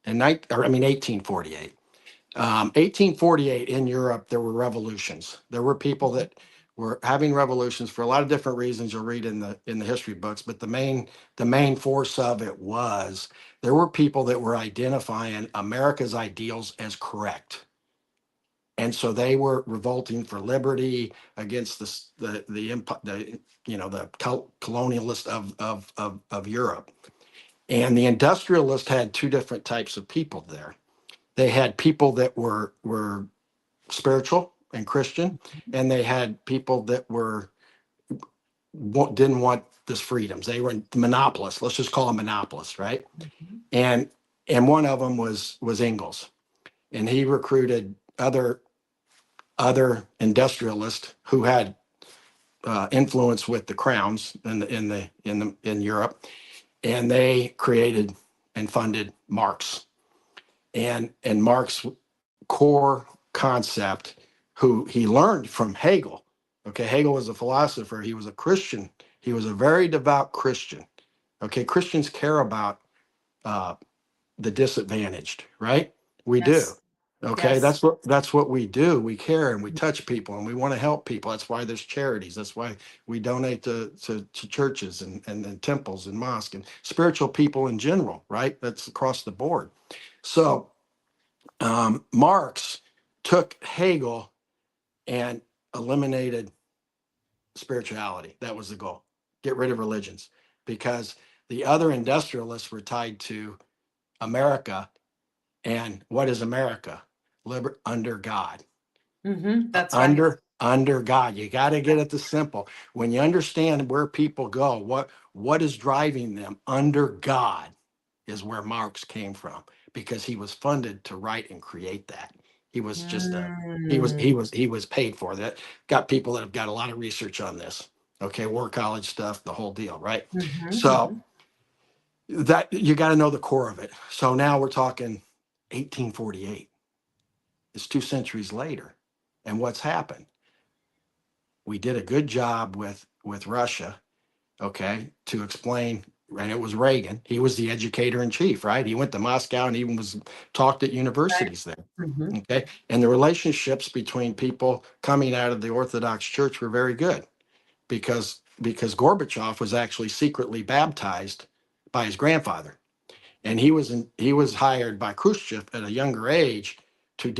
[SPEAKER 6] and 1848. 1848 in Europe, there were revolutions. There were people that were having revolutions for a lot of different reasons. You'll read in the history books, but the main force of it was there were people that were identifying America's ideals as correct. And so they were revolting for liberty against the colonialist of Europe. And the industrialists had two different types of people there. They had people that were spiritual and Christian, and they had people that didn't want this freedoms. They were monopolists. Let's just call them monopolists, right? And one of them was Ingalls, and he recruited other industrialists who had influence with the crowns in Europe, and they created and funded Marx. And Marx core concept, who he learned from Hegel. Okay, Hegel was a philosopher. He was a Christian. He was a very devout Christian. Okay, Christians care about the disadvantaged, right? We do.
[SPEAKER 2] Yes.
[SPEAKER 6] Okay,
[SPEAKER 2] Yes.
[SPEAKER 6] that's what we do. We care and we touch people and we want to help people. That's why there's charities. That's why we donate to churches and temples and mosques and spiritual people in general, right? That's across the board. So Marx took Hegel and eliminated spirituality. That was the goal. Get rid of religions, because the other industrialists were tied to America. And what is America? Under God.
[SPEAKER 2] That's right.
[SPEAKER 6] Under God. You got to get at the simple. When you understand where people go, what is driving them under God, is where Marx came from, because he was funded to write and create that. He was just he was paid for that. Got people that have got a lot of research on this. Okay, war college stuff, the whole deal, right? So that you got to know the core of it. So now we're talking 1848. It's 2 centuries later. And what's happened? We did a good job with Russia, okay, to explain, and it was Reagan. He was the educator in chief, right? He went to Moscow and even was taught at universities there. Okay. And the relationships between people coming out of the Orthodox Church were very good, because Gorbachev was actually secretly baptized by his grandfather. And he was hired by Khrushchev at a younger age to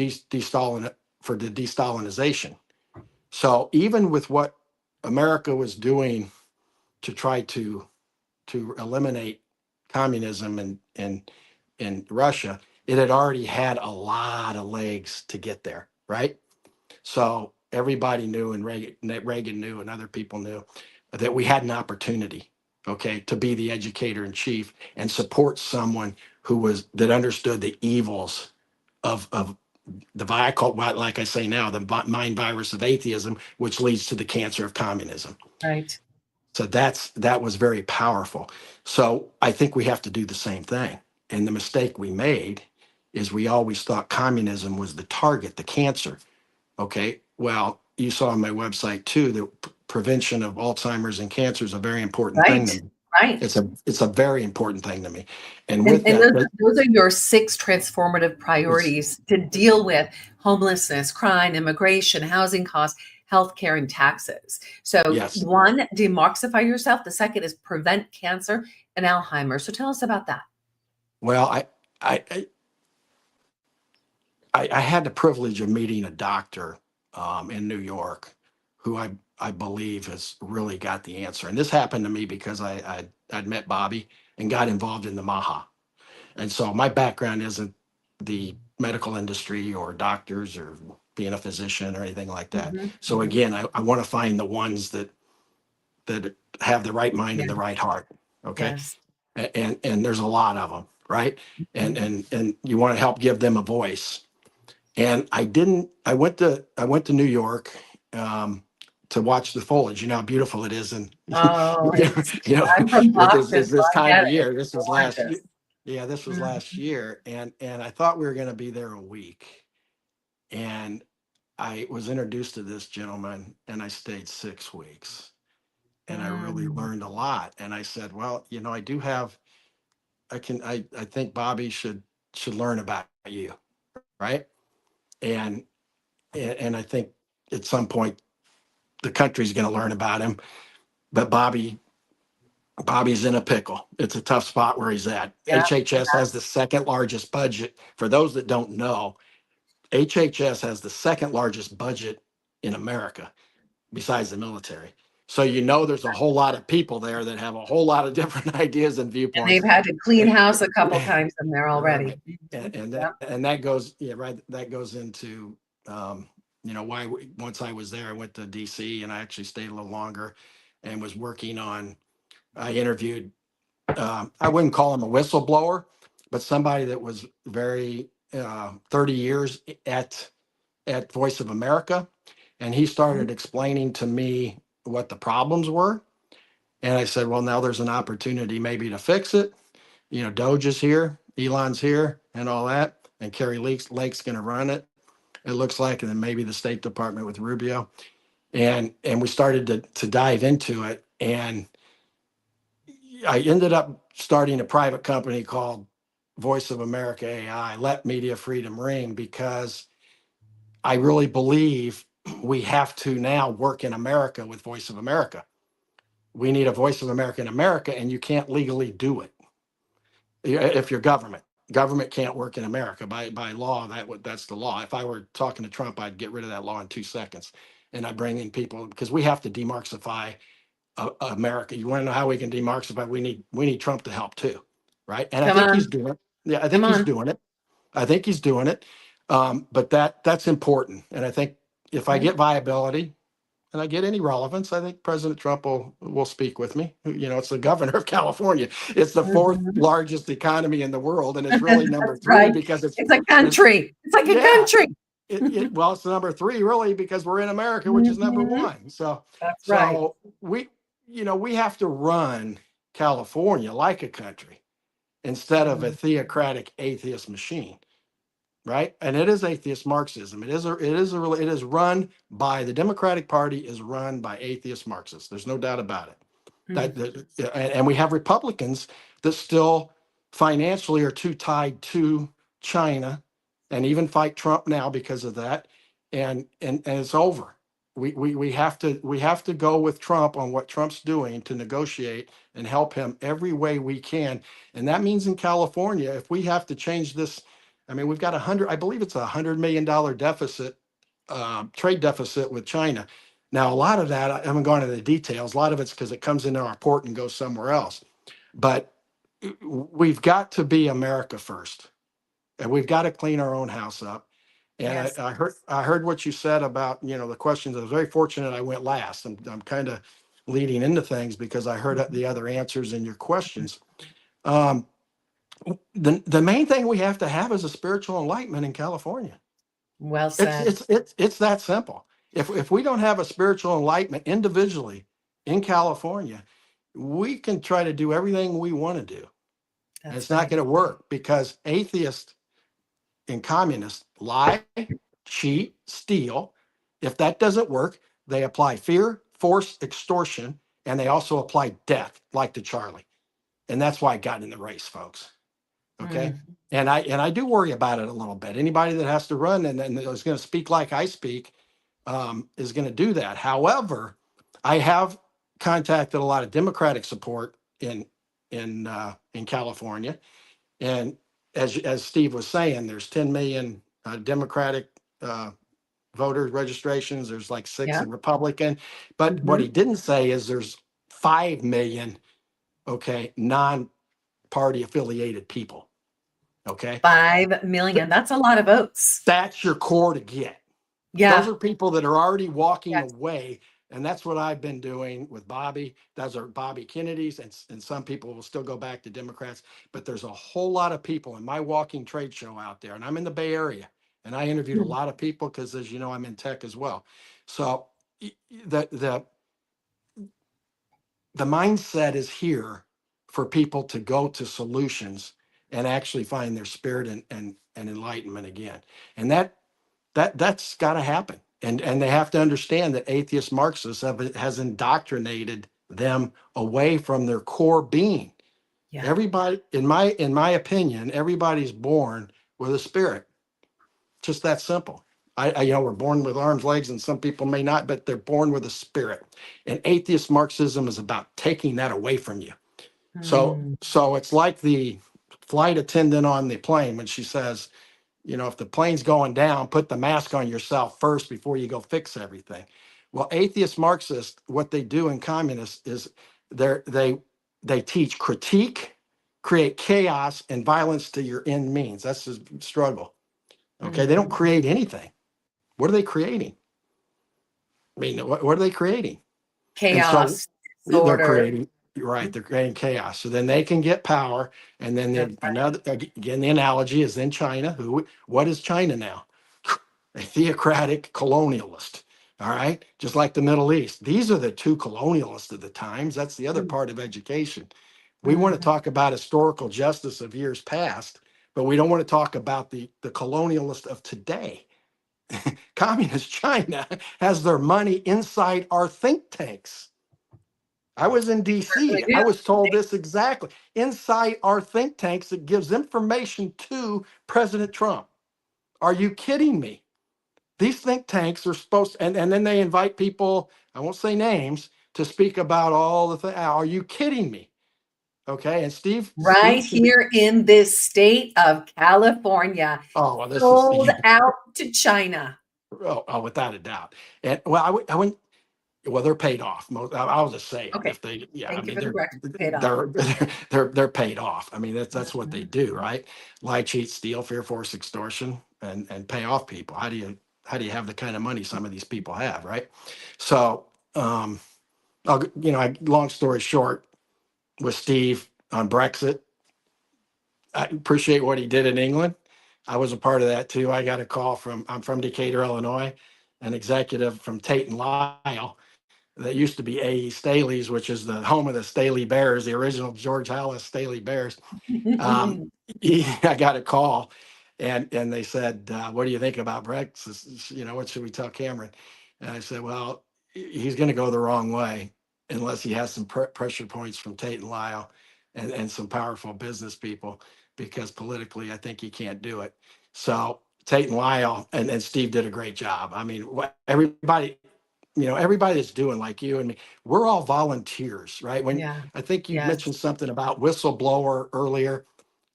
[SPEAKER 6] for the de-Stalinization. So even with what America was doing to try to eliminate communism in Russia, it had already had a lot of legs to get there, right? So everybody knew, and Reagan knew, and other people knew, that we had an opportunity, okay, to be the educator in chief and support someone that understood the evils of I call it, like I say now, the mind virus of atheism, which leads to the cancer of communism.
[SPEAKER 2] Right.
[SPEAKER 6] So that was very powerful. So I think we have to do the same thing. And the mistake we made is we always thought communism was the target, the cancer. Okay, well, you saw on my website too that prevention of Alzheimer's and cancer is a very important thing to me.
[SPEAKER 2] Right.
[SPEAKER 6] It's a very important thing to me. And
[SPEAKER 2] those are your 6 transformative priorities to deal with homelessness, crime, immigration, housing costs, healthcare, and taxes. So
[SPEAKER 6] yes.
[SPEAKER 2] 1, demarxify yourself. The second is prevent cancer and Alzheimer's. So tell us about that.
[SPEAKER 6] Well, I had the privilege of meeting a doctor in New York who I believe has really got the answer. And this happened to me because I'd met Bobby and got involved in the MAHA. And so my background isn't the medical industry or doctors or being a physician or anything like that. So again, I want to find the ones that have the right mind and the right heart. Okay. Yes. And there's a lot of them, right? And you want to help give them a voice. And I went to New York to watch the foliage. You know how beautiful it is, and
[SPEAKER 2] I'm from Boston,
[SPEAKER 6] this time of year. This was last year. Yeah, this was last year, and I thought we were going to be there a week, and I was introduced to this gentleman, and I stayed 6 weeks, and I really learned a lot. And I said, well, I do have, I think Bobby should learn about you, right? And I think at some point the country's going to learn about him, but Bobby's in a pickle. It's a tough spot where he's at. Yeah. HHS has the second largest budget. For those that don't know, HHS has the second largest budget in America besides the military. So there's a whole lot of people there that have a whole lot of different ideas and viewpoints. And
[SPEAKER 2] they've had to clean house a couple times in there already.
[SPEAKER 6] Right. And that goes, that goes into why once I was there, I went to DC and I actually stayed a little longer and was working on, I interviewed, I wouldn't call him a whistleblower, but somebody that was very 30 years at Voice of America. And he started explaining to me what the problems were. And I said, well, now there's an opportunity maybe to fix it. Doge is here, Elon's here and all that. And Carrie Lake's going to run it. It looks like, and then maybe the State Department with Rubio. And we started to dive into it. And I ended up starting a private company called Voice of America AI, Let Media Freedom Ring, because I really believe we have to now work in America with Voice of America. We need a Voice of America in America, and you can't legally do it if you're government. Government can't work in America by law. That's the law. If I were talking to Trump, I'd get rid of that law in 2 seconds, and I bring in people because we have to demarxify America. You want to know how we can demarxify? We need Trump to help too, right? And I think he's doing it. Yeah, I think he's doing it. I think he's doing it. But that's important. And I think if I get viability, and I get any relevance, I think President Trump will speak with me. You know, it's the governor of California. It's the fourth largest economy in the world, and it's really number
[SPEAKER 2] That's
[SPEAKER 6] three
[SPEAKER 2] right.
[SPEAKER 6] because
[SPEAKER 2] It's a country. It's like a
[SPEAKER 6] yeah.
[SPEAKER 2] country.
[SPEAKER 6] Well, it's number three really because we're in America, which is number one. So
[SPEAKER 2] That's right.
[SPEAKER 6] we have to run California like a country instead of a theocratic atheist machine. Right, and it is atheist Marxism. It is run by the Democratic Party. Is run by atheist Marxists. There's no doubt about it. And we have Republicans that still financially are too tied to China, and even fight Trump now because of that. And it's over. We have to go with Trump on what Trump's doing to negotiate and help him every way we can. And that means in California, if we have to change this. I mean, we've got I believe it's $100 million deficit, trade deficit with China. Now, a lot of that, I haven't gone into the details. A lot of it's because it comes into our port and goes somewhere else. But we've got to be America first, and we've got to clean our own house up. And
[SPEAKER 2] Yes.
[SPEAKER 6] I heard what you said about, the questions. I was very fortunate I went last. I'm kind of leading into things because I heard the other answers in your questions. The main thing we have to have is a spiritual enlightenment in California.
[SPEAKER 2] Well said.
[SPEAKER 6] It's that simple. If we don't have a spiritual enlightenment individually in California, we can try to do everything we want to do. And it's not going to work because atheists and communists lie, cheat, steal. If that doesn't work, they apply fear, force, extortion, and they also apply death, like to Charlie. And that's why I got in the race, folks. Okay. And I do worry about it a little bit. Anybody that has to run and is going to speak like I speak is going to do that. However, I have contacted a lot of Democratic support in California. And as Steve was saying, there's 10 million Democratic voter registrations. There's like 6 in Republican. But what he didn't say is there's 5 million, non-party affiliated people. Okay.
[SPEAKER 2] 5 million. That's a lot of votes.
[SPEAKER 6] That's your core to get.
[SPEAKER 2] Yeah.
[SPEAKER 6] Those are people that are already walking away. And that's what I've been doing with Bobby. Those are Bobby Kennedy's, and some people will still go back to Democrats. But there's a whole lot of people in my walking trade show out there. And I'm in the Bay Area. And I interviewed a lot of people because, as you know, I'm in tech as well. So the mindset is here for people to go to solutions and actually find their spirit and enlightenment again. And that's got to happen. And they have to understand that atheist Marxists has indoctrinated them away from their core being. Yeah. Everybody, in my opinion, everybody's born with a spirit. Just that simple. We're born with arms, legs, and some people may not, but they're born with a spirit. And atheist Marxism is about taking that away from you. So it's like the flight attendant on the plane when she says, if the plane's going down, put the mask on yourself first before you go fix everything. Well, atheist Marxists, what they do in communists is they teach critique, create chaos, and violence to your end means. That's the struggle. Okay, they don't create anything. What are they creating? I mean, what are they creating?
[SPEAKER 2] Chaos.
[SPEAKER 6] They're creating. Right, they're creating chaos. So then they can get power, and then the analogy is then China. What is China now? A theocratic colonialist. All right, just like the Middle East. These are the two colonialists of the times. That's the other part of education. We want to talk about historical justice of years past, but we don't want to talk about the colonialist of today. Communist China has their money inside our think tanks. I was in DC. I was told this exactly. Inside our think tanks, it gives information to President Trump. Are you kidding me? These think tanks are supposed to, and then they invite people, I won't say names, to speak about all the things. Are you kidding me? Okay, and Steve.
[SPEAKER 2] Here in this state of California.
[SPEAKER 6] Oh, well, this
[SPEAKER 2] sold out to China.
[SPEAKER 6] Oh, without a doubt. And well, I wouldn't. Well, they're paid off. I'll just say it.
[SPEAKER 2] Okay.
[SPEAKER 6] If they, they're paid off. I mean, that's what they do, right? Lie, cheat, steal, fear, force, extortion, and pay off people. How do you have the kind of money some of these people have, right? So, long story short, with Steve on Brexit, I appreciate what he did in England. I was a part of that too. I got a call I'm from Decatur, Illinois, an executive from Tate and Lyle that used to be A.E. Staley's, which is the home of the Staley Bears, the original George Halas Staley Bears. I got a call, and they said, "What do you think about Brexit? What should we tell Cameron?" And I said, "Well, he's going to go the wrong way unless he has some pressure points from Tate and Lyle and some powerful business people, because politically, I think he can't do it." So Tate and Lyle and Steve did a great job. I mean, everybody that's doing, like you and me, we're all volunteers, right? I think you mentioned something about whistleblower earlier.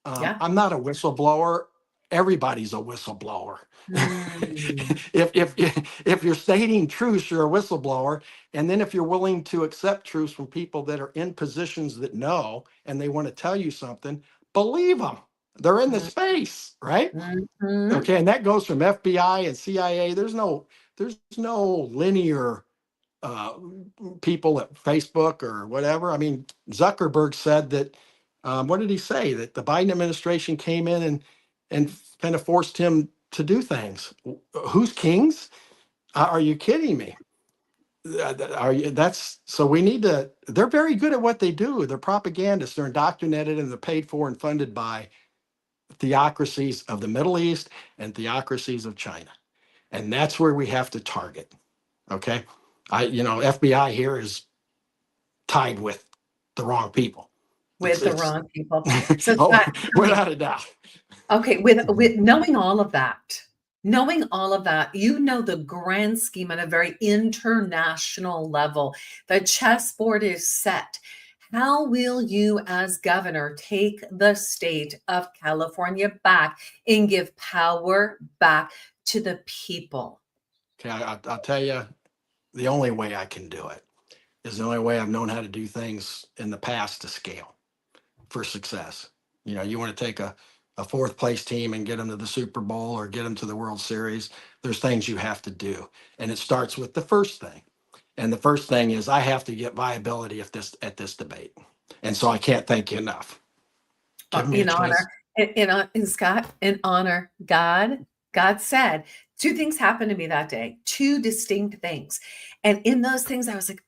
[SPEAKER 6] I'm not a whistleblower. Everybody's a whistleblower. If you're stating truths, you're a whistleblower. And then if you're willing to accept truths from people that are in positions that know, and they want to tell you something, believe them. They're in the space, right? Okay, and that goes from FBI and CIA. There's no linear people at Facebook or whatever. I mean, Zuckerberg said that. What did he say? That the Biden administration came in and kind of forced him to do things. Who's kings? Are you kidding me? So we need to. They're very good at what they do. They're propagandists. They're indoctrinated, and they're paid for and funded by theocracies of the Middle East and theocracies of China. And that's where we have to target. Okay. FBI here is tied with the wrong people.
[SPEAKER 2] Wrong people. So
[SPEAKER 6] without a doubt.
[SPEAKER 2] Okay. With knowing all of that, the grand scheme on a very international level, the chessboard is set. How will you as governor take the state of California back and give power back to the people?
[SPEAKER 6] Okay, I'll tell you, the only way I can do it is the only way I've known how to do things in the past to scale for success. You want to take a fourth place team and get them to the Super Bowl or get them to the World Series. There's things you have to do. And it starts with the first thing. And the first thing is I have to get viability at this debate. And so I can't thank you enough.
[SPEAKER 2] In honor, God said, two things happened to me that day, two distinct things. And in those things, I was like,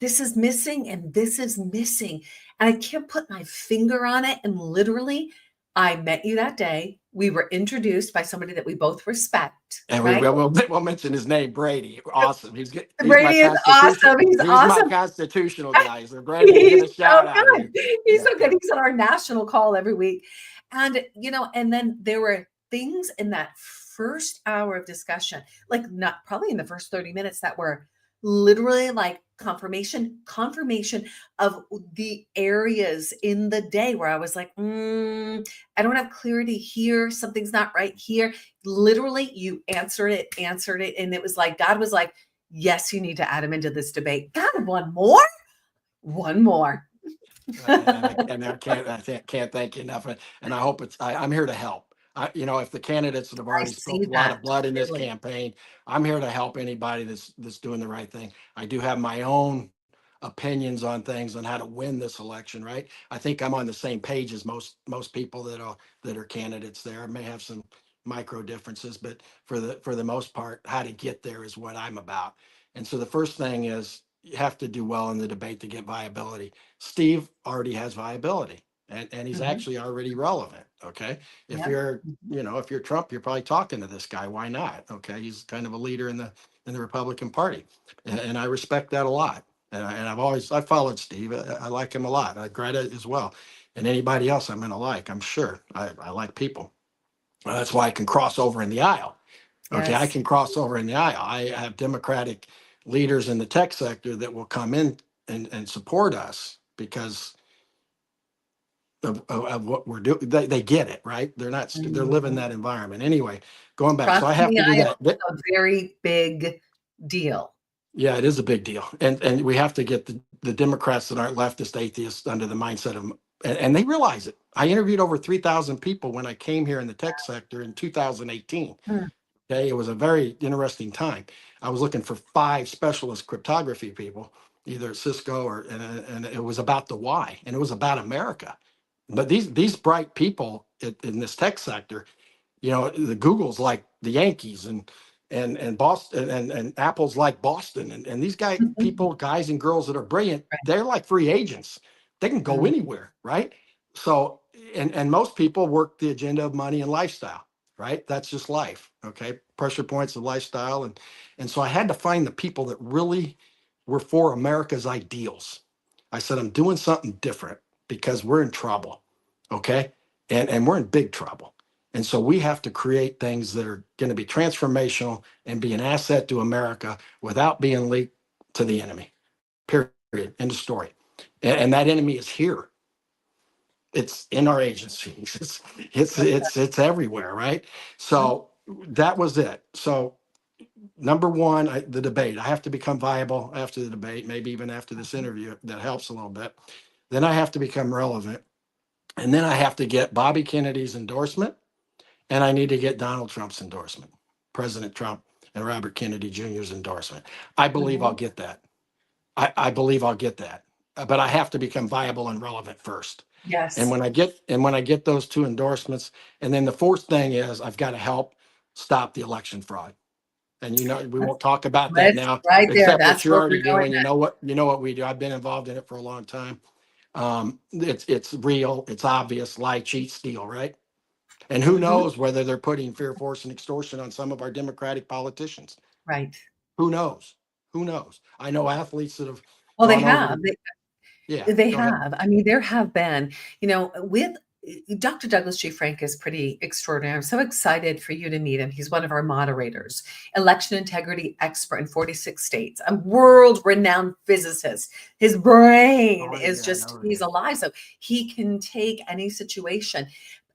[SPEAKER 2] this is missing and this is missing. And I can't put my finger on it. And literally, I met you that day. We were introduced by somebody that we both respect.
[SPEAKER 6] And
[SPEAKER 2] right?
[SPEAKER 6] we'll mention his name, Brady. Awesome.
[SPEAKER 2] Brady is awesome. He's awesome.
[SPEAKER 6] My constitutional guy. So Brady, get a shout out.
[SPEAKER 2] He's so good. He's on our national call every week. And, and then there were things in that first hour of discussion, like not probably in the first 30 minutes, that were literally like confirmation of the areas in the day where I was like, I don't have clarity here. Something's not right here. Literally, you answered it. And it was like, God was like, yes, you need to add him into this debate. God, one more.
[SPEAKER 6] And I can't thank you enough. And I hope I'm here to help. If the candidates that have already spilled a lot of blood in this campaign, I'm here to help anybody that's doing the right thing. I do have my own opinions on things on how to win this election, right? I think I'm on the same page as most people that are candidates there. I may have some micro differences, but for the most part, how to get there is what I'm about. And so the first thing is you have to do well in the debate to get viability. Steve already has viability. And he's actually already relevant. Okay. If you're Trump, you're probably talking to this guy. Why not? Okay. He's kind of a leader in the Republican Party. And I respect that a lot. And I've followed Steve. I like him a lot. Gretha as well. And anybody else I'm going to like, I'm sure. I like people. That's why I can cross over in the aisle. Okay. Yes. I can cross over in the aisle. I have Democratic leaders in the tech sector that will come in and support us because of what we're doing. They get it, right? They're not, they're living that environment. Anyway, going back. So I have to do that.
[SPEAKER 2] A very big deal.
[SPEAKER 6] Yeah, it is a big deal. And we have to get the Democrats that aren't leftist atheists under the mindset of, and they realize it. I interviewed over 3,000 people when I came here in the tech sector in 2018. Okay, it was a very interesting time. I was looking for 5 specialist cryptography people, either at Cisco or and it was about the why, and it was about America. But these bright people in this tech sector, you know, the Google's like the Yankees, and Boston, and Apple's like Boston, and these guys and girls that are brilliant, they're like free agents. They can go anywhere, right? So, and most people work the agenda of money and lifestyle, right? That's just life. Okay, pressure points of lifestyle, and so I had to find the people that really were for America's ideals. I said, I'm doing something different because we're in trouble, okay, and we're in big trouble. And so we have to create things that are going to be transformational and be an asset to America without being leaked to the enemy. Period. End of story. And that enemy is here. It's in our agencies. It's everywhere, right? So that was it. So number one, the debate. I have to become viable after the debate, maybe even after this interview. That helps a little bit. Then I have to become relevant. And then I have to get Bobby Kennedy's endorsement. And I need to get Donald Trump's endorsement, President Trump and Robert Kennedy Jr.'s endorsement. I believe I'll get that. I believe I'll get that. But I have to become viable and relevant first.
[SPEAKER 2] Yes.
[SPEAKER 6] And when I get those 2 endorsements, and then the fourth thing is I've got to help stop the election fraud. And you know, we won't talk about that now,
[SPEAKER 2] right there.
[SPEAKER 6] except
[SPEAKER 2] That's
[SPEAKER 6] what you're
[SPEAKER 2] what
[SPEAKER 6] already
[SPEAKER 2] we're going
[SPEAKER 6] doing. You know what we do. I've been involved in it for a long time. It's real. It's obvious. Lie, cheat, steal. Right. And who knows whether they're putting fear, force, and extortion on some of our Democratic politicians.
[SPEAKER 2] Right.
[SPEAKER 6] Who knows? Who knows? I know athletes that have
[SPEAKER 2] Well, they
[SPEAKER 6] gone over
[SPEAKER 2] have.
[SPEAKER 6] to- yeah,
[SPEAKER 2] They
[SPEAKER 6] go ahead.
[SPEAKER 2] have. I mean, there have been, with Dr. Douglas G. Frank is pretty extraordinary. I'm so excited for you to meet him. He's one of our moderators, election integrity expert in 46 states, a world-renowned physicist. His brain is just, he's alive. So he can take any situation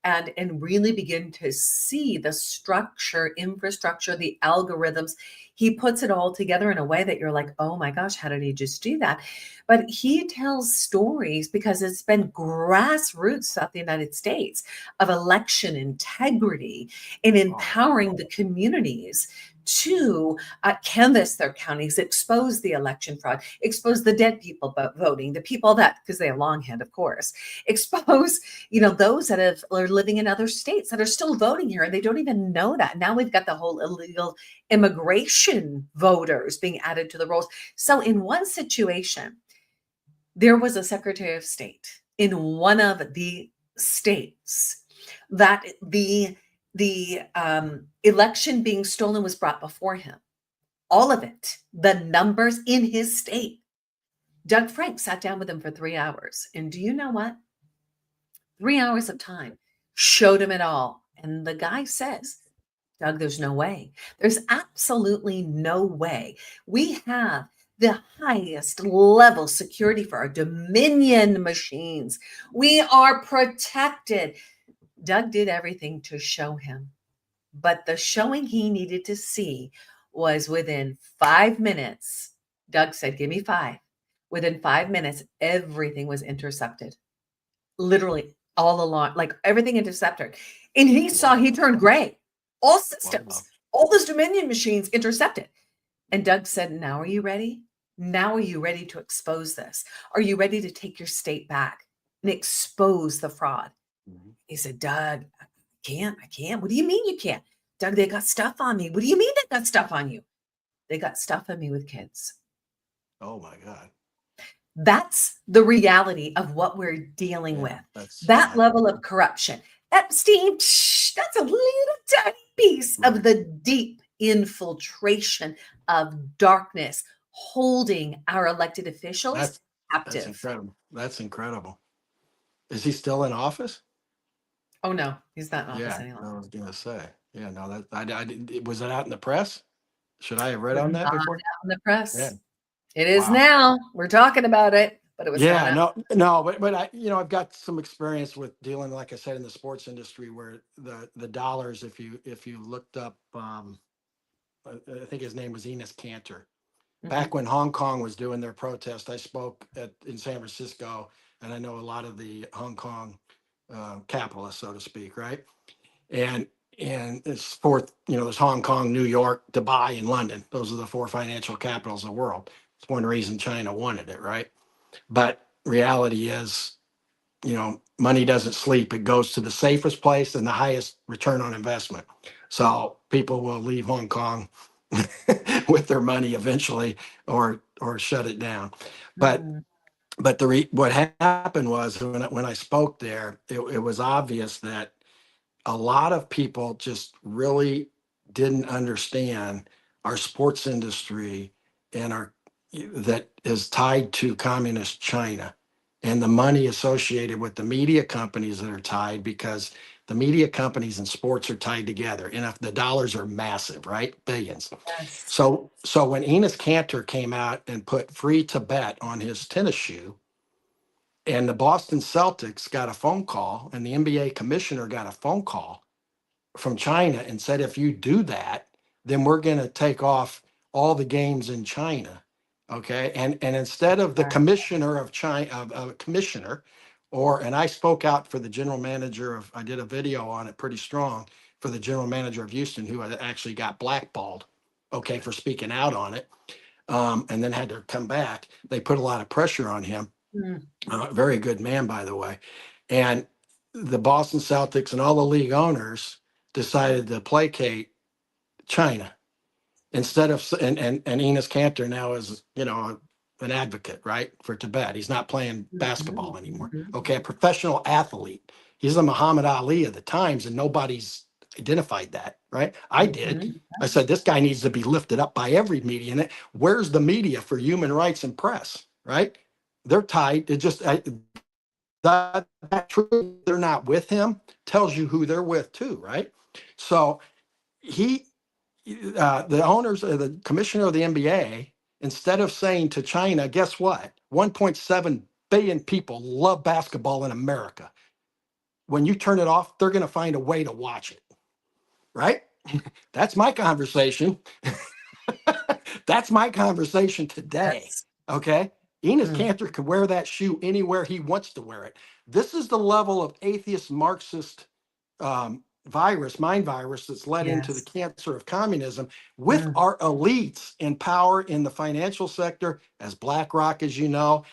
[SPEAKER 2] and really begin to see the structure, infrastructure, the algorithms. He puts it all together in a way that you're like, oh my gosh, how did he just do that? But he tells stories because it's been grassroots throughout the United States of election integrity and empowering the communities to canvass their counties, expose the election fraud, expose the dead people voting, the people that, because they have longhand, of course, expose, those that are living in other states that are still voting here and they don't even know that. Now we've got the whole illegal immigration voters being added to the rolls. So in one situation, there was a Secretary of State in one of the states that the election being stolen was brought before him. All of it, the numbers in his state. Doug Frank sat down with him for 3 hours. And do you know what? 3 hours of time showed him it all. And the guy says, Doug, there's no way. There's absolutely no way. We have the highest level security for our Dominion machines. We are protected. Doug did everything to show him, but the showing he needed to see was within 5 minutes. Doug said, give me 5. Within 5 minutes, everything was intercepted. Literally all along, like everything intercepted. And he saw, he turned gray. All systems, all those Dominion machines intercepted. And Doug said, now are you ready? Now are you ready to expose this? Are you ready to take your state back and expose the fraud? He said, Doug, I can't. What do you mean you can't? Doug, they got stuff on me. What do you mean they got stuff on you? They got stuff on me with kids.
[SPEAKER 6] Oh my God.
[SPEAKER 2] That's the reality of what we're dealing with. That level of corruption. Epstein, that's a little tiny piece of the deep infiltration of darkness holding our elected officials captive.
[SPEAKER 6] That's incredible. That's incredible. Is he still in office?
[SPEAKER 2] Oh no, he's not in office any longer.
[SPEAKER 6] I was gonna say, no, was it out in the press? Should I have read on that before?
[SPEAKER 2] Out in the press.
[SPEAKER 6] Yeah.
[SPEAKER 2] It is now. We're talking about it, but it was
[SPEAKER 6] but I've got some experience with dealing, like I said, in the sports industry where the dollars, if you looked up, I think his name was Enos Cantor. Back when Hong Kong was doing their protest, I spoke in San Francisco, and I know a lot of the Hong Kong capitalists, so to speak, right? And and it's fourth, there's Hong Kong, New York, Dubai, and London. Those are the four financial capitals of the world. It's one reason China wanted it, right? But reality is, money doesn't sleep. It goes to the safest place and the highest return on investment. So people will leave Hong Kong with their money eventually, or shut it down. But what happened was when I spoke there, it was obvious that a lot of people just really didn't understand our sports industry and that is tied to communist China and the money associated with the media companies that are tied, because the media companies and sports are tied together, and if the dollars are massive, right? Billions.
[SPEAKER 2] Yes.
[SPEAKER 6] So when Enos Cantor came out and put free to bet on his tennis shoe, and the Boston Celtics got a phone call, and the NBA commissioner got a phone call from China and said, if you do that, then we're going to take off all the games in China. Okay. And instead of the commissioner of China, commissioner, and I spoke out for the general manager I did a video on it pretty strong for the general manager of Houston, who had actually got blackballed, okay, for speaking out on it. And then had to come back. They put a lot of pressure on him. Very good man, by the way. And the Boston Celtics and all the league owners decided to placate China instead of, and Enos Cantor now is, an advocate, right, for Tibet. He's not playing basketball anymore. Okay, a professional athlete. He's the Muhammad Ali of the times, and nobody's identified that, right? I did. I said, this guy needs to be lifted up by every media. And where's the media for human rights and press, right? They're tied. It just, that truth, they're not with him, tells you who they're with too, right? So the owners, the commissioner of the NBA, instead of saying to China, guess what? 1.7 billion people love basketball in America. When you turn it off, they're going to find a way to watch it, right? That's my conversation. That's my conversation today. Okay. Enos Cantor can wear that shoe anywhere he wants to wear it. This is the level of atheist Marxist mind virus that's led into the cancer of communism, with our elites in power in the financial sector, as BlackRock, as you know,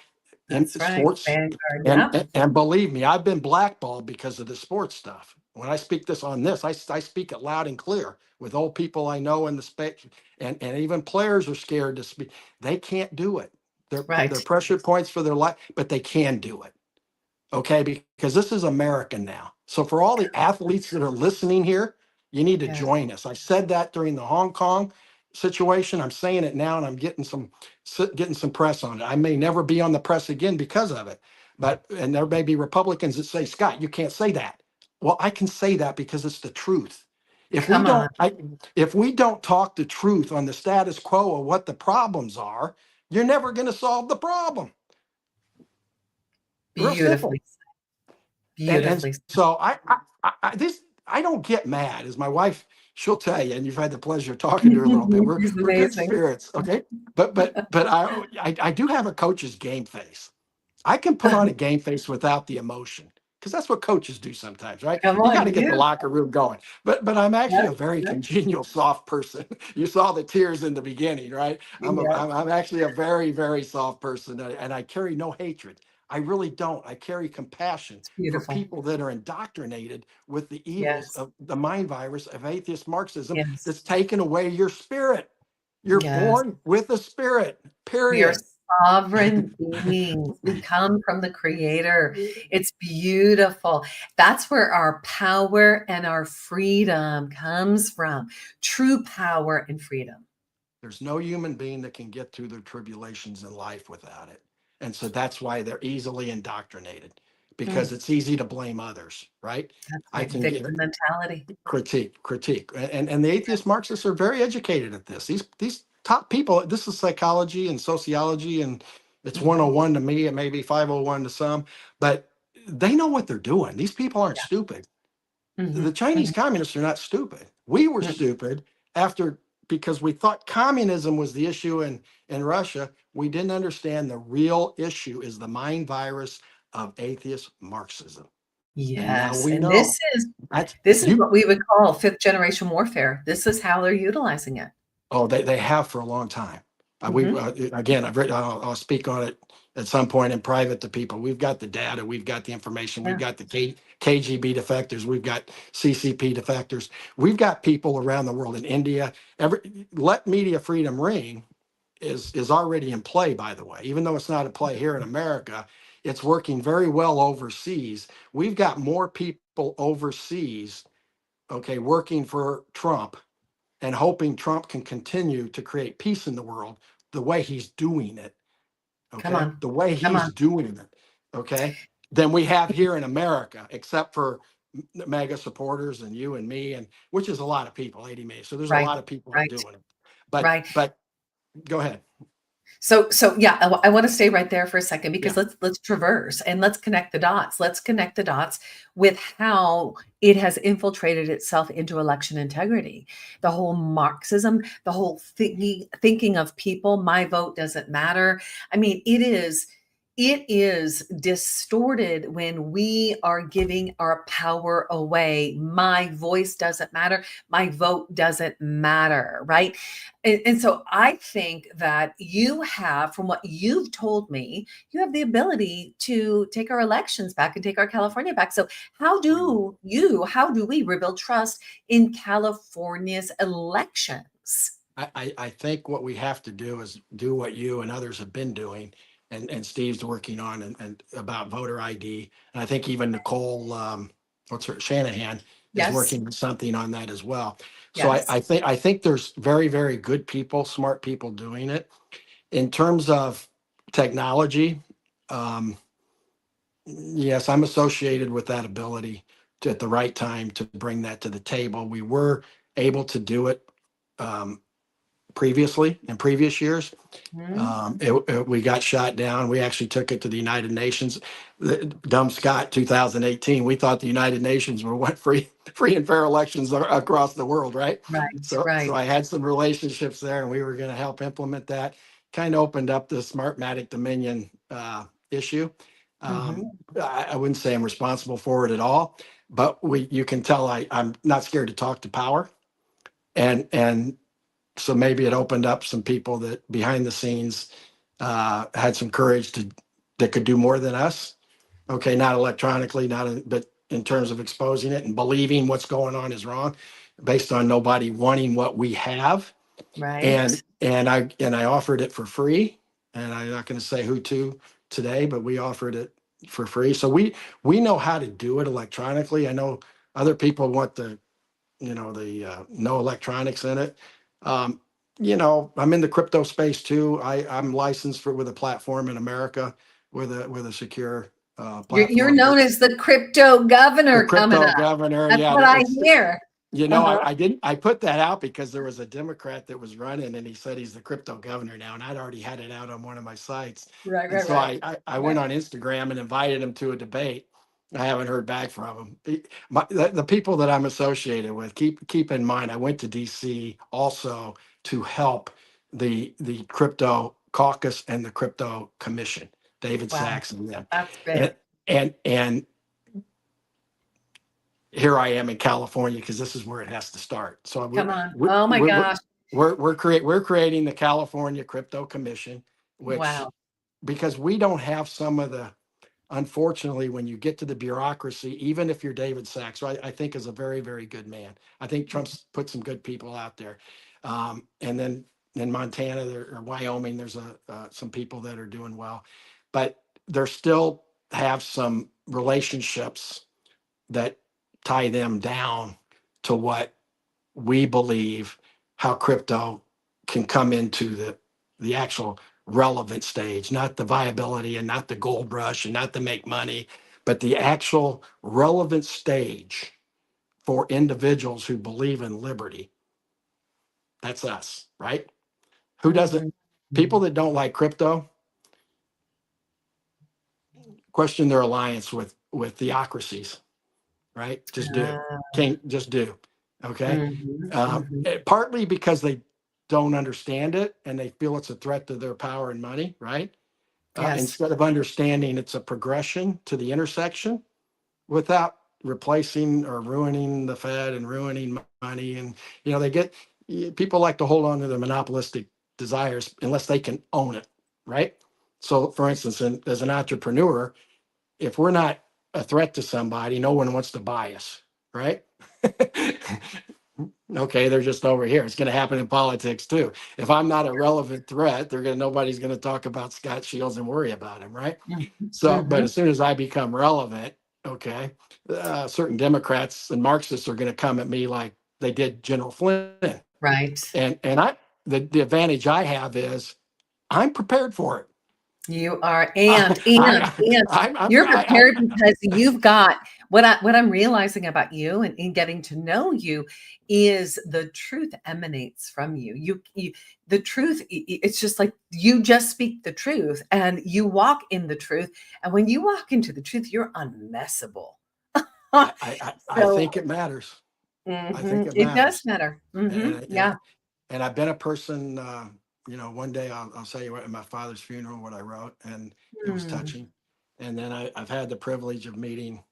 [SPEAKER 6] in sports. And believe me, I've been blackballed because of the sports stuff. When I speak on this, I speak it loud and clear with old people I know in the space, and even players are scared to speak. They can't do it. They're pressure points for their life, but they can do it. Okay, because this is America now. So for all the athletes that are listening here, you need to join us. I said that during the Hong Kong situation. I'm saying it now, and I'm getting some press on it. I may never be on the press again because of it. And there may be Republicans that say, Scott, you can't say that. Well, I can say that because it's the truth. If we don't talk the truth on the status quo of what the problems are, you're never going to solve the problem.
[SPEAKER 2] Beautifully.
[SPEAKER 6] And so I don't get mad, as my wife, she'll tell you, and you've had the pleasure of talking to her a little bit. We're good spirits, okay? But I do have a coach's game face. I can put on a game face without the emotion, because that's what coaches do sometimes, right? You got to get the locker room going. But I'm actually a very congenial, soft person. You saw the tears in the beginning, right? I'm actually a very, very soft person, and I carry no hatred. I really don't. I carry compassion for people that are indoctrinated with the evils of the mind virus of atheist Marxism that's taken away your spirit. You're born with a spirit, period.
[SPEAKER 2] We are sovereign beings. We come from the Creator. It's beautiful. That's where our power and our freedom comes from. True power and freedom.
[SPEAKER 6] There's no human being that can get through their tribulations in life without it. And so that's why they're easily indoctrinated, because it's easy to blame others, right?
[SPEAKER 2] I can victim mentality.
[SPEAKER 6] Critique. And the atheist Marxists are very educated at this. These top people, this is psychology and sociology, and it's 101 to me, and maybe 501 to some, but they know what they're doing. These people aren't stupid. The Chinese communists are not stupid. We were stupid because we thought communism was the issue in Russia. We didn't understand the real issue is the mind virus of atheist Marxism. And now
[SPEAKER 2] Yes.
[SPEAKER 6] we
[SPEAKER 2] And
[SPEAKER 6] know. That's
[SPEAKER 2] this is
[SPEAKER 6] you.
[SPEAKER 2] what we would call fifth generation warfare. This is how they're utilizing it.
[SPEAKER 6] Oh, they have for a long time.
[SPEAKER 2] Mhm.
[SPEAKER 6] Again, I'll speak on it at some point in private to people. We've got the data, we've got the information, we've
[SPEAKER 2] Yeah.
[SPEAKER 6] got the KGB defectors, we've got CCP defectors, we've got people around the world in India. Let media freedom ring is already in play, by the way. Even though it's not in play here in America, it's working very well overseas. We've got more people overseas, okay, working for Trump and hoping Trump can continue to create peace in the world the way he's doing it.
[SPEAKER 2] Come
[SPEAKER 6] Okay.
[SPEAKER 2] on.
[SPEAKER 6] The way
[SPEAKER 2] Come
[SPEAKER 6] he's
[SPEAKER 2] on.
[SPEAKER 6] doing it. Okay. Than we have here in America, except for mega supporters and you and me, and which is a lot of people, 80 million. So there's a
[SPEAKER 2] Right.
[SPEAKER 6] lot of people
[SPEAKER 2] Right.
[SPEAKER 6] doing it. But,
[SPEAKER 2] Right.
[SPEAKER 6] but go ahead.
[SPEAKER 2] So yeah, I want to stay right there for a second because
[SPEAKER 6] Yeah.
[SPEAKER 2] let's traverse and let's connect the dots. Let's connect the dots with how it has infiltrated itself into election integrity. The whole Marxism, the whole thinking of people, my vote doesn't matter. I mean, it is distorted when we are giving our power away. My voice doesn't matter. My vote doesn't matter, right? And so I think that you have, from what you've told me, you have the ability to take our elections back and take our California back. So how do we rebuild trust in California's elections?
[SPEAKER 6] I think what we have to do is do what you and others have been doing, and Steve's working on, and about voter ID. And I think even Nicole, what's her, Shanahan, is
[SPEAKER 2] Yes,
[SPEAKER 6] working on something on that as well. So
[SPEAKER 2] yes.
[SPEAKER 6] I think there's very, very good people, smart people doing it. In terms of technology, um, yes, I'm associated with that ability to, at the right time, to bring that to the table. We were able to do it. Um, Previously in previous years.
[SPEAKER 2] Mhm.
[SPEAKER 6] We got shot down. We actually took it to the United Nations. Dumb Scott, 2018. We thought the United Nations were what free and fair elections across the world, right?
[SPEAKER 2] Right,
[SPEAKER 6] So
[SPEAKER 2] right.
[SPEAKER 6] I had some relationships there, and we were going to help implement that. Kind of opened up the Smartmatic Dominion issue.
[SPEAKER 2] Mhm.
[SPEAKER 6] I wouldn't say I'm responsible for it at all, but you can tell I'm not scared to talk to power, and so maybe it opened up some people that behind the scenes had some courage that could do more than us. Okay, not electronically, but in terms of exposing it and believing what's going on is wrong, based on nobody wanting what we have.
[SPEAKER 2] Right.
[SPEAKER 6] And I offered it for free, and I'm not going to say who to today, but we offered it for free. So we know how to do it electronically. I know other people want the no electronics in it. Um, I'm in the crypto space too. I'm licensed with a platform in America with a secure
[SPEAKER 2] You're
[SPEAKER 6] platform.
[SPEAKER 2] known as the crypto
[SPEAKER 6] The
[SPEAKER 2] governor coming
[SPEAKER 6] crypto
[SPEAKER 2] up.
[SPEAKER 6] governor,
[SPEAKER 2] That's
[SPEAKER 6] yeah,
[SPEAKER 2] what I hear. Uh-huh.
[SPEAKER 6] I put that out because there was a Democrat that was running, and he said he's the crypto governor now, and I'd already had it out on one of my sites.
[SPEAKER 2] Right,
[SPEAKER 6] And
[SPEAKER 2] right,
[SPEAKER 6] so
[SPEAKER 2] right.
[SPEAKER 6] I went
[SPEAKER 2] Right.
[SPEAKER 6] on Instagram and invited him to a debate. I haven't heard back from him. The people that I'm associated with, keep in mind, I went to DC also to help the crypto caucus and the crypto commission, David
[SPEAKER 2] Wow,
[SPEAKER 6] Sachs and them.
[SPEAKER 2] that's big.
[SPEAKER 6] And here I am in California because this is where it has to start. So
[SPEAKER 2] Come on.
[SPEAKER 6] we're
[SPEAKER 2] Oh my
[SPEAKER 6] we're we're
[SPEAKER 2] gosh.
[SPEAKER 6] we're creating the California Crypto Commission, which,
[SPEAKER 2] Wow.
[SPEAKER 6] because we don't have some of the, unfortunately, when you get to the bureaucracy, even if you're David Sachs, who I think is a very, very good man. I think Trump's put some good people out there. And then in Montana or Wyoming, there's some people that are doing well, but there still have some relationships that tie them down to what we believe, how crypto can come into the actual relevant stage, not the viability and not the gold rush and not the make money, but the actual relevant stage for individuals who believe in liberty. That's us, right? Who doesn't?
[SPEAKER 2] Mhm.
[SPEAKER 6] People that don't like crypto question their alliance with theocracies, right? Just do.
[SPEAKER 2] Ah,
[SPEAKER 6] Can't just do. Okay.
[SPEAKER 2] mhm, mhm.
[SPEAKER 6] Partly because they don't understand it and they feel it's a threat to their power and money, right?
[SPEAKER 2] Yes.
[SPEAKER 6] Instead of understanding it's a progression to the intersection, without replacing or ruining the Fed and ruining money. And, people like to hold on to their monopolistic desires unless they can own it, right? So, for instance, as an entrepreneur, if we're not a threat to somebody, no one wants to buy us, right? Okay, they're just over here. It's going to happen in politics too. If I'm not a relevant threat, nobody's going to talk about Scott Shields and worry about him, right? So, but as soon as I become relevant, okay, certain Democrats and Marxists are going to come at me like they did General Flynn.
[SPEAKER 2] Right.
[SPEAKER 6] And the advantage I have is I'm prepared for it.
[SPEAKER 2] You are, and you're prepared because you've got what I'm realizing about you and in getting to know you is the truth emanates from you. The truth, it's just like you just speak the truth and you walk in the truth. And when you walk into the truth, you're unmessable.
[SPEAKER 6] I think it matters. I think it matters.
[SPEAKER 2] It does matter. Yeah.
[SPEAKER 6] And I've been a person, one day I'll say at my father's funeral what I wrote, and it was touching. And then I've had the privilege of meeting,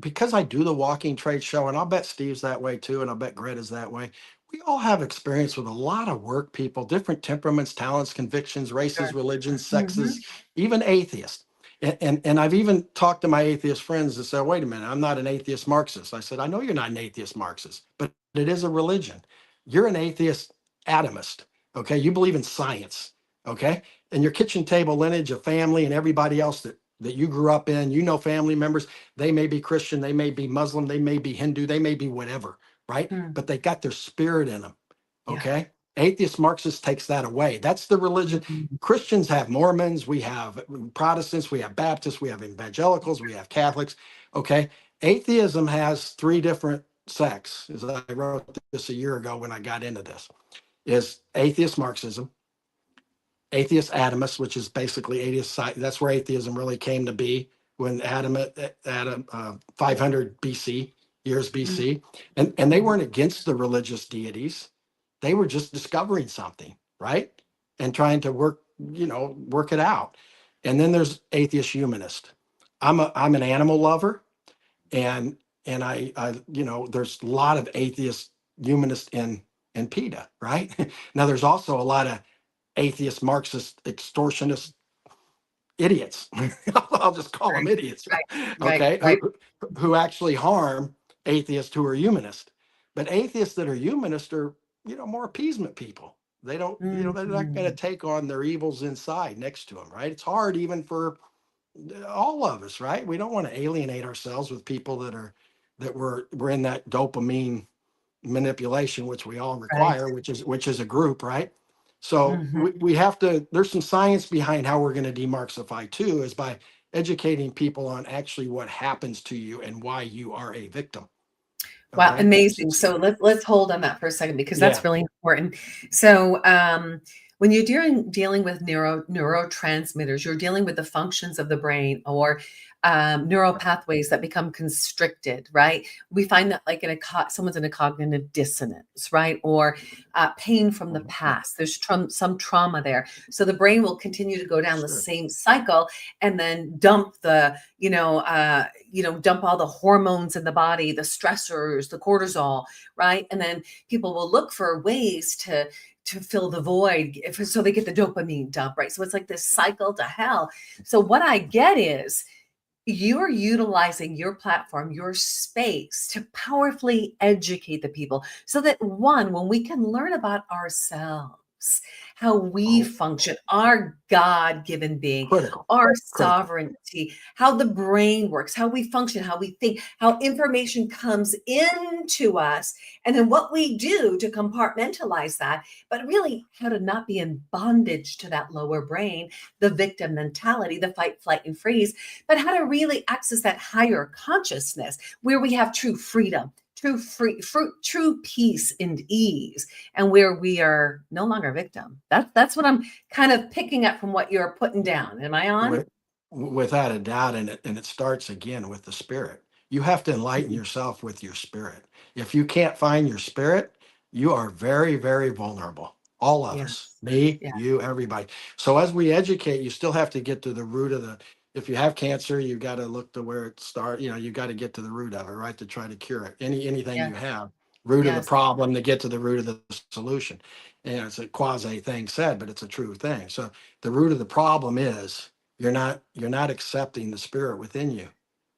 [SPEAKER 6] because I do the walking trade show, and I'll bet Steve's that way too, and I'll bet Greta's that way. We all have experience with a lot of work people, different temperaments, talents, convictions, races, religions, sexes, even atheists. And I've even talked to my atheist friends that say, wait a minute, I'm not an atheist Marxist. I said, I know you're not an atheist Marxist, but it is a religion. You're an atheist atomist, okay? You believe in science, okay? And your kitchen table lineage of family and everybody else that you grew up in, family members, they may be Christian, they may be Muslim, they may be Hindu, they may be whatever, right? But they got their spirit in them, okay? Yeah. Atheist Marxist takes that away. That's the religion. Christians have Mormons, we have Protestants, we have Baptists, we have evangelicals, we have Catholics, okay? Atheism has 3 different sects, as I wrote this a year ago when I got into this, is atheist Marxism, atheist atomist, which is basically atheist. That's where atheism really came to be when Adam 500 BC, years BC. And they weren't against the religious deities. They were just discovering something, right? And trying to work it out. And then there's atheist humanist. I'm an animal lover, and I there's a lot of atheist humanists in PETA, right? Now there's also a lot of atheist Marxist extortionist idiots. I'll just call them idiots, okay? Right. Who actually harm atheists who are humanist. But atheists that are humanist are more appeasement people. They don't they're not going to take on their evils inside next to them, right? It's hard even for all of us, right? We don't want to alienate ourselves with people that we're in that dopamine manipulation, which we all require, which is a group, right? So we have to, there's some science behind how we're going to demarxify too, is by educating people on actually what happens to you and why you are a victim.
[SPEAKER 2] Wow, amazing. So let's hold on that for a second, because that's really important. So when you're dealing with neurotransmitters, you're dealing with the functions of the brain or neural pathways that become constricted, right? We find that like someone's in a cognitive dissonance, right? Or pain from the past. There's some trauma there. So the brain will continue to go down the same cycle and then dump dump all the hormones in the body, the stressors, the cortisol, right? And then people will look for ways to fill the void, so they get the dopamine dump, right? So it's like this cycle to hell. So what I get is you're utilizing your platform, your space to powerfully educate the people so that when we can learn about ourselves, how we function, our God-given being, our sovereignty, how the brain works, how we function, how we think, how information comes into us, and then what we do to compartmentalize that, but really how to not be in bondage to that lower brain, the victim mentality, the fight, flight, and freeze, but how to really access that higher consciousness where we have true freedom, true peace and ease, and where we are no longer a victim. That's what I'm kind of picking up from what you're putting down. Am I on?
[SPEAKER 6] Without a doubt, and it starts again with the spirit. You have to enlighten yourself with your spirit. If you can't find your spirit, you are very, very vulnerable. All of us, me, you, everybody. So as we educate, you still have to get to the root of if you have cancer, you got to look to where it starts. You know, you got to get to the root of it, right, to try to cure it. Anything
[SPEAKER 2] Yeah.
[SPEAKER 6] you have, root of the
[SPEAKER 2] Yes.
[SPEAKER 6] problem to get to the root of the solution. And it's a quasi thing said, but it's a true thing. So the root of the problem is you're not accepting the spirit within you.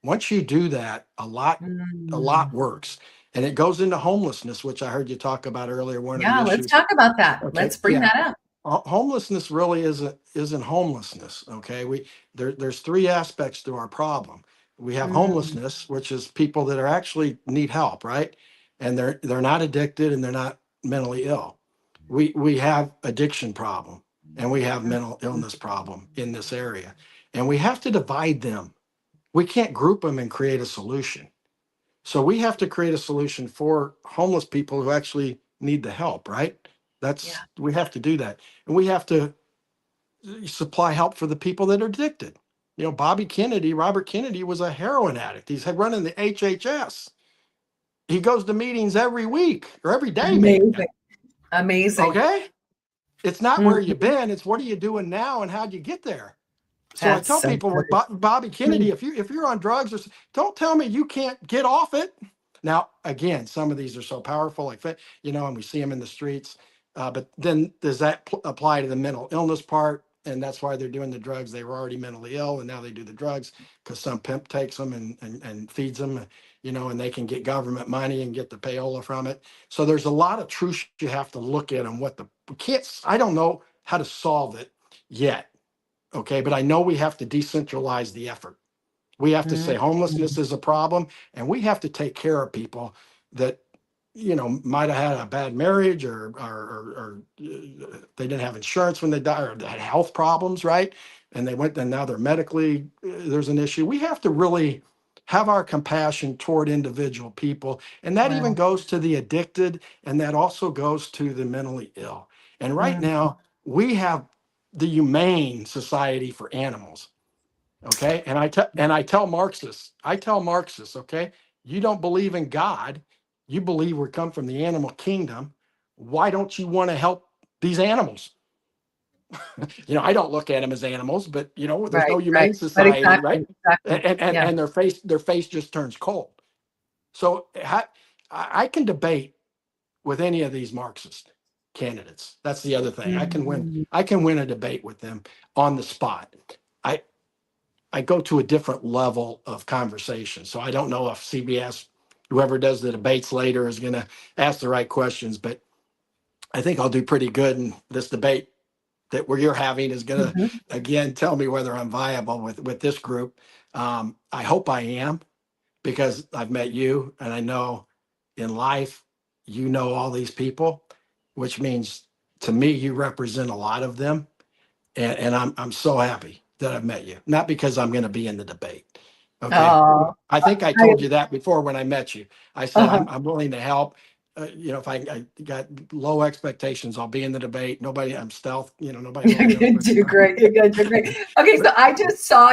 [SPEAKER 6] Once you do that, a lot
[SPEAKER 2] Mm.
[SPEAKER 6] works. And it goes into homelessness, which I heard you talk about earlier. One of the
[SPEAKER 2] Yeah, let's
[SPEAKER 6] issues.
[SPEAKER 2] talk about that.
[SPEAKER 6] Okay,
[SPEAKER 2] Let's bring
[SPEAKER 6] yeah.
[SPEAKER 2] that up.
[SPEAKER 6] Homelessness really isn't homelessness. Okay, there's three aspects to our problem. We have
[SPEAKER 2] Mm.
[SPEAKER 6] homelessness, which is people that are actually need help, right? And they're not addicted and they're not mentally ill. We have addiction problem and we have mental illness problem in this area, and we have to divide them. We can't group them and create a solution. So we have to create a solution for homeless people who actually need the help, right?
[SPEAKER 2] Yeah.
[SPEAKER 6] We have to do that. And we have to supply help for the people that are addicted. You know, Robert Kennedy was a heroin addict. He's running the HHS. He goes to meetings every week or every day, maybe.
[SPEAKER 2] Amazing. Amazing.
[SPEAKER 6] Okay. It's not where
[SPEAKER 2] Mhm.
[SPEAKER 6] you've been, it's what are you doing now and how'd you get there? So I
[SPEAKER 2] That's
[SPEAKER 6] tell
[SPEAKER 2] so
[SPEAKER 6] people with
[SPEAKER 2] true.
[SPEAKER 6] Bobby Kennedy, if you're on drugs, don't tell me you can't get off it. Now, again, some of these are so powerful, like and we see them in the streets. But then does that apply to the mental illness part? And that's why they're doing the drugs. They were already mentally ill, and now they do the drugs because some pimp takes them and feeds them, and they can get government money and get the payola from it. So there's a lot of truth you have to look at on I don't know how to solve it yet. Okay, but I know we have to decentralize the effort. We have to say homelessness
[SPEAKER 2] Mhm.
[SPEAKER 6] is a problem, and we have to take care of people that might have had a bad marriage or they didn't have insurance when they died, or they had health problems, right? And now they're medically there's an issue. We have to really have our compassion toward individual people, and that even
[SPEAKER 2] Wow.
[SPEAKER 6] goes to the addicted, and that also goes to the mentally ill. And right
[SPEAKER 2] Mm.
[SPEAKER 6] now we have the humane society for animals. Okay. And I tell Marxists, okay, you don't believe in God. You believe we come from the animal kingdom. Why don't you want to help these animals? I don't look at them as animals, but there's no
[SPEAKER 2] Right, right.
[SPEAKER 6] humane
[SPEAKER 2] But
[SPEAKER 6] society, right?
[SPEAKER 2] exactly, exactly. Yeah.
[SPEAKER 6] And their face just turns cold. So I can debate with any of these Marxist candidates. That's the other thing.
[SPEAKER 2] Mhm.
[SPEAKER 6] I can win a debate with them on the spot. I I go to a different level of conversation. So I don't know if CBS, whoever does the debates later, is going to ask the right questions, but I think I'll do pretty good. And this debate that you're having is going to,
[SPEAKER 2] Mhm.
[SPEAKER 6] again, tell me whether I'm viable with this group. I hope I am, because I've met you and I know in life, all these people, which means to me, you represent a lot of them. And I'm so happy that I've met you. Not because I'm going to be in the debate. Okay.
[SPEAKER 2] Oh,
[SPEAKER 6] I think I
[SPEAKER 2] I
[SPEAKER 6] told you that before when I met you. I said
[SPEAKER 2] uh-huh.
[SPEAKER 6] I'm willing to help. If I got low expectations, I'll be in the debate. I'm stealth. Nobody
[SPEAKER 2] You're
[SPEAKER 6] really knows
[SPEAKER 2] gonna
[SPEAKER 6] what's
[SPEAKER 2] do
[SPEAKER 6] going
[SPEAKER 2] great. You're gonna do great. Okay, so
[SPEAKER 6] on.
[SPEAKER 2] I just saw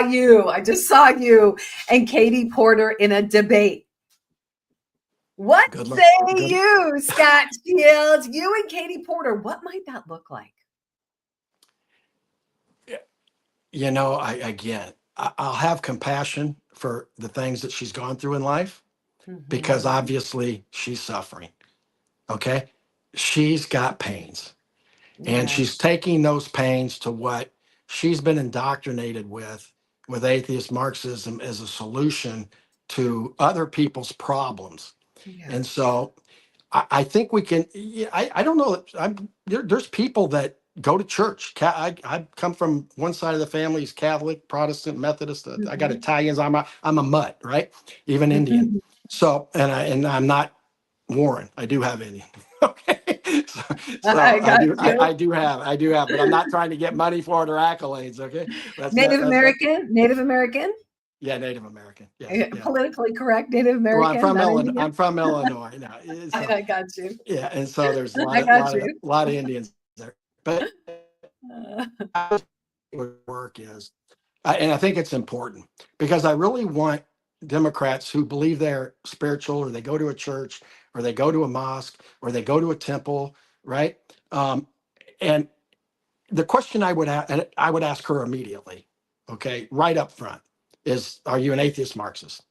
[SPEAKER 2] you. And Katie Porter in a debate. What
[SPEAKER 6] Good luck.
[SPEAKER 2] say
[SPEAKER 6] Good.
[SPEAKER 2] you, Scott Shields? You and Katie Porter, what might that look like?
[SPEAKER 6] I'll have compassion for the things that she's gone through in life, because
[SPEAKER 2] Mhm.
[SPEAKER 6] obviously she's suffering. Okay. She's got pains. And
[SPEAKER 2] Yeah.
[SPEAKER 6] she's taking those pains to what she's been indoctrinated with atheist Marxism as a solution to other people's problems.
[SPEAKER 2] Yeah.
[SPEAKER 6] And so I think we can. I don't know. There's people that go to church. I come from one side of the family is Catholic, Protestant, Methodist. I got
[SPEAKER 2] Mhm.
[SPEAKER 6] Italians. I'm a mutt, right? Even Indian.
[SPEAKER 2] Mhm.
[SPEAKER 6] So and I'm not Warren. I do have Indian. Okay. So,
[SPEAKER 2] I
[SPEAKER 6] so I
[SPEAKER 2] got
[SPEAKER 6] do I,
[SPEAKER 2] you.
[SPEAKER 6] I do have, but I'm not trying to get money for it or accolades. Okay.
[SPEAKER 2] Native
[SPEAKER 6] That's not.
[SPEAKER 2] American? Native American?
[SPEAKER 6] Yeah, Native American. Yes. Yeah.
[SPEAKER 2] Politically correct Native
[SPEAKER 6] Well, I'm
[SPEAKER 2] American,
[SPEAKER 6] from
[SPEAKER 2] not
[SPEAKER 6] Illinois.
[SPEAKER 2] Indian?
[SPEAKER 6] I'm from Illinois now. So
[SPEAKER 2] I got you.
[SPEAKER 6] yeah, and so there's a
[SPEAKER 2] I
[SPEAKER 6] lot of
[SPEAKER 2] got
[SPEAKER 6] lot of
[SPEAKER 2] you.
[SPEAKER 6] lot of Indians there. But
[SPEAKER 2] Uh,
[SPEAKER 6] what work is, and I think it's important, because I really want Democrats who believe they're spiritual, or they go to a church, or they go to a mosque, or they go to a temple, right? And the question I would ask her immediately, okay, right up front is, are you an atheist Marxist?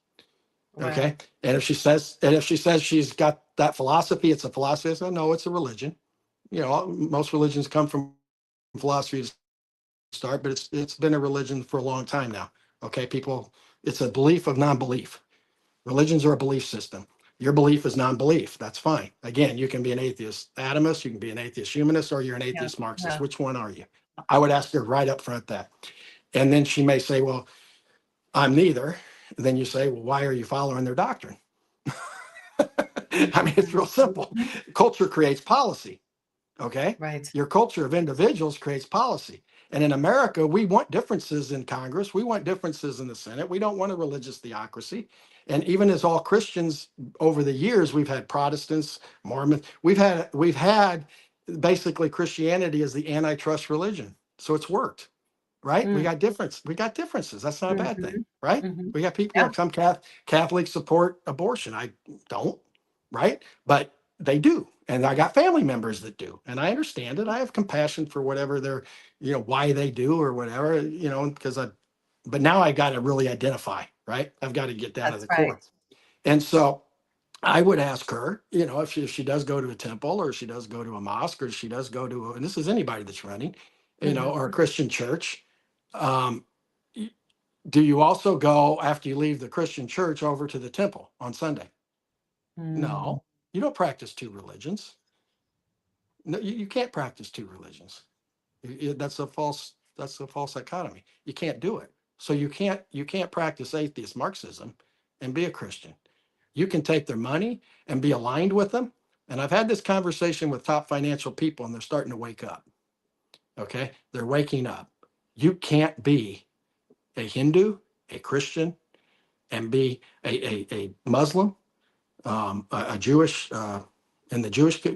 [SPEAKER 6] Okay.
[SPEAKER 2] Wow.
[SPEAKER 6] And if she says she's got that philosophy, it's a philosophy. I say, no, it's a religion. You know, most religions come from philosophy to start, but it's been a religion for a long time now. Okay, people, it's a belief of non-belief. Religions are a belief system. Your belief is non-belief. That's fine. Again, you can be an atheist atomist, you can be an atheist humanist, or you're an
[SPEAKER 2] Yeah.
[SPEAKER 6] atheist Marxist.
[SPEAKER 2] Yeah.
[SPEAKER 6] Which one are you? I would ask her right up front that. And then she may say, well, I'm neither. Then you say, well, why are you following their doctrine? I mean, it's real simple. Culture creates policy. Okay.
[SPEAKER 2] Right.
[SPEAKER 6] Your culture of individuals creates policy. And in America, we want differences in Congress. We want differences in the Senate. We don't want a religious theocracy. And even as all Christians over the years, we've had Protestants, Mormons. We've had basically Christianity as the antitrust religion. So it's worked, right? We got differences. That's not a bad thing, right?
[SPEAKER 2] Mhm.
[SPEAKER 6] We got people,
[SPEAKER 2] Yeah.
[SPEAKER 6] some Catholics support abortion. I don't, right? But they do. And I got family members that do. And I understand it. I have compassion for whatever they're, why they do or whatever, but now I got to really identify, right? I've got to get down to
[SPEAKER 2] That's
[SPEAKER 6] the
[SPEAKER 2] right.
[SPEAKER 6] core. And so I would ask her, if she does go to a temple, or she does go to a mosque, or she does go to, and this is anybody that's running, or a Christian church. Do you also go after you leave the Christian church over to the temple on Sunday? No, you don't practice two religions. No, you can't practice two religions. That's a false dichotomy. You can't do it. So you can't practice atheist Marxism and be a Christian. You can take their money and be aligned with them. And I've had this conversation with top financial people, and they're starting to wake up. Okay, they're waking up. You can't be a Hindu, a Christian, and be a Muslim, a Jewish, in the Jewish, I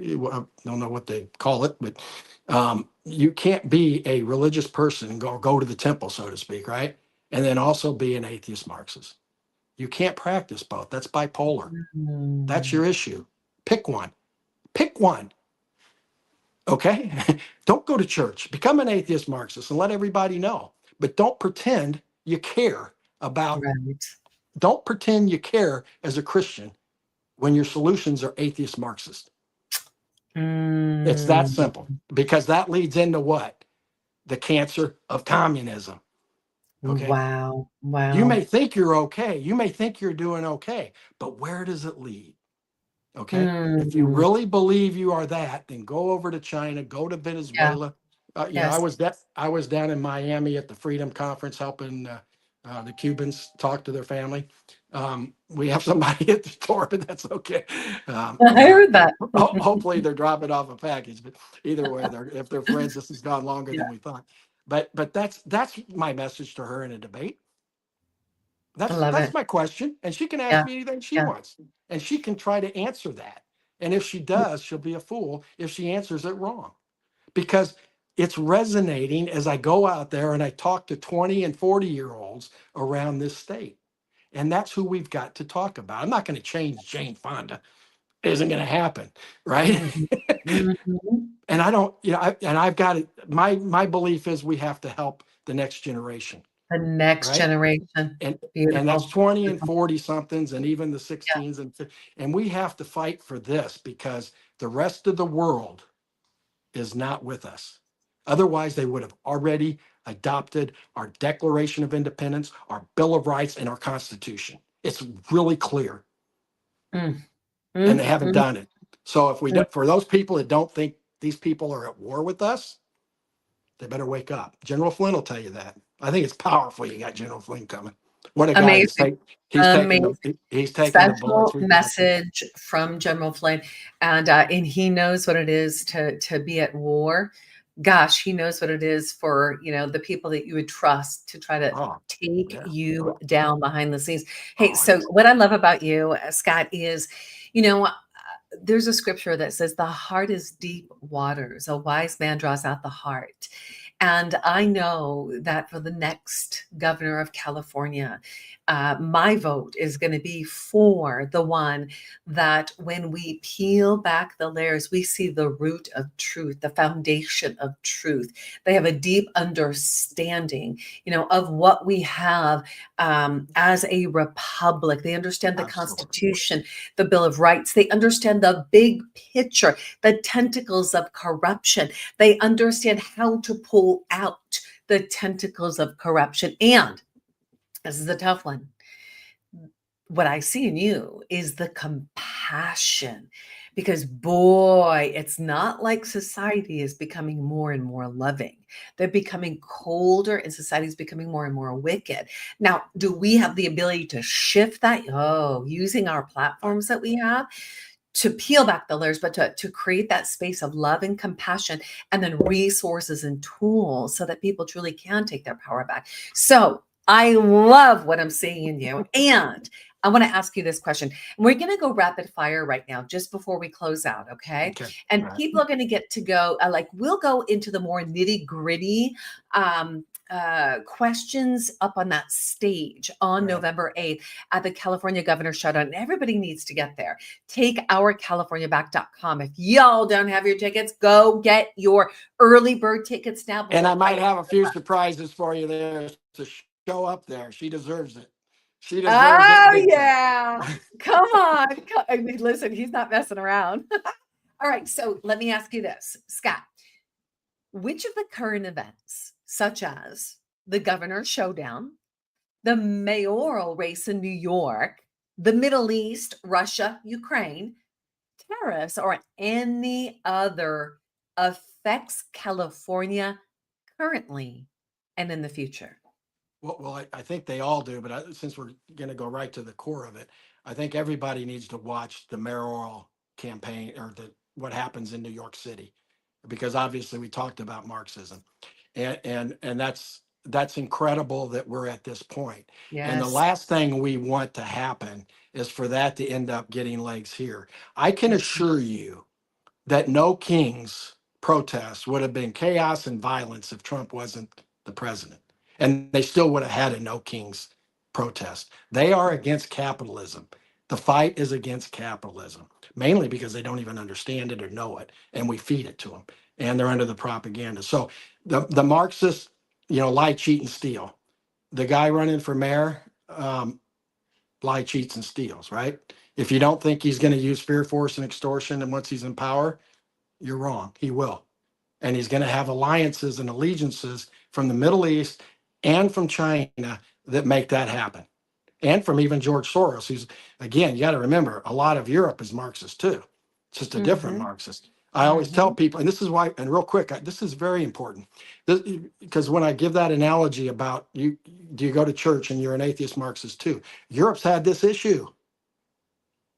[SPEAKER 6] don't know what they call it, but you can't be a religious person and go to the temple, so to speak, right? And then also be an atheist Marxist. You can't practice both. That's bipolar. That's your issue. Pick one. Pick one. Okay? Don't go to church. Become an atheist Marxist and let everybody know. But don't pretend you care about,
[SPEAKER 2] Right.
[SPEAKER 6] don't pretend you care as a Christian when your solutions are atheist Marxist. It's that simple, because that leads into what? The cancer of communism. Okay.
[SPEAKER 2] Wow.
[SPEAKER 6] You
[SPEAKER 2] Wow.
[SPEAKER 6] may think you're okay. You may think you're doing okay, but where does it lead? Okay. If you really believe you are that, then go over to China, go to
[SPEAKER 2] Yeah.
[SPEAKER 6] Venezuela.
[SPEAKER 2] Yes.
[SPEAKER 6] I was down in Miami at the Freedom Conference helping the Cubans talk to their family. We have somebody at the door, but that's okay.
[SPEAKER 2] I heard that.
[SPEAKER 6] Hopefully they're dropping off a package, but either way, if they're friends, this has gone longer
[SPEAKER 2] Yeah.
[SPEAKER 6] than we thought. But that's my message to her in a debate.
[SPEAKER 2] I love
[SPEAKER 6] That's
[SPEAKER 2] it.
[SPEAKER 6] my question, and she can ask
[SPEAKER 2] Yeah.
[SPEAKER 6] me anything she
[SPEAKER 2] Yeah.
[SPEAKER 6] wants, and she can try to answer that. And if she does, she'll be a fool if she answers it wrong, because it's resonating as I go out there and I talk to 20 and 40-year-olds around this state. And that's who we've got to talk about. I'm not going to change Jane Fonda. It isn't going to happen, right? And I don't, I've got it. My belief is we have to help the next generation,
[SPEAKER 2] The next
[SPEAKER 6] right?
[SPEAKER 2] generation.
[SPEAKER 6] And
[SPEAKER 2] Beautiful.
[SPEAKER 6] that's 20 and
[SPEAKER 2] Beautiful.
[SPEAKER 6] 40 somethings, and even the
[SPEAKER 2] Yeah.
[SPEAKER 6] 16s, and we have to fight for this, because the rest of the world is not with us. Otherwise, they would have already adopted our Declaration of Independence, our Bill of Rights, and our Constitution. It's really clear,
[SPEAKER 2] Mm.
[SPEAKER 6] and they haven't
[SPEAKER 2] Mm.
[SPEAKER 6] done it. So if we do, for those people that don't think these people are at war with us, they better wake up. General Flynn will tell you that. I think it's powerful. You got General Flynn coming. What a guy!
[SPEAKER 2] Amazing.
[SPEAKER 6] He's taking the bullets.
[SPEAKER 2] Special message from General Flynn, and he knows what it is to be at war. Gosh, he knows what it is for the people that you would trust to try to take you down behind the scenes. Hey, so what I love about you, Scott, is there's a scripture that says the heart is deep waters. A wise man draws out the heart. And I know that for the next governor of California, my vote is going to be for the one that when we peel back the layers, we see the root of truth, the foundation of truth. They have a deep understanding, of what we have as a republic. They understand the Constitution, the Bill of Rights. They understand the big picture, the tentacles of corruption. They understand how to pull out the tentacles of corruption. And this is a tough one. What I see in you is the compassion, because boy, it's not like society is becoming more and more loving. They're becoming colder and society is becoming more and more wicked. Now, do we have the ability to shift that? Oh, using our platforms that we have to peel back the layers, but to create that space of love and compassion, and then resources and tools so that people truly can take their power back. So I love what I'm seeing in you. And I want to ask you this question. We're going to go rapid fire right now, just before we close out. Okay. And people are going to get to go, we'll go into the more nitty gritty questions up on that stage on November 8th at the California Governor Showdown. And everybody needs to get there. TakeOurCaliforniaBack.com. If y'all don't have your tickets, go get your early bird tickets now.
[SPEAKER 6] And I might have a few surprises for you there to show up there. She deserves it. She deserves it.
[SPEAKER 2] Oh, yeah. Come on. I mean, listen, he's not messing around. All right. So let me ask you this, Scott. Which of the current events, such as the Governor Showdown, the mayoral race in New York, the Middle East, Russia, Ukraine, tariffs, or any other affects California currently and in the future?
[SPEAKER 6] Well, I think they all do, but since we're going to go right to the core of it, I think everybody needs to watch the mayoral campaign, or what happens in New York City, because obviously we talked about Marxism, and that's incredible that we're at this point.
[SPEAKER 2] Yes.
[SPEAKER 6] And the last thing we want to happen is for that to end up getting legs here. I can assure you that no King's protests would have been chaos and violence if Trump wasn't the president. And they still would have had a no King's protest. They are against capitalism. The fight is against capitalism, mainly because they don't even understand it or know it, and we feed it to them, and they're under the propaganda. So the Marxists, lie, cheat, and steal. The guy running for mayor, lie, cheats, and steals, right? If you don't think he's going to use fear, force, and extortion, and once he's in power, you're wrong. He will. And he's going to have alliances and allegiances from the Middle East and from China that make that happen. And from even George Soros, who's, again, you got to remember, a lot of Europe is Marxist too. It's just a different Marxist. I always tell people, and this is why, and real quick, this is very important, because when I give that analogy about do you go to church and you're an atheist Marxist too? Europe's had this issue.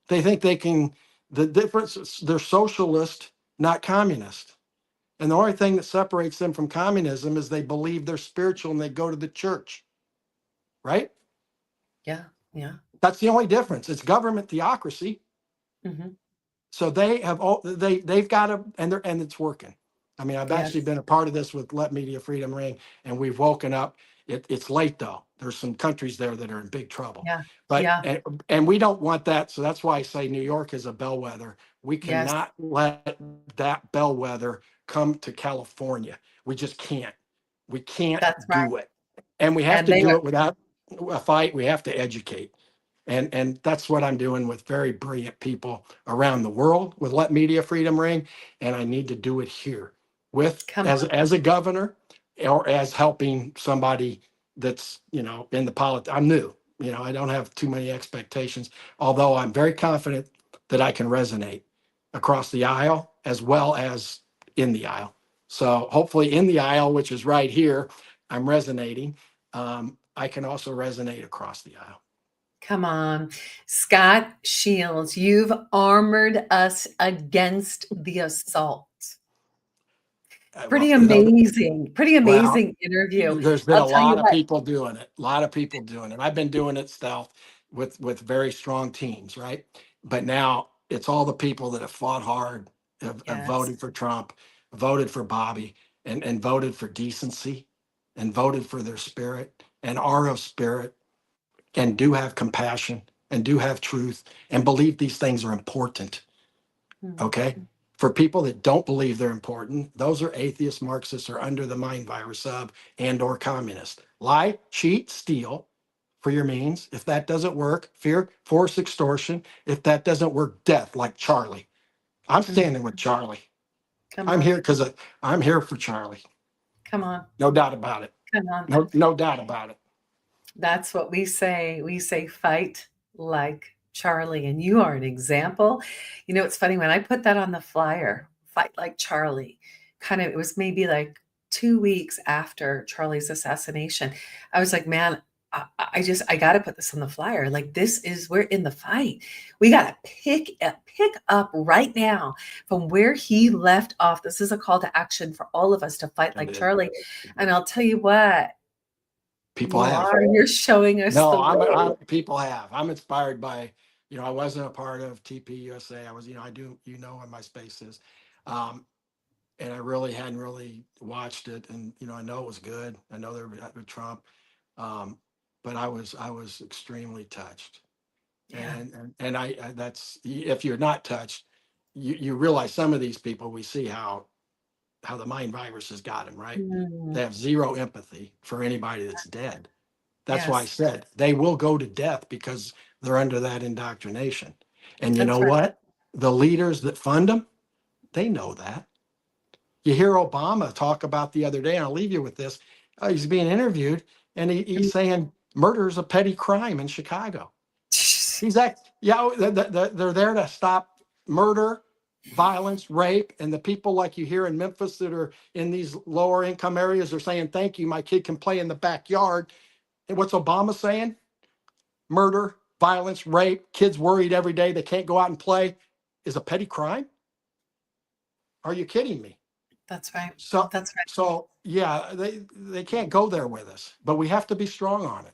[SPEAKER 6] They think they can, the difference is they're socialist, not communist. And the only thing that separates them from communism is they believe they're spiritual and they go to the church. Right?
[SPEAKER 2] Yeah. Yeah.
[SPEAKER 6] That's the only difference. It's government theocracy. So they have they've got to, and it's working. I mean, I've actually been a part of this with Let Media Freedom Ring, and we've woken up. It's late though. There's some countries there that are in big trouble.
[SPEAKER 2] Yeah.
[SPEAKER 6] But and we don't want that. So that's why I say New York is a bellwether. We cannot let that bellwether come to California. We just can't. We can't do it. And we have to do it without a fight. We have to educate. And that's what I'm doing with very brilliant people around the world with Let Media Freedom Ring. And I need to do it here with as a governor, or as helping somebody that's, in the politics. I'm new, I don't have too many expectations, although I'm very confident that I can resonate across the aisle as well as in the aisle. So hopefully in the aisle, which is right here, I'm resonating. I can also resonate across the aisle.
[SPEAKER 2] Come on, Scott Shields, you've armored us against the assault. Pretty amazing interview.
[SPEAKER 6] There's been a lot of people doing it. I've been doing it stealth with very strong teams, right? But now it's all the people that have fought hard, have voted for Trump, voted for Bobby, and voted for decency, and voted for their spirit and are of spirit. and do have compassion and do have truth and believe these things are important. Okay. For people that don't believe they're important, those are atheists, Marxists, or under the mind virus of and or communist. Lie, cheat, steal for your means. If that doesn't work, fear, force, extortion. If that doesn't work, death, like Charlie. I'm standing with Charlie. I'm here because I'm here for Charlie.
[SPEAKER 2] Come on.
[SPEAKER 6] No doubt about it.
[SPEAKER 2] Come on.
[SPEAKER 6] No doubt about it.
[SPEAKER 2] That's what we say. We say fight like Charlie, and you are an example. You know, it's funny when I put that on the flyer, fight like Charlie, it was maybe like 2 weeks after Charlie's assassination. I was like, man, I got to put this on the flyer. Like, we're in the fight. We got to pick up right now from where he left off. This is a call to action for all of us to fight like Charlie. And I'll tell you what,
[SPEAKER 6] people have.
[SPEAKER 2] You're showing us.
[SPEAKER 6] People have. I'm inspired by, I wasn't a part of TP USA. I was, I do, what my space is. And I really hadn't really watched it. And, I know it was good. I know they were with Trump. But I was extremely touched. Yeah. And I that's, if you're not touched, you realize some of these people, we see how the mind virus has got them, right? They have zero empathy for anybody that's dead. That's why I said they will go to death because they're under that indoctrination. And you know what? The leaders that fund them, they know that. You hear Obama talk about the other day, and I'll leave you with this. He's being interviewed, and he's saying murder is a petty crime in Chicago. They're there to stop murder, violence, rape, and the people like you hear in Memphis that are in these lower income areas are saying, thank you, my kid can play in the backyard. And what's Obama saying? Murder, violence, rape, kids worried every day they can't go out and play is a petty crime? Are you kidding me?
[SPEAKER 2] That's right.
[SPEAKER 6] So yeah, they can't go there with us, but we have to be strong on it.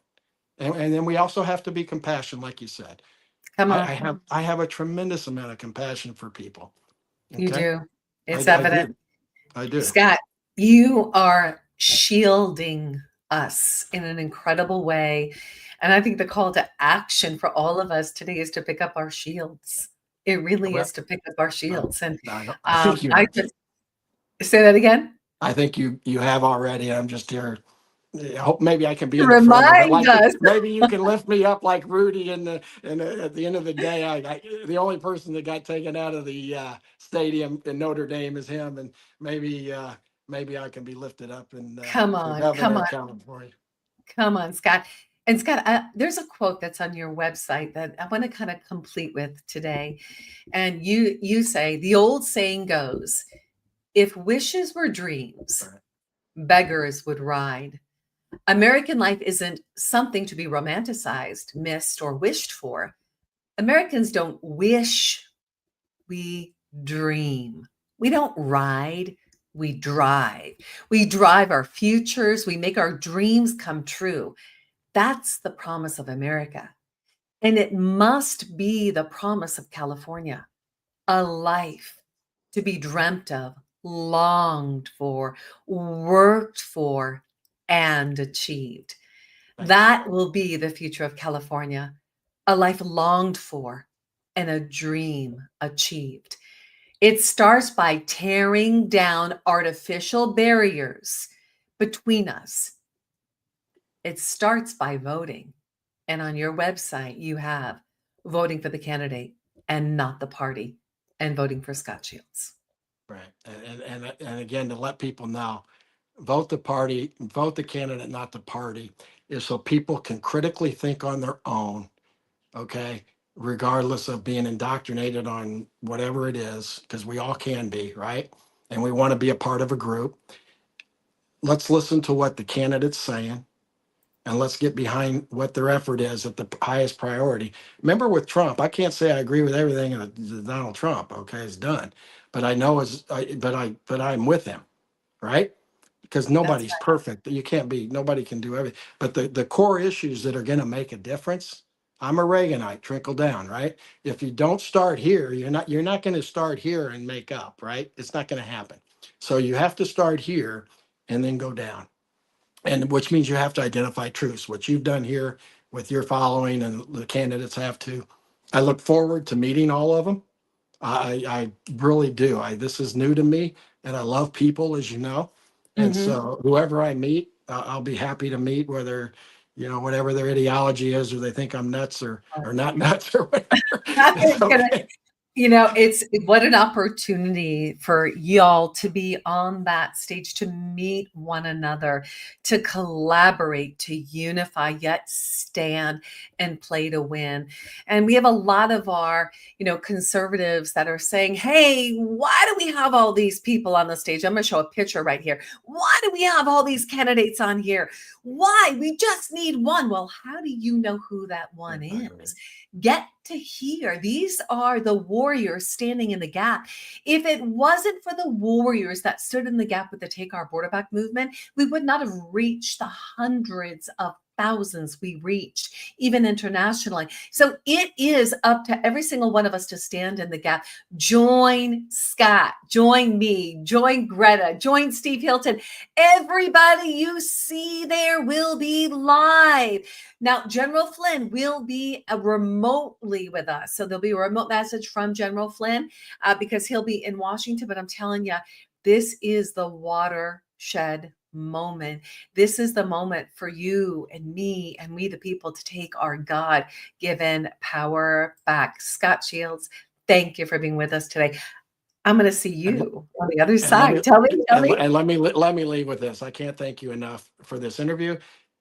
[SPEAKER 6] And then we also have to be compassionate, like you said.
[SPEAKER 2] Come on.
[SPEAKER 6] I have a tremendous amount of compassion for people. Okay?
[SPEAKER 2] You do. It's evident.
[SPEAKER 6] I do.
[SPEAKER 2] Scott, you are shielding us in an incredible way. And I think the call to action for all of us today is to pick up our shields. It really is to pick up our shields. And I just say that again.
[SPEAKER 6] I think you have already. I'm just here. I hope maybe I can be in
[SPEAKER 2] remind the front of it.
[SPEAKER 6] Us. Maybe you can lift me up like Rudy. And at the end of the day, the only person that got taken out of the stadium in Notre Dame is him. And maybe I can be lifted up. And
[SPEAKER 2] come on. Come on, Scott. And Scott, there's a quote that's on your website that I want to kind of complete with today. And you say, the old saying goes, if wishes were dreams, beggars would ride. American life isn't something to be romanticized, missed, or wished for. Americans don't wish, we dream. We don't ride, we drive. We drive our futures, we make our dreams come true. That's the promise of America. And it must be the promise of California, a life to be dreamt of, longed for, worked for, and achieved. That will be the future of California, a life longed for and a dream achieved. It starts by tearing down artificial barriers between us. It starts by voting. And on your website, you have voting for the candidate and not the party, and voting for Scott Shields.
[SPEAKER 6] Right. And again, to let people know, vote the party, vote the candidate, not the party, is so people can critically think on their own, okay, regardless of being indoctrinated on whatever it is, because we all can be, right? And we want to be a part of a group. Let's listen to what the candidate's saying, and let's get behind what their effort is at the highest priority. Remember with Trump, I can't say I agree with everything that Donald Trump, okay, has done, but I know but I'm with him, right? Because nobody's perfect. You can't be, nobody can do everything. But the core issues that are going to make a difference, I'm a Reaganite, trickle down, right? If you don't start here, you're not going to start here and make up, right? It's not going to happen. So you have to start here and then go down. And which means you have to identify truths. What you've done here with your following, and the candidates have too. I look forward to meeting all of them. I really do. This is new to me, and I love people, as you know. And so whoever I meet, I'll be happy to meet, whether, whatever their ideology is, or they think I'm nuts or not nuts or whatever. It's okay.
[SPEAKER 2] It's what an opportunity for y'all to be on that stage, to meet one another, to collaborate, to unify, yet stand and play to win. And we have a lot of our, conservatives that are saying, hey, why do we have all these people on the stage? I'm going to show a picture right here. Why do we have all these candidates on here? Why? We just need one. Well, how do you know who that one is? Get to hear. These are the warriors standing in the gap. If it wasn't for the warriors that stood in the gap with the Take Our Border Back movement, we would not have reached the hundreds of thousands we reached, even internationally. So it is up to every single one of us to stand in the gap. Join Scott, join me, join Gretha, join Steve Hilton. Everybody you see there will be live. Now, General Flynn will be remotely with us. So there'll be a remote message from General Flynn because he'll be in Washington. But I'm telling you, this is the watershed moment. This is the moment for you and me and we the people to take our God-given power back. Scott Shields, thank you for being with us today. I'm going to see you on the other side. Tell me.
[SPEAKER 6] And let me leave with this. I can't thank you enough for this interview.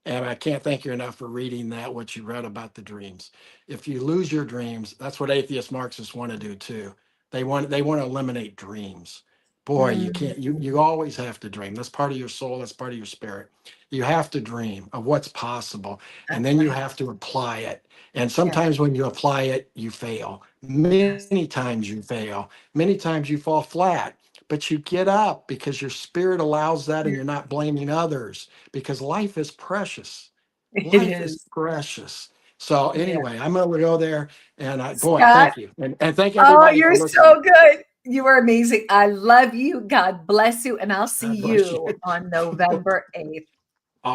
[SPEAKER 6] And I can't thank you enough for reading what you read about the dreams. If you lose your dreams, that's what atheist Marxists want to do too. They want to eliminate dreams. Boy, you can't, you always have to dream. That's part of your soul. That's part of your spirit. You have to dream of what's possible. And then you have to apply it. And sometimes when you apply it, you fail. Many times you fail. Many times you fall flat. But you get up because your spirit allows that, and you're not blaming others, because life is precious. Life is precious. So anyway, I'm going to go there, and thank you. And thank everybody.
[SPEAKER 2] Oh, you're so good. You are amazing. I love you. God bless you. And I'll see you on November 8th.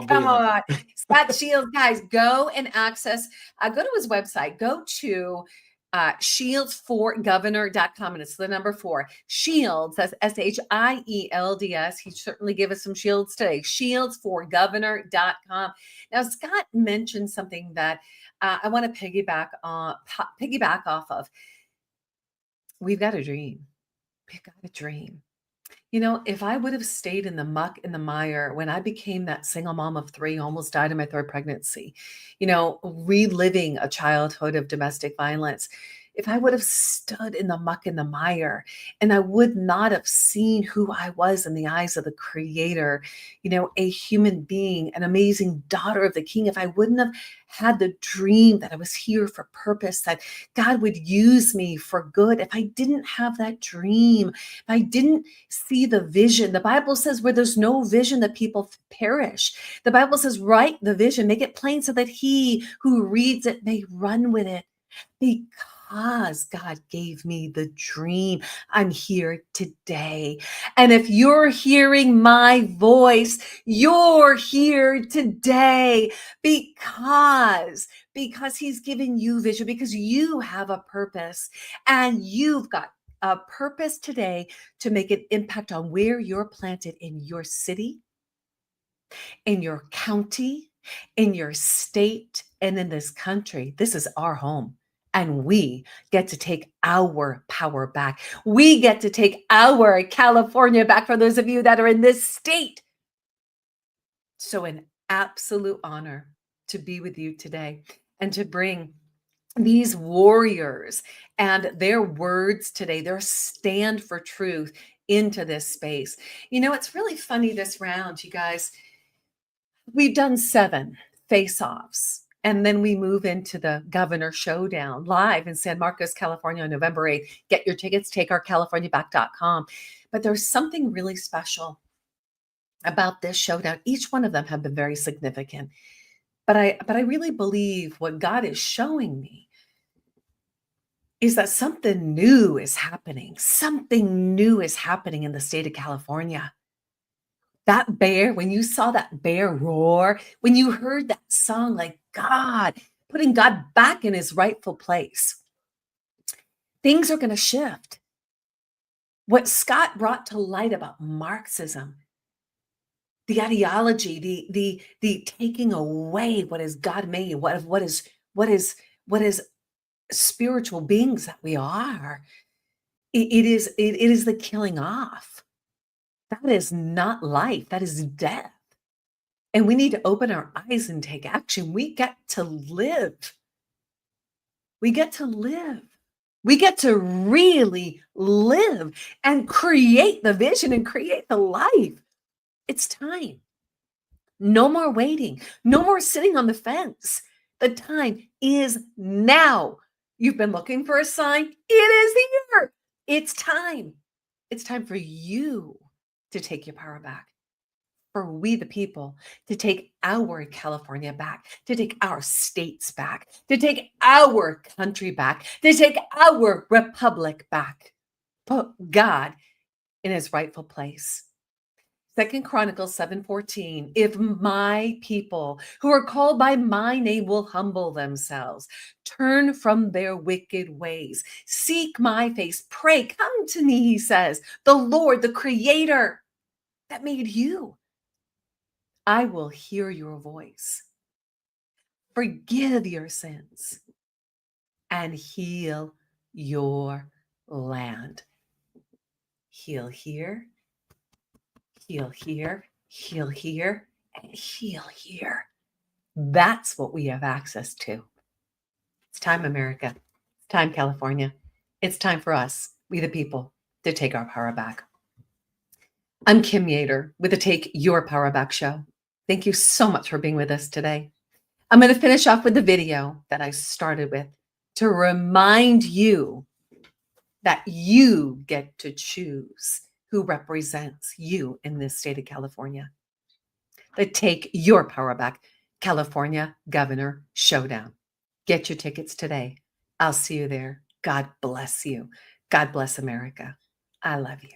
[SPEAKER 2] Come on. Scott Shields, guys, go and access, go to his website, go to shields4governor.com, and it's the number 4. Shields, that's SHIELDS. He certainly gave us some shields today. Shields4governor.com. Now, Scott mentioned something that I want to piggyback off of. We've got a dream. We've got a dream. If I would have stayed in the muck and the mire when I became that single mom of 3, almost died in my 3rd pregnancy, reliving a childhood of domestic violence, if I would have stood in the muck and the mire, and I would not have seen who I was in the eyes of the Creator, a human being, an amazing daughter of the King, if I wouldn't have had the dream that I was here for purpose, that God would use me for good, if I didn't have that dream, if I didn't see the vision, the Bible says where there's no vision, the people perish. The Bible says, write the vision, make it plain so that he who reads it may run with it. Because God gave me the dream, I'm here today. And if you're hearing my voice, you're here today because he's given you vision, because you have a purpose, and you've got a purpose today to make an impact on where you're planted in your city, in your county, in your state, and in this country. This is our home. And we get to take our power back. We get to take our California back, for those of you that are in this state. So an absolute honor to be with you today and to bring these warriors and their words today, their stand for truth, into this space. It's really funny this round, you guys. We've done 7 face-offs. And then we move into the Governor Showdown live in San Marcos, California on November 8th. Get your tickets, takeourcaliforniaback.com. But there's something really special about this showdown. Each one of them have been very significant. But I really believe what God is showing me is that something new is happening. Something new is happening in the state of California. That bear, when you saw that bear roar, when you heard that song, like God, putting God back in his rightful place. Things are going to shift. What Scott brought to light about Marxism, the ideology, the taking away what is God made, what is spiritual beings that we are. It is the killing off. That is not life. That is death. And we need to open our eyes and take action. We get to live. We get to live. We get to really live and create the vision and create the life. It's time. No more waiting. No more sitting on the fence. The time is now. You've been looking for a sign. It is here. It's time. It's time for you to take your power back. For we, the people, to take our California back, to take our states back, to take our country back, to take our republic back. Put God in his rightful place. 2 Chronicles 7:14, if my people who are called by my name will humble themselves, turn from their wicked ways, seek my face, pray, come to me, he says, the Lord, the creator that made you. I will hear your voice, forgive your sins, and heal your land. Heal here, heal here, heal here, and heal here. That's what we have access to. It's time, America. It's time, California. It's time for us, we the people, to take our power back. I'm Kim Yeater with the Take Your Power Back show. Thank you so much for being with us today. I'm going to finish off with the video that I started with to remind you that you get to choose who represents you in this state of California. The Take Your Power Back California Governor Showdown. Get your tickets today. I'll see you there. God bless you. God bless America. I love you.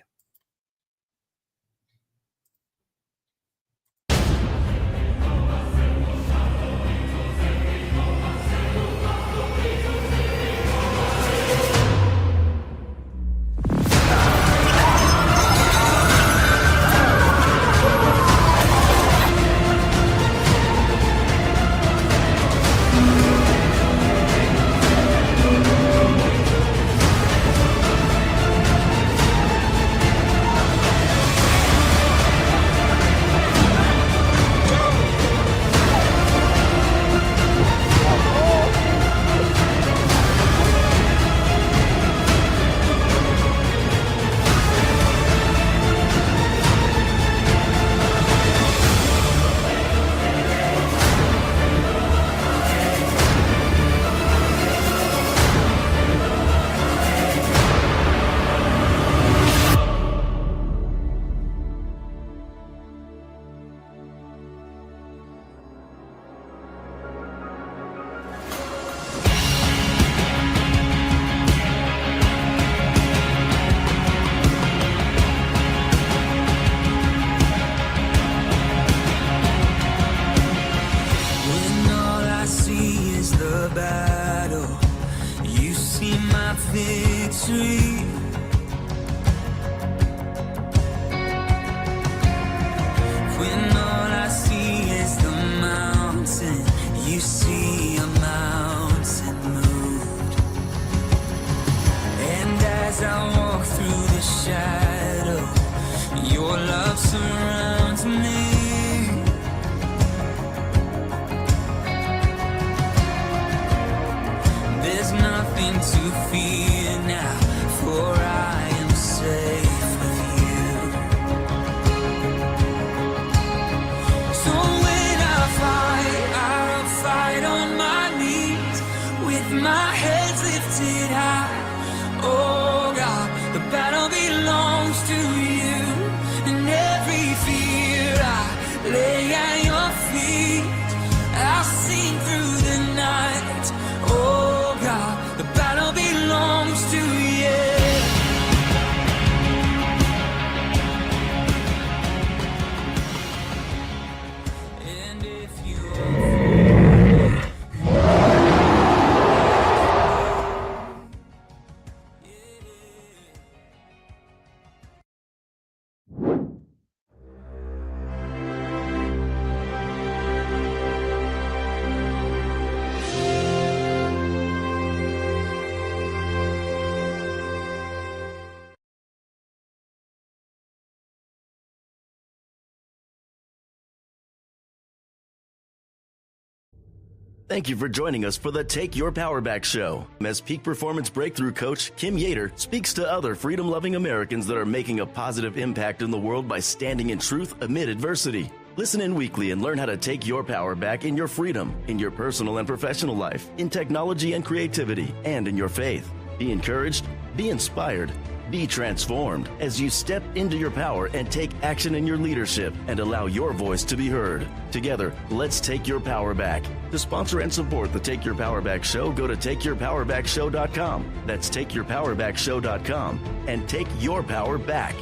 [SPEAKER 1] Thank you for joining us for the Take Your Power Back show. As Peak Performance Breakthrough Coach Kim Yeater speaks to other freedom-loving Americans that are making a positive impact in the world by standing in truth amid adversity. Listen in weekly and learn how to take your power back in your freedom, in your personal and professional life, in technology and creativity, and in your faith. Be encouraged, be inspired, be transformed as you step into your power and take action in your leadership and allow your voice to be heard. Together, let's take your power back. To sponsor and support the Take Your Power Back show, go to takeyourpowerbackshow.com. That's takeyourpowerbackshow.com and take your power back.